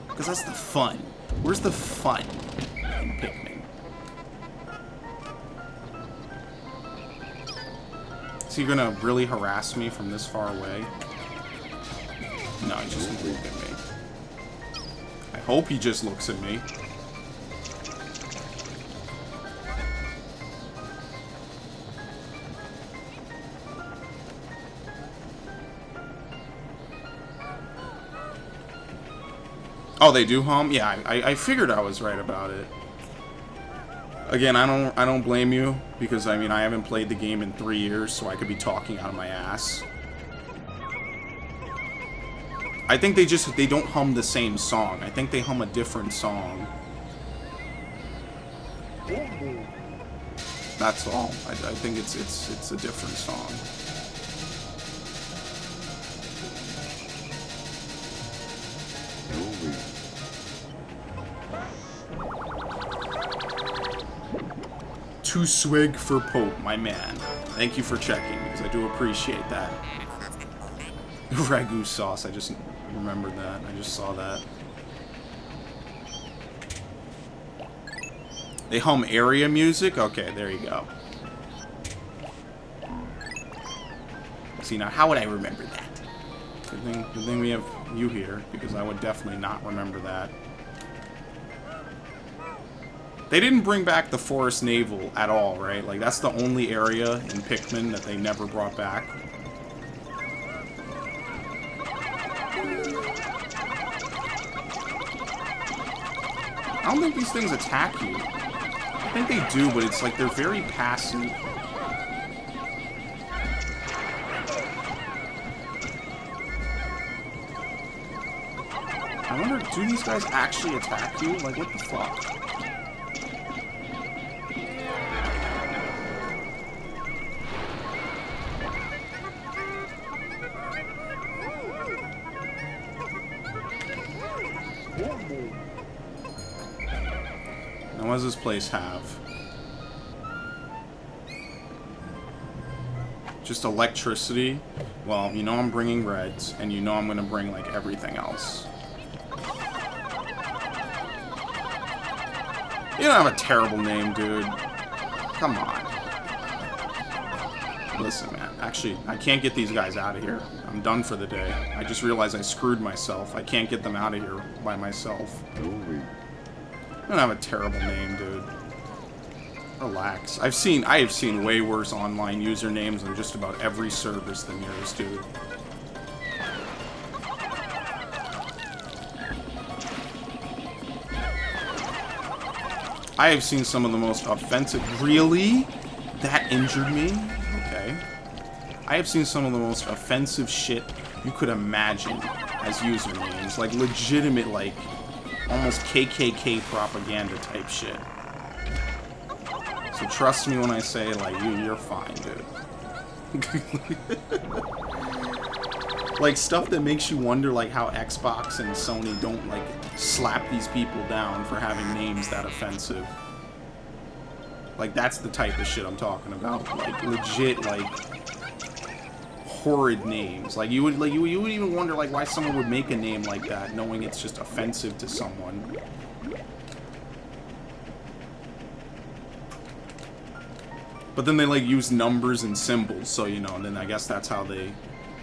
Speaker 1: Because that's the fun. Where's the fun in Pikmin? Is he gonna really harass me from this far away? No, he just looks at me. I hope he just looks at me. Oh, they do hum? Yeah, I figured I was right about it. Again, I don't blame you, because I mean I haven't played the game in 3 years, so I could be talking out of my ass. I think they don't hum the same song. I think they hum a different song. That's all. I think it's a different song. Two swig for Pope, my man. Thank you for checking, because I do appreciate that. Ragu sauce, I just remembered that. I just saw that. They hum area music? Okay, there you go. See, now how would I remember that? Good thing we have you here, because I would definitely not remember that. They didn't bring back the Forest Naval at all, right? Like, that's the only area in Pikmin that they never brought back. I don't think these things attack you. I think they do, but it's like they're very passive. I wonder, do these guys actually attack you? Like, what the fuck? Now, what does this place have? Just electricity? Well, you know I'm bringing reds, and you know I'm gonna bring, like, everything else. You don't have a terrible name, dude. Come on. Listen, man. Actually, I can't get these guys out of here. I'm done for the day. I just realized I screwed myself. I can't get them out of here by myself. I don't have a terrible name, dude. Relax. I have seen way worse online usernames on just about every service than yours, dude. I have seen some of the most offensive... Really? That injured me? Okay. I have seen some of the most offensive shit you could imagine as usernames. Like, legitimate, like, almost KKK propaganda type shit. So trust me when I say, like, you're fine, dude. Like, stuff that makes you wonder, like, how Xbox and Sony don't, like, slap these people down for having names that offensive. Like, that's the type of shit I'm talking about. Like, legit, like, horrid names. Like, you would even wonder, like, why someone would make a name like that, knowing it's just offensive to someone. But then they, like, use numbers and symbols, so, you know, and then I guess that's how they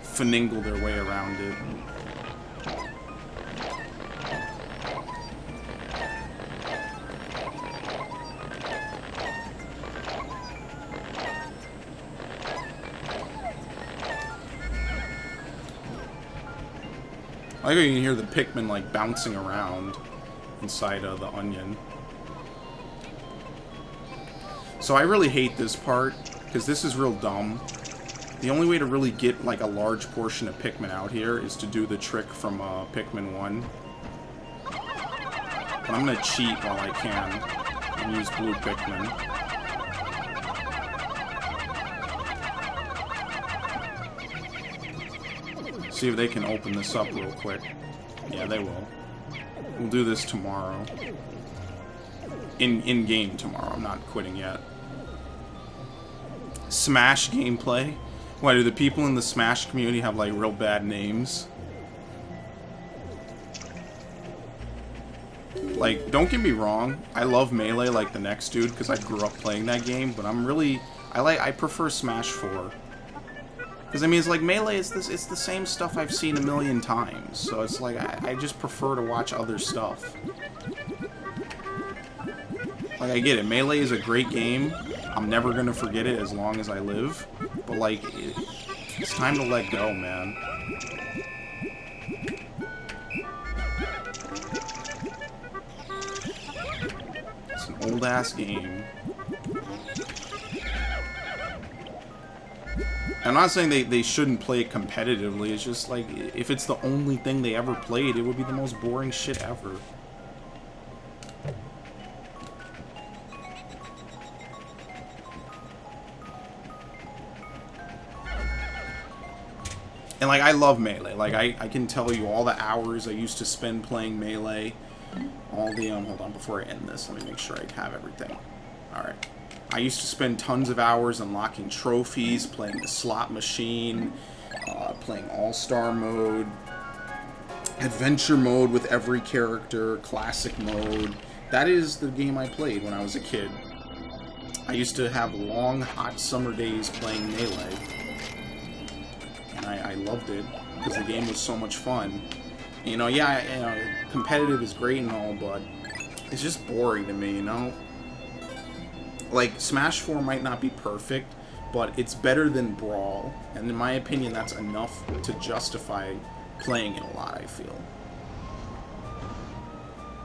Speaker 1: finagle their way around it. I like how you can hear the Pikmin, like, bouncing around inside of the onion. So I really hate this part, because this is real dumb. The only way to really get, like, a large portion of Pikmin out here is to do the trick from Pikmin 1. But I'm gonna cheat while I can and use blue Pikmin. See if they can open this up real quick. Yeah, they will. We'll do this tomorrow. In-game tomorrow. I'm not quitting yet. Smash gameplay. Why, do the people in the Smash community have, like, real bad names? Like, don't get me wrong, I love Melee like the next dude, because I grew up playing that game, but I prefer Smash 4. Because, I mean, it's like, Melee is it's the same stuff I've seen a million times, so it's like, I just prefer to watch other stuff. Like, I get it, Melee is a great game, I'm never gonna forget it as long as I live, but, like, it's time to let go, man. It's an old-ass game. I'm not saying they shouldn't play it competitively, it's just, like, if it's the only thing they ever played, it would be the most boring shit ever. And, like, I love Melee. Like, I can tell you all the hours I used to spend playing Melee. All the, hold on, before I end this, let me make sure I have everything. Alright. I used to spend tons of hours unlocking trophies, playing the slot machine, playing All-Star mode, adventure mode with every character, classic mode. That is the game I played when I was a kid. I used to have long, hot summer days playing Melee. And I loved it, because the game was so much fun. You know, yeah, you know, competitive is great and all, but it's just boring to me, you know? Like, Smash 4 might not be perfect, but it's better than Brawl, and in my opinion, that's enough to justify playing it a lot, I feel.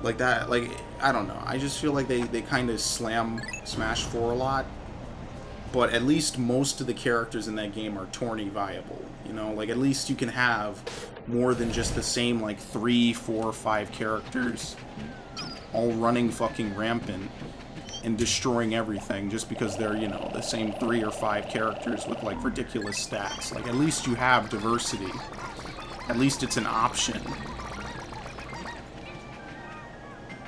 Speaker 1: Like that, like, I don't know, I just feel like they kind of slam Smash 4 a lot, but at least most of the characters in that game are tourney viable, you know? Like, at least you can have more than just the same, like, 3, 4, 5 characters all running fucking rampant and destroying everything just because they're, you know, the same 3 or 5 characters with, like, ridiculous stats. Like, at least you have diversity. At least it's an option.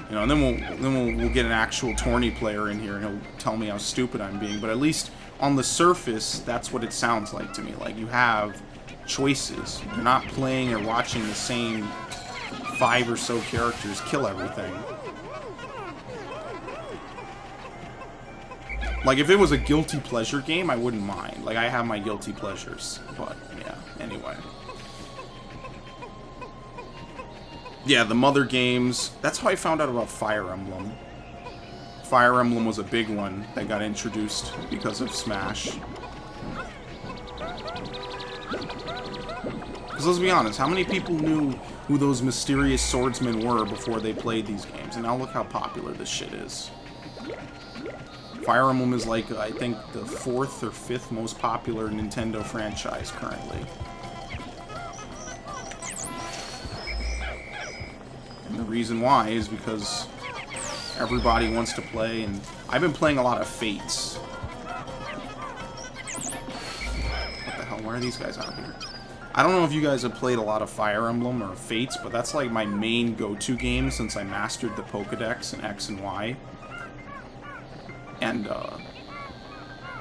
Speaker 1: You know, and then we'll get an actual tourney player in here and he'll tell me how stupid I'm being, but at least on the surface, that's what it sounds like to me. Like, you have choices. You're not playing or watching the same 5 or so characters kill everything. Like, if it was a guilty pleasure game, I wouldn't mind. Like, I have my guilty pleasures. But, yeah, anyway. Yeah, the mother games. That's how I found out about Fire Emblem. Fire Emblem was a big one that got introduced because of Smash. Because let's be honest, how many people knew who those mysterious swordsmen were before they played these games? And now look how popular this shit is. Fire Emblem is, like, I think the 4th or 5th most popular Nintendo franchise currently. And the reason why is because everybody wants to play, and I've been playing a lot of Fates. What the hell, why are these guys out here? I don't know if you guys have played a lot of Fire Emblem or Fates, but that's, like, my main go-to game since I mastered the Pokedex and X and Y. And,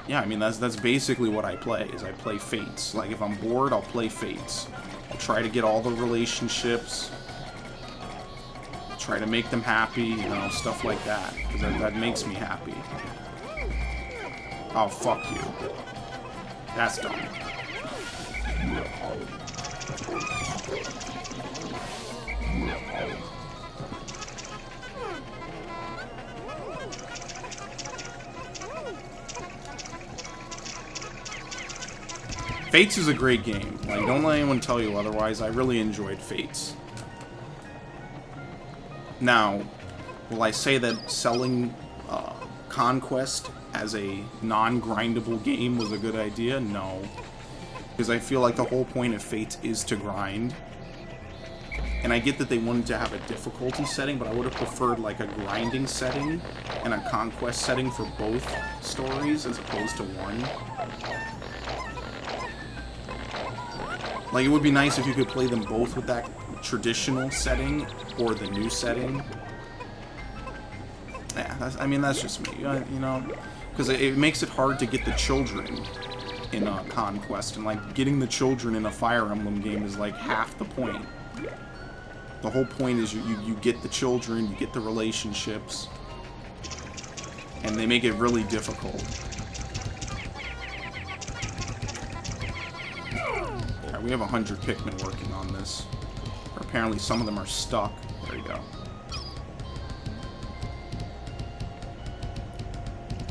Speaker 1: yeah, I mean, that's basically what I play, is I play Fates. Like, if I'm bored, I'll play Fates. I'll try to get all the relationships, try to make them happy, you know, stuff like that, because that makes me happy. Oh, fuck you. That's dumb. Fates is a great game. Like, don't let anyone tell you otherwise. I really enjoyed Fates. Now, will I say that selling Conquest as a non-grindable game was a good idea? No. Because I feel like the whole point of Fates is to grind. And I get that they wanted to have a difficulty setting, but I would have preferred, like, a grinding setting and a Conquest setting for both stories as opposed to one. Like, it would be nice if you could play them both with that traditional setting or the new setting. Yeah, I mean, that's just me, you know? Because it makes it hard to get the children in a Conquest, and like getting the children in a Fire Emblem game is like half the point. The whole point is you get the children, you get the relationships, and they make it really difficult. Alright, we have 100 Pikmin working on this. Or apparently some of them are stuck. There you go.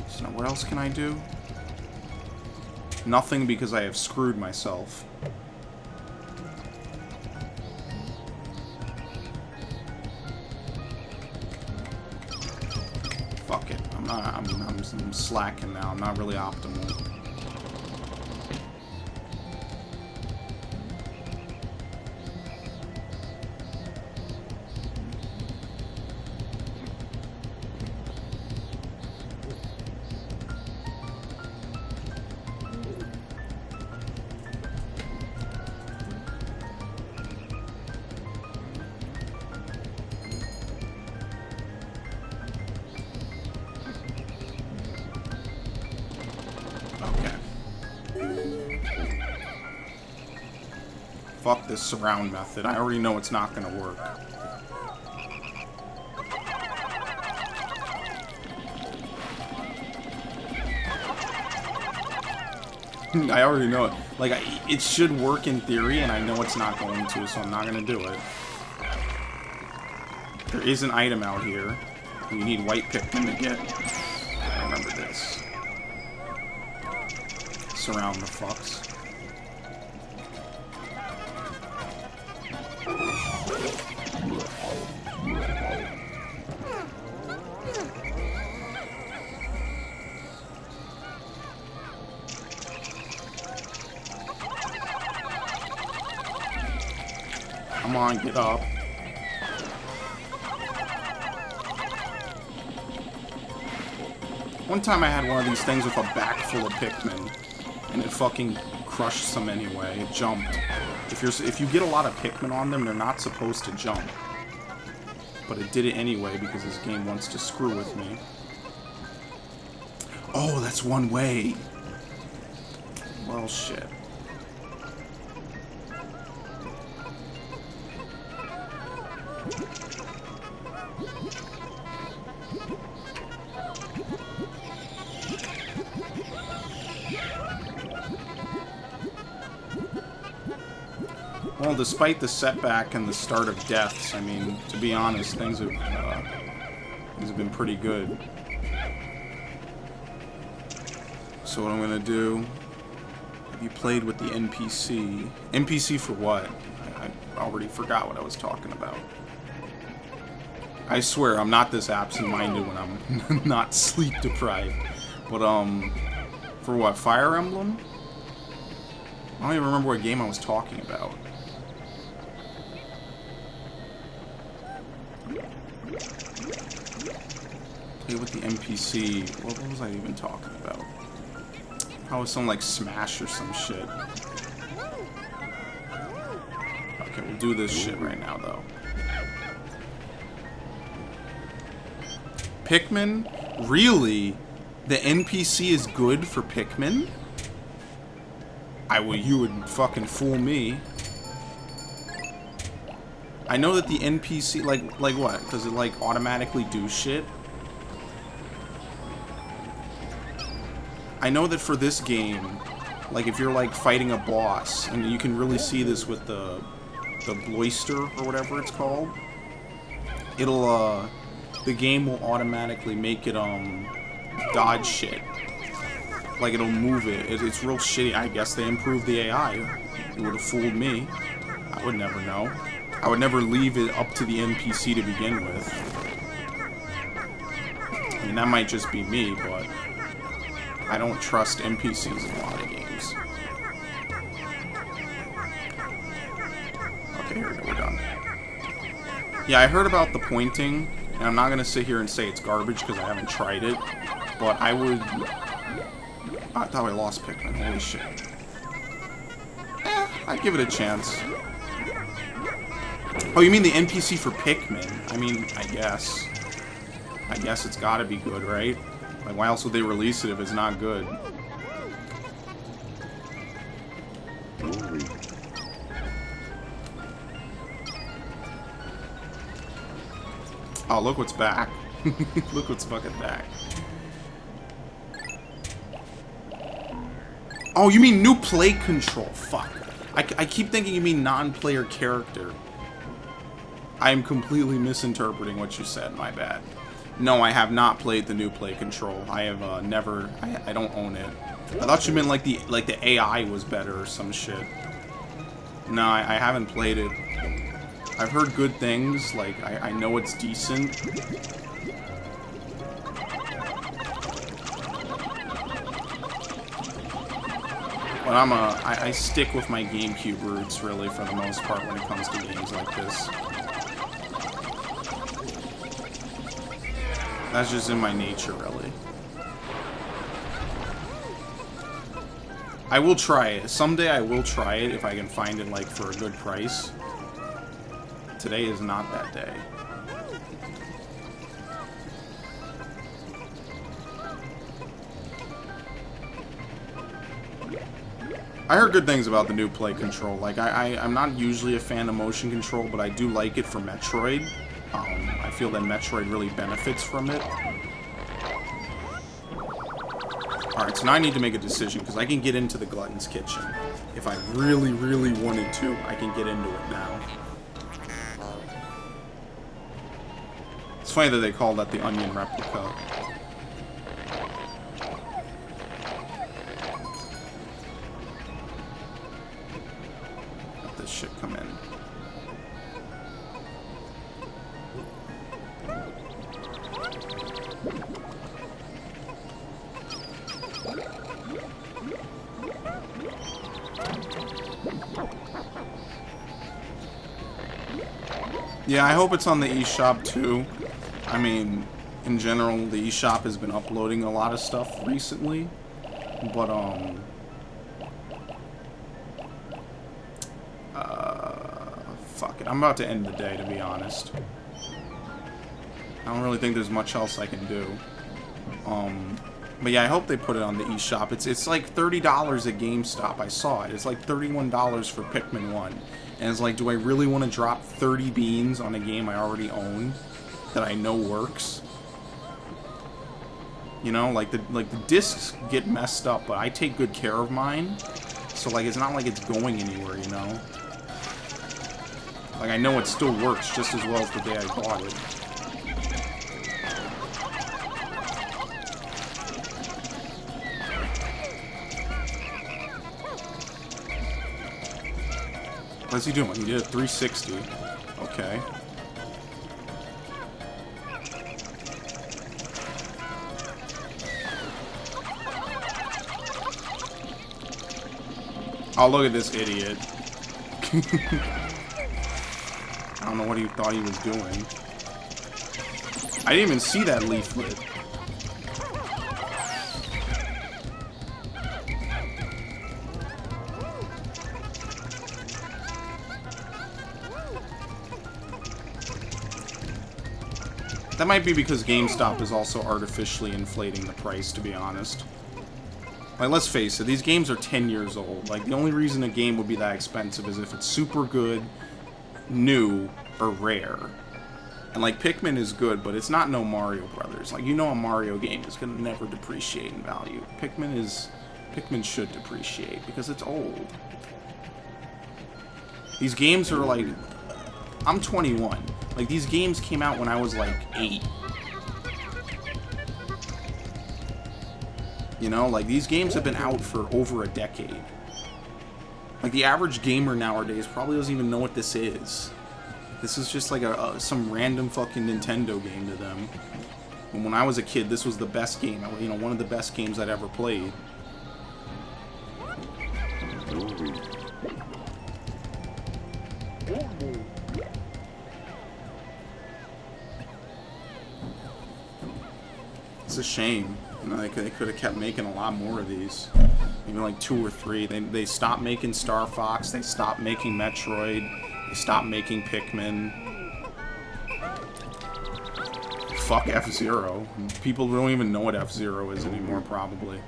Speaker 1: So now what else can I do? Nothing, because I have screwed myself. Fuck it. I'm slacking now. I'm not really optimal. Fuck this surround method. I already know it's not gonna work. I already know it. Like, it should work in theory, and I know it's not going to, so I'm not gonna do it. There is an item out here. You need white Pikmin to get. I remember this. Surround the fucks. Come on, get up. One time I had one of these things with a back full of Pikmin, and it fucking crushed some anyway. It jumped. If you get a lot of Pikmin on them, they're not supposed to jump. But it did it anyway because this game wants to screw with me. Oh, that's one way. Well, shit. Well, despite the setback and the start of deaths, I mean, to be honest, things have been pretty good. So what I'm gonna do? Have you played with the NPC? NPC for what? I already forgot what I was talking about. I swear, I'm not this absent-minded when I'm not sleep deprived. But for what? Fire Emblem? I don't even remember what game I was talking about. Play with the NPC. What was I even talking about? Probably some like Smash or some shit. Okay, we'll do this shit right now though. Pikmin? Really? The NPC is good for Pikmin? You would fucking fool me. I know that the NPC, like what? Does it like automatically do shit? I know that for this game, like if you're like fighting a boss, and you can really see this with the Bloister or whatever it's called, it'll the game will automatically make it dodge shit. Like it'll move it. It's real shitty. I guess they improved the AI. It would have fooled me. I would never know. I would never leave it up to the NPC to begin with. I mean, that might just be me, but I don't trust NPCs in a lot of games. Okay, here we go. We're done. Yeah, I heard about the pointing, and I'm not going to sit here and say it's garbage because I haven't tried it, but I would... I thought I lost Pikmin. Holy shit. I'd give it a chance. Oh, you mean the NPC for Pikmin? I mean, I guess. I guess it's gotta be good, right? Like, why else would they release it if it's not good? Oh, look what's back. Look what's fucking back. Oh, you mean new play control. Fuck. I keep thinking you mean non-player character. I am completely misinterpreting what you said. My bad. No, I have not played the new play control. I have never... I don't own it. I thought you meant like the AI was better or some shit. No, I haven't played it. I've heard good things. Like, I know it's decent. But I stick with my GameCube roots, really, for the most part, when it comes to games like this. That's just in my nature, really. I will try it. Someday I will try it if I can find it, like, for a good price. Today is not that day. I heard good things about the new play control. Like, I'm not usually a fan of motion control, but I do like it for Metroid. I feel that Metroid really benefits from it. Alright, so now I need to make a decision, because I can get into the Glutton's Kitchen. If I really, really wanted to, I can get into it now. It's funny that they call that the Onion replica. Let this shit come in. Yeah, I hope it's on the eShop too. I mean, in general, the eShop has been uploading a lot of stuff recently, but fuck it. I'm about to end the day, to be honest. I don't really think there's much else I can do. But yeah, I hope they put it on the eShop. It's like $30 at GameStop. I saw it. It's like $31 for Pikmin 1. And it's like, do I really want to drop 30 beans on a game I already own that I know works? You know, like the discs get messed up, but I take good care of mine. So like, it's not like it's going anywhere, you know? Like, I know it still works just as well as the day I bought it. What's he doing? He did a 360. Okay. Oh, look at this idiot. I don't know what he thought he was doing. I didn't even see that leaflet. That might be because GameStop is also artificially inflating the price, to be honest. Like, let's face it, these games are 10 years old. Like, the only reason a game would be that expensive is if it's super good, new, or rare. And, like, Pikmin is good, but it's not no Mario Brothers. Like, you know a Mario game is gonna never depreciate in value. Pikmin should depreciate, because it's old. These games are, like... I'm 21. Like, these games came out when I was, like, 8. You know, like, these games have been out for over a decade. Like, the average gamer nowadays probably doesn't even know what this is. This is just, like, some random fucking Nintendo game to them. And when I was a kid, this was the best game. You know, one of the best games I'd ever played. It's a shame. You know, they could have kept making a lot more of these. Maybe like 2 or 3. They stopped making Star Fox. They stopped making Metroid. They stopped making Pikmin. Fuck F-Zero. People don't even know what F-Zero is anymore, probably.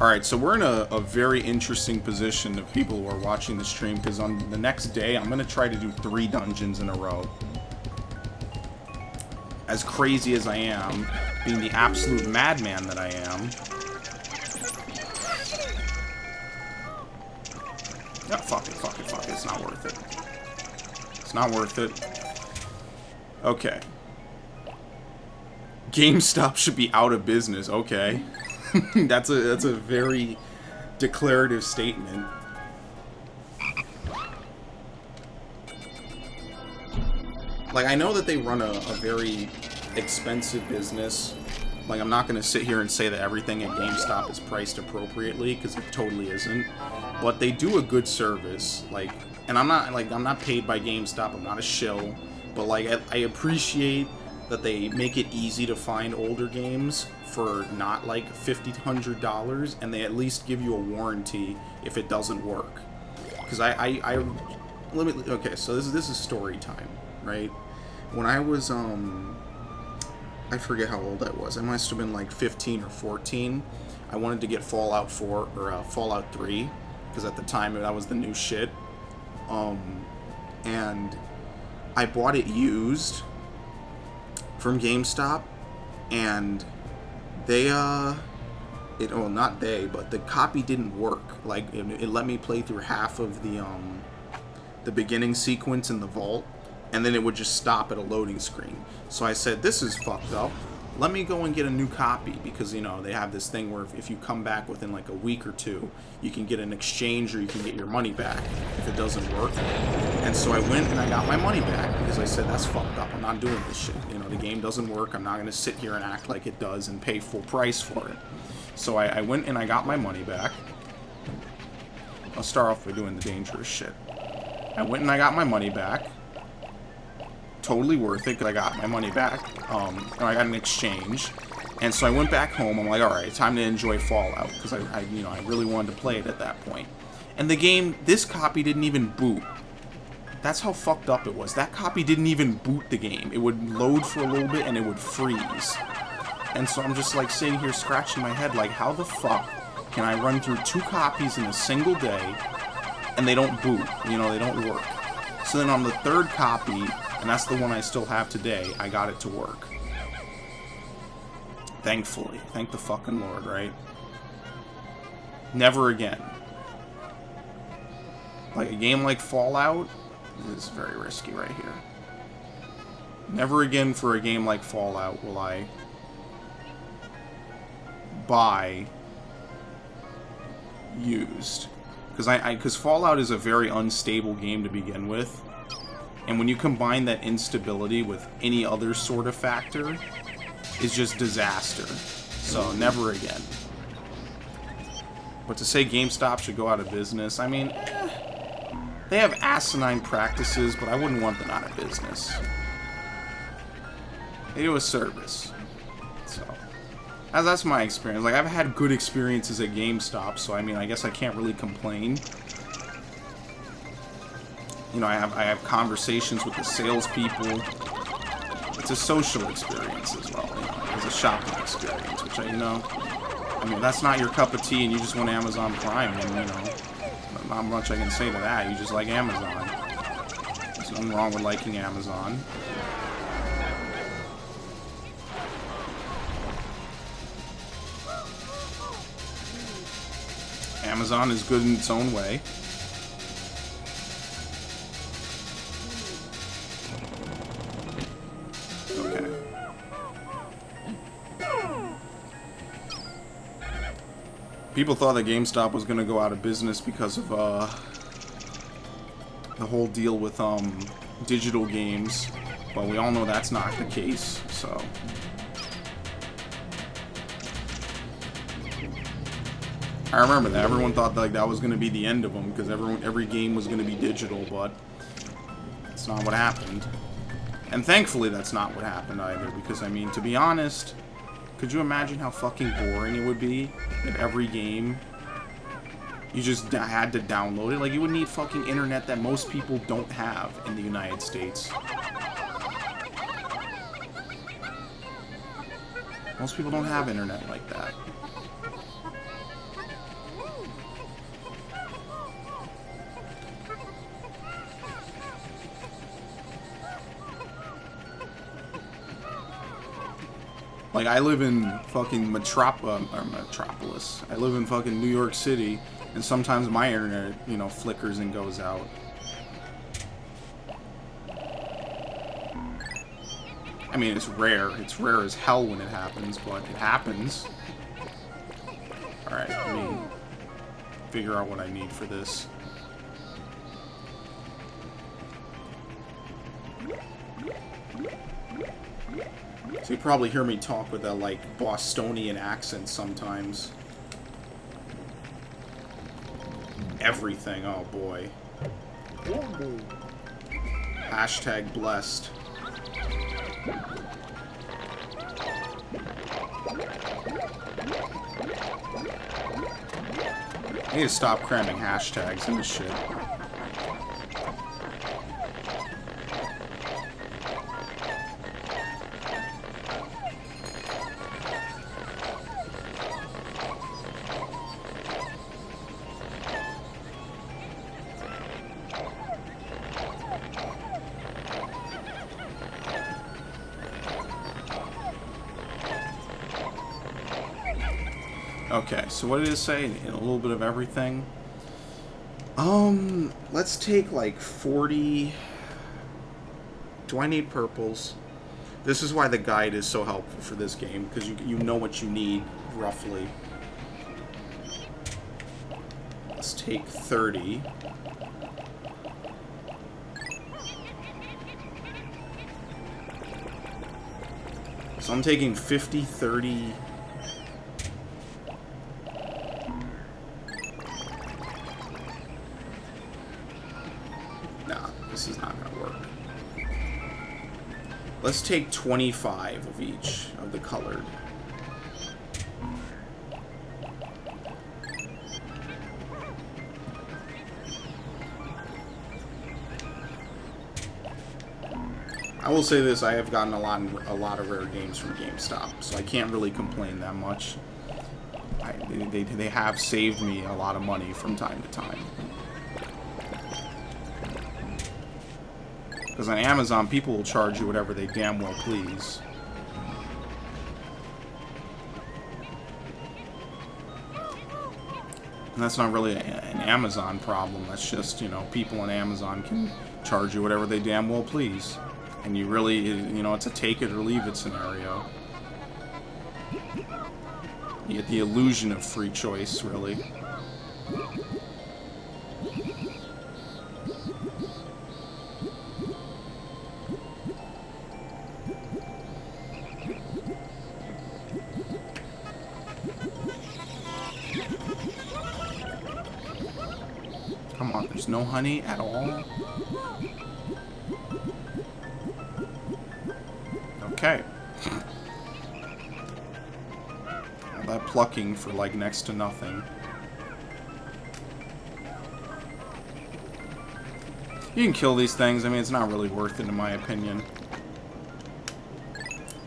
Speaker 1: Alright, so we're in a very interesting position of people who are watching the stream, because on the next day, I'm going to try to do 3 dungeons in a row. As crazy as I am, being the absolute madman that I am. Yeah, fuck it, it's not worth it. It's not worth it. Okay. GameStop should be out of business, okay. That's a very declarative statement. Like, I know that they run a very expensive business. Like, I'm not going to sit here and say that everything at GameStop is priced appropriately, because it totally isn't. But they do a good service. Like, and I'm not paid by GameStop. I'm not a shill. But, like, I appreciate that they make it easy to find older games for not like $50-$100, and they at least give you a warranty if it doesn't work. Because okay, so this is story time, right? When I was I forget how old I was. I must have been like 15 or 14. I wanted to get Fallout 4 or Fallout 3, because at the time that was the new shit. And I bought it used from GameStop, and they not they, but the copy didn't work. Like, it let me play through half of the beginning sequence in the vault, and then it would just stop at a loading screen. So I said, this is fucked up. Let me go and get a new copy, because, you know, they have this thing where if you come back within like a week or two, you can get an exchange or you can get your money back if it doesn't work. And so I went and I got my money back, because I said, that's fucked up. I'm not doing this shit. You know, the game doesn't work. I'm not going to sit here and act like it does and pay full price for it. So I went and I got my money back. I'll start off by doing the dangerous shit. I went and I got my money back. Totally worth it, because I got my money back. And I got an exchange. And so I went back home. I'm like, alright, time to enjoy Fallout, because I really wanted to play it at that point. And the game, this copy didn't even boot. That's how fucked up it was. That copy didn't even boot the game. It would load for a little bit and it would freeze. And so I'm just like sitting here scratching my head like, how the fuck can I run through 2 copies in a single day and they don't boot? You know, they don't work. So then on the 3rd copy, and that's the one I still have today, I got it to work. Thankfully. Thank the fucking Lord, right? Never again. Like, a game like Fallout is very risky right here. Never again for a game like Fallout will I buy used. Because Fallout is a very unstable game to begin with. And when you combine that instability with any other sort of factor, it's just disaster. So, never again. But to say GameStop should go out of business, I mean, they have asinine practices, but I wouldn't want them out of business. They do a service. So, that's my experience. Like, I've had good experiences at GameStop, so I mean, I guess I can't really complain. You know, I have conversations with the salespeople. It's a social experience as well, you know, it's a shopping experience, which I mean, that's not your cup of tea and you just want Amazon Prime, and, you know, not much I can say to that. You just like Amazon. There's nothing wrong with liking Amazon. Amazon is good in its own way. Okay. People thought that GameStop was going to go out of business because of the whole deal with digital games, but we all know that's not the case. So I remember that everyone thought like that was going to be the end of them, because every game was going to be digital, but that's not what happened. And thankfully that's not what happened either, because I mean, to be honest, could you imagine how fucking boring it would be if every game you just had to download it? Like, you would need fucking internet that most people don't have in the United States. Most people don't have internet like that. Like, I live in fucking Metropolis. I live in fucking New York City, and sometimes my internet, you know, flickers and goes out. I mean, it's rare. It's rare as hell when it happens, but it happens. Alright, let me figure out what I need for this. So you probably hear me talk with a, like, Bostonian accent sometimes. Everything, oh boy. Hashtag blessed. I need to stop cramming hashtags in this shit. Okay, so what did it say? In a little bit of everything. Let's take like 40. Do I need purples? This is why the guide is so helpful for this game, because you know what you need, roughly. Let's take 30. So I'm taking 50, 30... This is not going to work. Let's take 25 of each of the colored. I will say this, I have gotten a lot of rare games from GameStop, so I can't really complain that much. They have saved me a lot of money from time to time. Because on Amazon, people will charge you whatever they damn well please. And that's not really an Amazon problem. That's just, you know, people on Amazon can charge you whatever they damn well please. And you really, you know, it's a take it or leave it scenario. You get the illusion of free choice, really. Come on, there's no honey at all? Okay. All that plucking for, like, next to nothing. You can kill these things. I mean, it's not really worth it, in my opinion.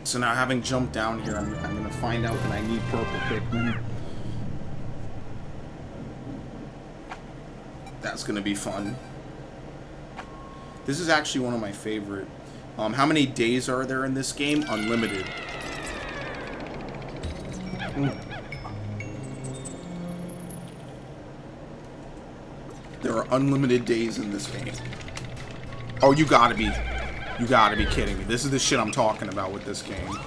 Speaker 1: So now, having jumped down here, I'm going to find out that I need purple Pikmin. That's going to be fun. This is actually one of my favorite. How many days are there in this game? Unlimited. There are unlimited days in this game. Oh, you gotta be kidding me. This is the shit I'm talking about with this game.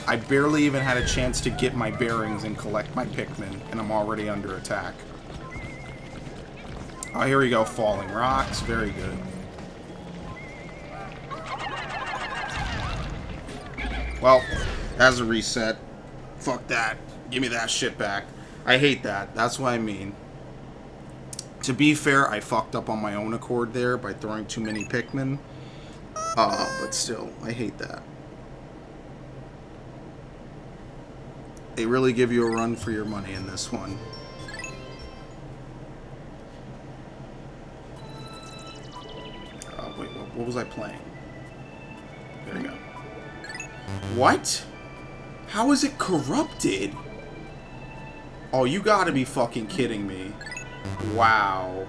Speaker 1: I barely even had a chance to get my bearings and collect my Pikmin, and I'm already under attack. Oh, here we go. Falling rocks. Very good. Well, as a reset. Fuck that. Give me that shit back. I hate that. That's what I mean. To be fair, I fucked up on my own accord there by throwing too many Pikmin. But still, I hate that. They really give you a run for your money in this one. Wait, what was I playing? There we go. What? How is it corrupted? Oh, you gotta be fucking kidding me. Wow.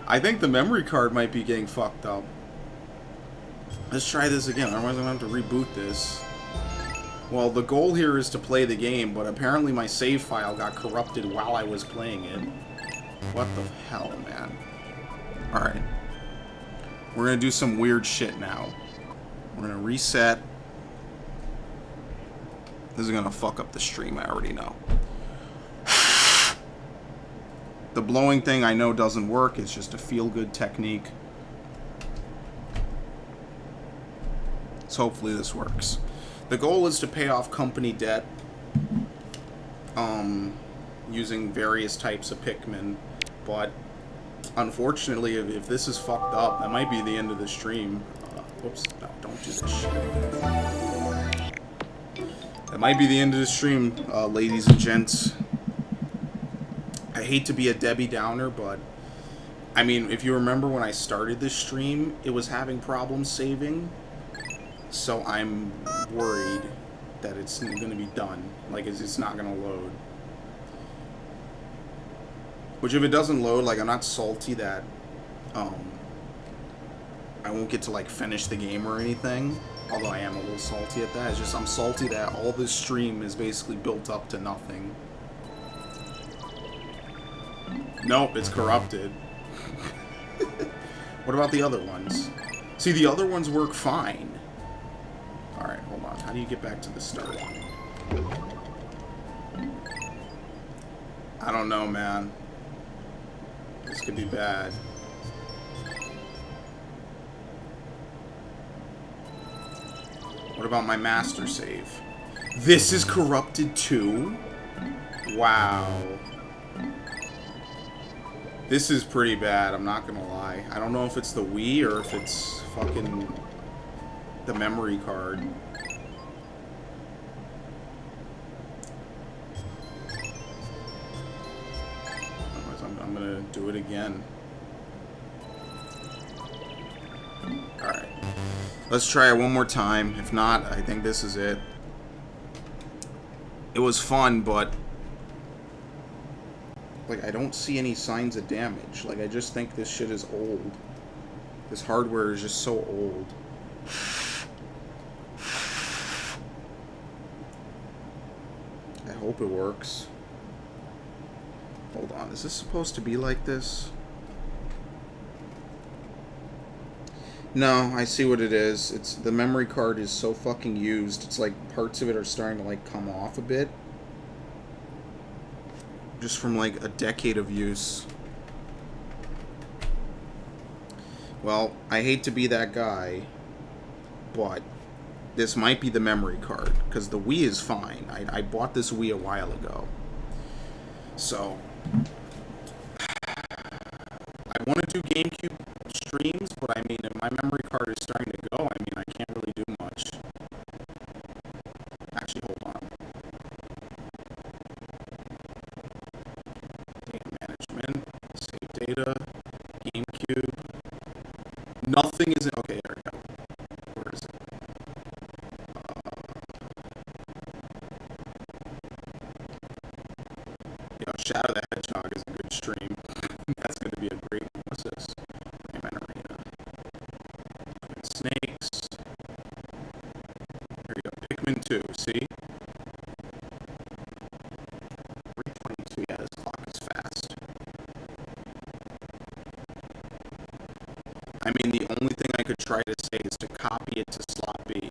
Speaker 1: I think the memory card might be getting fucked up. Let's try this again, otherwise I'm going to have to reboot this. Well, the goal here is to play the game, but apparently my save file got corrupted while I was playing it. What the hell, man? Alright. We're going to do some weird shit now. We're going to reset. This is going to fuck up the stream, I already know. The blowing thing I know doesn't work, it's just a feel-good technique. So hopefully this works. The goal is to pay off company debt using various types of Pikmin, but unfortunately, if this is fucked up, that might be the end of the stream. Whoops, no, don't do this shit. That might be the end of the stream, ladies and gents. I hate to be a Debbie Downer, but I mean, if you remember when I started this stream, it was having problems saving, so I'm worried that it's going to be done. Like, it's not going to load. Which, if it doesn't load, like, I'm not salty that I won't get to, like, finish the game or anything. Although I am a little salty at that. It's just I'm salty that all this stream is basically built up to nothing. Nope, it's corrupted. What about the other ones? See, the other ones work fine. Alright, hold on. How do you get back to the start? I don't know, man. This could be bad. What about my master save? This is corrupted too? Wow. This is pretty bad, I'm not gonna lie. I don't know if it's the Wii or if it's fucking the memory card. I'm gonna do it again. Alright. Let's try it one more time. If not, I think this is it. It was fun, but like, I don't see any signs of damage. Like, I just think this shit is old. This hardware is just so old. I hope it works. Hold on, is this supposed to be like this? No, I see what it is. It's the memory card is so fucking used. It's like parts of it are starting to like come off a bit. Just from like a decade of use. Well, I hate to be that guy, but this might be the memory card, because the Wii is fine. I bought this Wii a while ago. So, I want to do GameCube streams, but I mean, if my memory card is starting to go, I mean, I can't really do much. Actually, hold on. Data management, save data, GameCube. Nothing is in. Okay, there we go. Where is it? Shadow the Hedgehog is a good stream. That's going to be a great one. What's this? Rayman Arena. Twin Snakes. Here we go. Pikmin 2. See? 322. Yeah, this clock is fast. I mean, the only thing I could try to say is to copy it to slot B.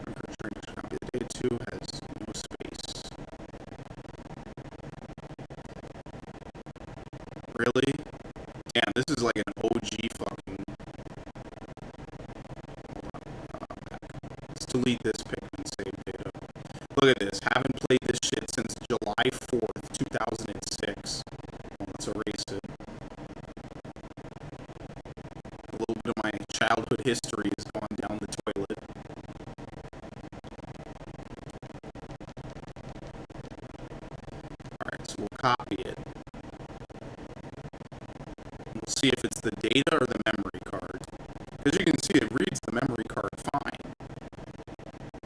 Speaker 1: I'm trying to copy the data 2 has no space. Really? Damn, this is like an OG fucking... Hold on. Let's delete this Pikmin save data. Look at this. Haven't played this shit since July 4th, 2006. Well, let's erase it. A little bit of my childhood history has gone down the toilet. Alright, so we'll copy it. We'll see if it's the data or the memory card. As you can see, it reads the memory card fine.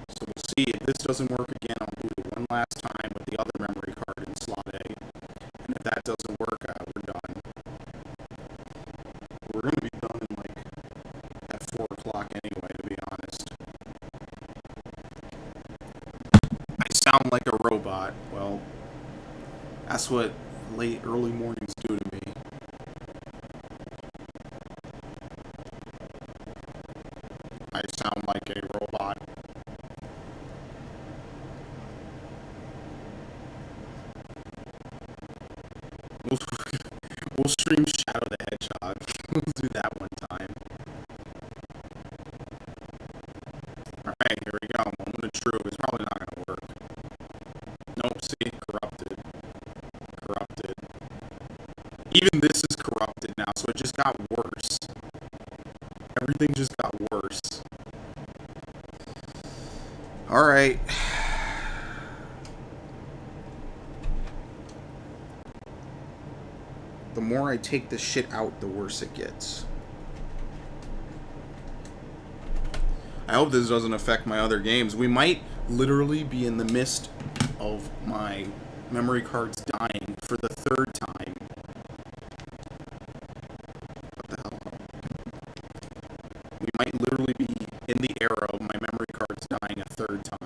Speaker 1: So we'll see if this doesn't work again. I'll do it one last time with the other memory card in slot A. And if that doesn't work, we're done. We're going to be done in like at 4 o'clock anyway. That's what late, early mornings do to me. I sound like a robot. We'll, we'll stream Shadow the Hedgehog. We'll do that one time. Alright, here we go. Moment of truth. It's probably not going to work. Nope, see? Corrupted. Corrupted. Even this is corrupted now, so it just got worse. Everything just got worse. Alright. The more I take this shit out, the worse it gets. I hope this doesn't affect my other games. We might literally be in the midst of my memory cards dying for the third time. What the hell? We might literally be in the era of my memory cards dying a third time.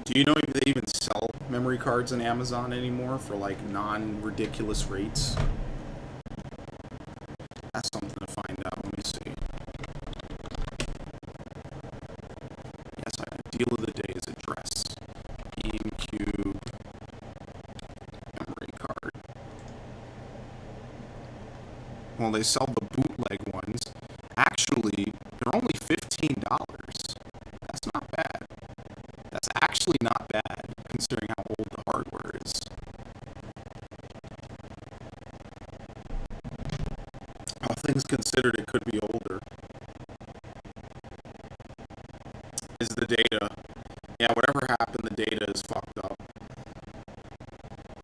Speaker 1: Do you know if they even sell memory cards on Amazon anymore for like non-ridiculous rates? That's something to find out. Let me see. Yes, deal of the day is address. GameCube memory card. Well, they sell the bootleg ones. Actually, they're only $15. That's not bad. That's actually not bad, considering how old the hardware is. All things considered, it could be older. Is the data. Yeah, whatever happened, the data is fucked up.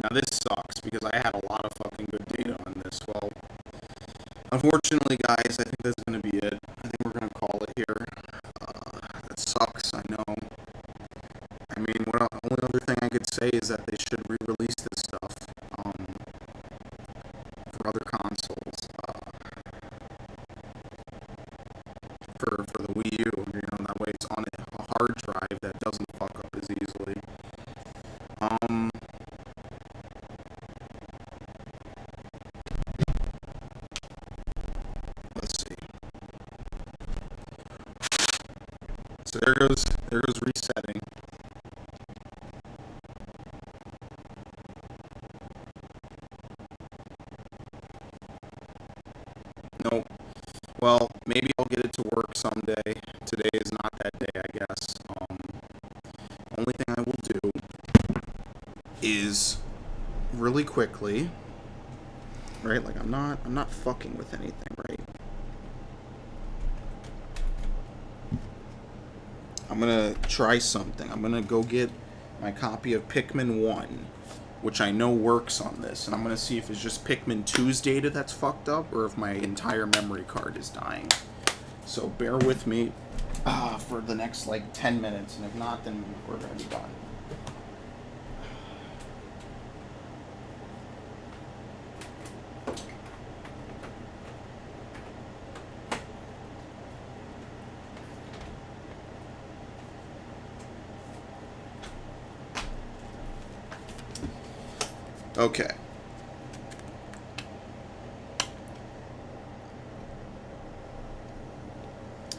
Speaker 1: Now this sucks, because I had a lot of fucking good data on this. Well, unfortunately, guys, I think that's going to be it. I think we're going to call it here. That sucks, I know. I mean, the only other thing I could say is that they should re-release this stuff for other consoles. For the Wii U, you know, that way it's on a hard drive that doesn't fuck up as easily. Let's see. So there goes resetting. Nope. Well, maybe I'll get it to work someday. Today is not that day, I guess. Only thing I will do is really quickly, right? Like I'm not fucking with anything, right? I'm gonna try something. I'm gonna go get my copy of Pikmin 1, which I know works on this, and I'm gonna see if it's just Pikmin 2's data that's fucked up, or if my entire memory card is dying. So bear with me for the next like 10 minutes, and if not, then we're gonna be done. Okay.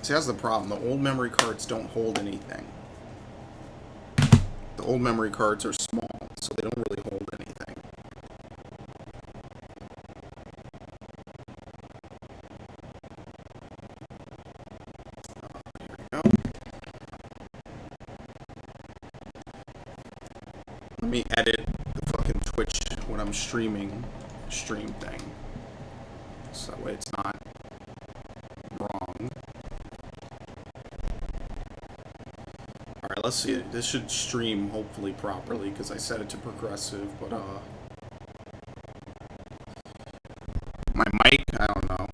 Speaker 1: See, that's the problem. The old memory cards don't hold anything. The old memory cards are small, so they don't really hold anything. Here we go. Let me edit the fucking Twitch when I'm streaming stream thing, so that way it's not wrong. Alright, let's see. This should stream hopefully properly because I set it to progressive, but my mic, I don't know.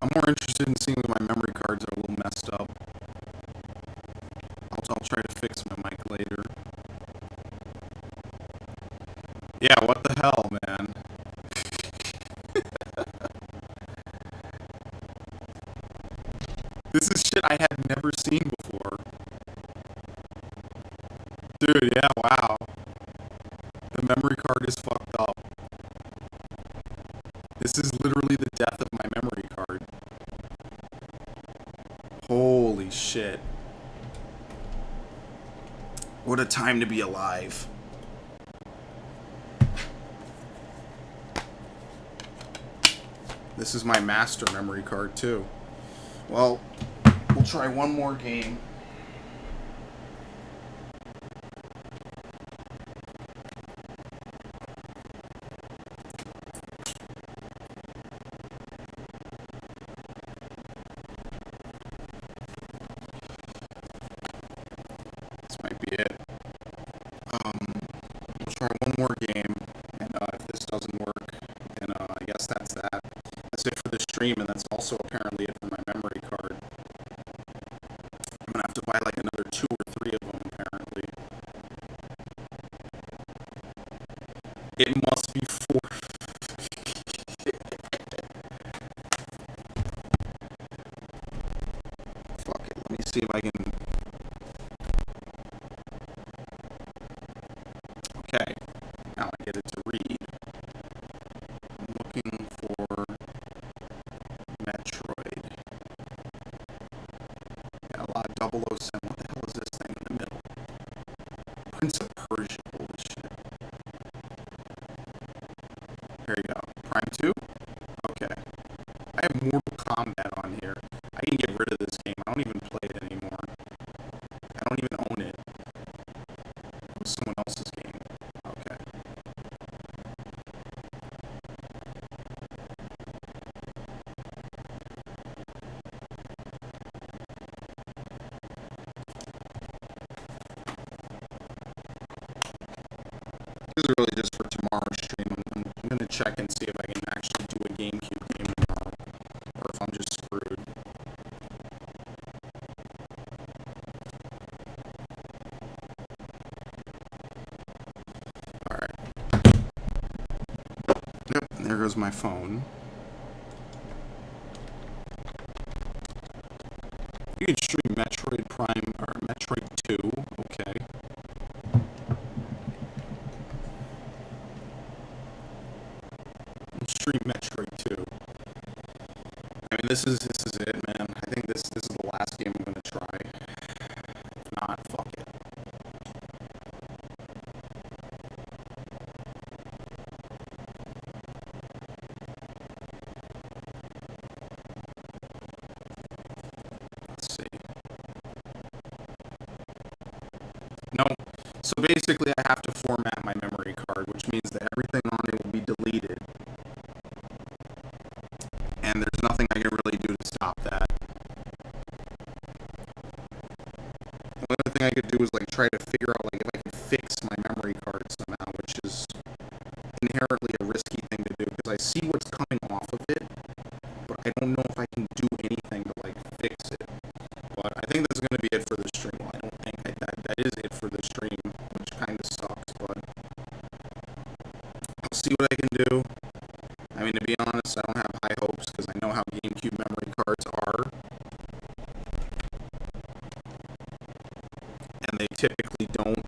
Speaker 1: I'm more interested in seeing if my memory cards are a little messed up. I'll try to fix my mic later. Yeah, what the hell, man? This is shit I had never seen before. Dude, yeah, wow. The memory card is fucked up. This is literally the death of my memory card. Holy shit. What a time to be alive. This is my master memory card, too. Well, we'll try one more game. This might be it. We'll try one more game, and if this doesn't work, then I guess that's that. That's it for the stream, and that's also apparently it for my memory card. I'm gonna have to buy like another 2 or 3 of them, apparently. It must be 4. Fuck it, let me see if I can... Okay, now I get it to read. I'm looking for Metroid. Yeah, a lot of 007. What the hell is this thing in the middle? Prince of Persia. Holy shit. Here you go. Prime 2? Okay. I have Mortal Kombat on here. I can get rid of this game. I don't even play it anymore. I don't even own it. It was someone else's game. Okay. This is really just for tomorrow's stream. I'm going to check and see if I can actually do a GameCube game tomorrow. Or if I'm just screwed. Alright. Yep, there goes my phone. You can stream Metroid Prime, or Metroid 2, okay. Stream Metroid 2. I mean, this is it, man. I think this is the last game I'm gonna try. If not, fuck it. Let's see. No. So basically, I have to format my memory card, which means that everything on it will be deleted. And there's nothing I can really do to stop that. The only thing I could do is like try to figure out like if I can fix my memory card somehow, which is inherently a risky thing to do because I see what's coming off of it, but I don't know if I can do anything to like fix it. But I think that's gonna be it for the stream. Well, I don't think that is it for the stream, which kind of sucks, but I'll see what I can do. I mean, to be honest, I don't have high hopes because I know how GameCube memory cards are. And they typically don't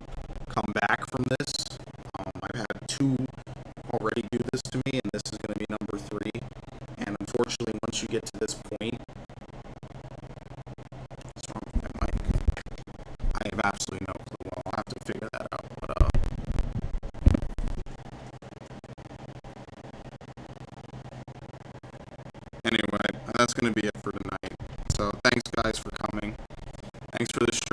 Speaker 1: come back from this. I've had 2 already do this to me, and this is going to be number 3. And unfortunately, once you get to this point... What's wrong with my mic? I have absolutely no clue. Well, I'll have to figure that out. But, anyway, that's going to be it for tonight. So thanks, guys, for coming. Thanks for the stream.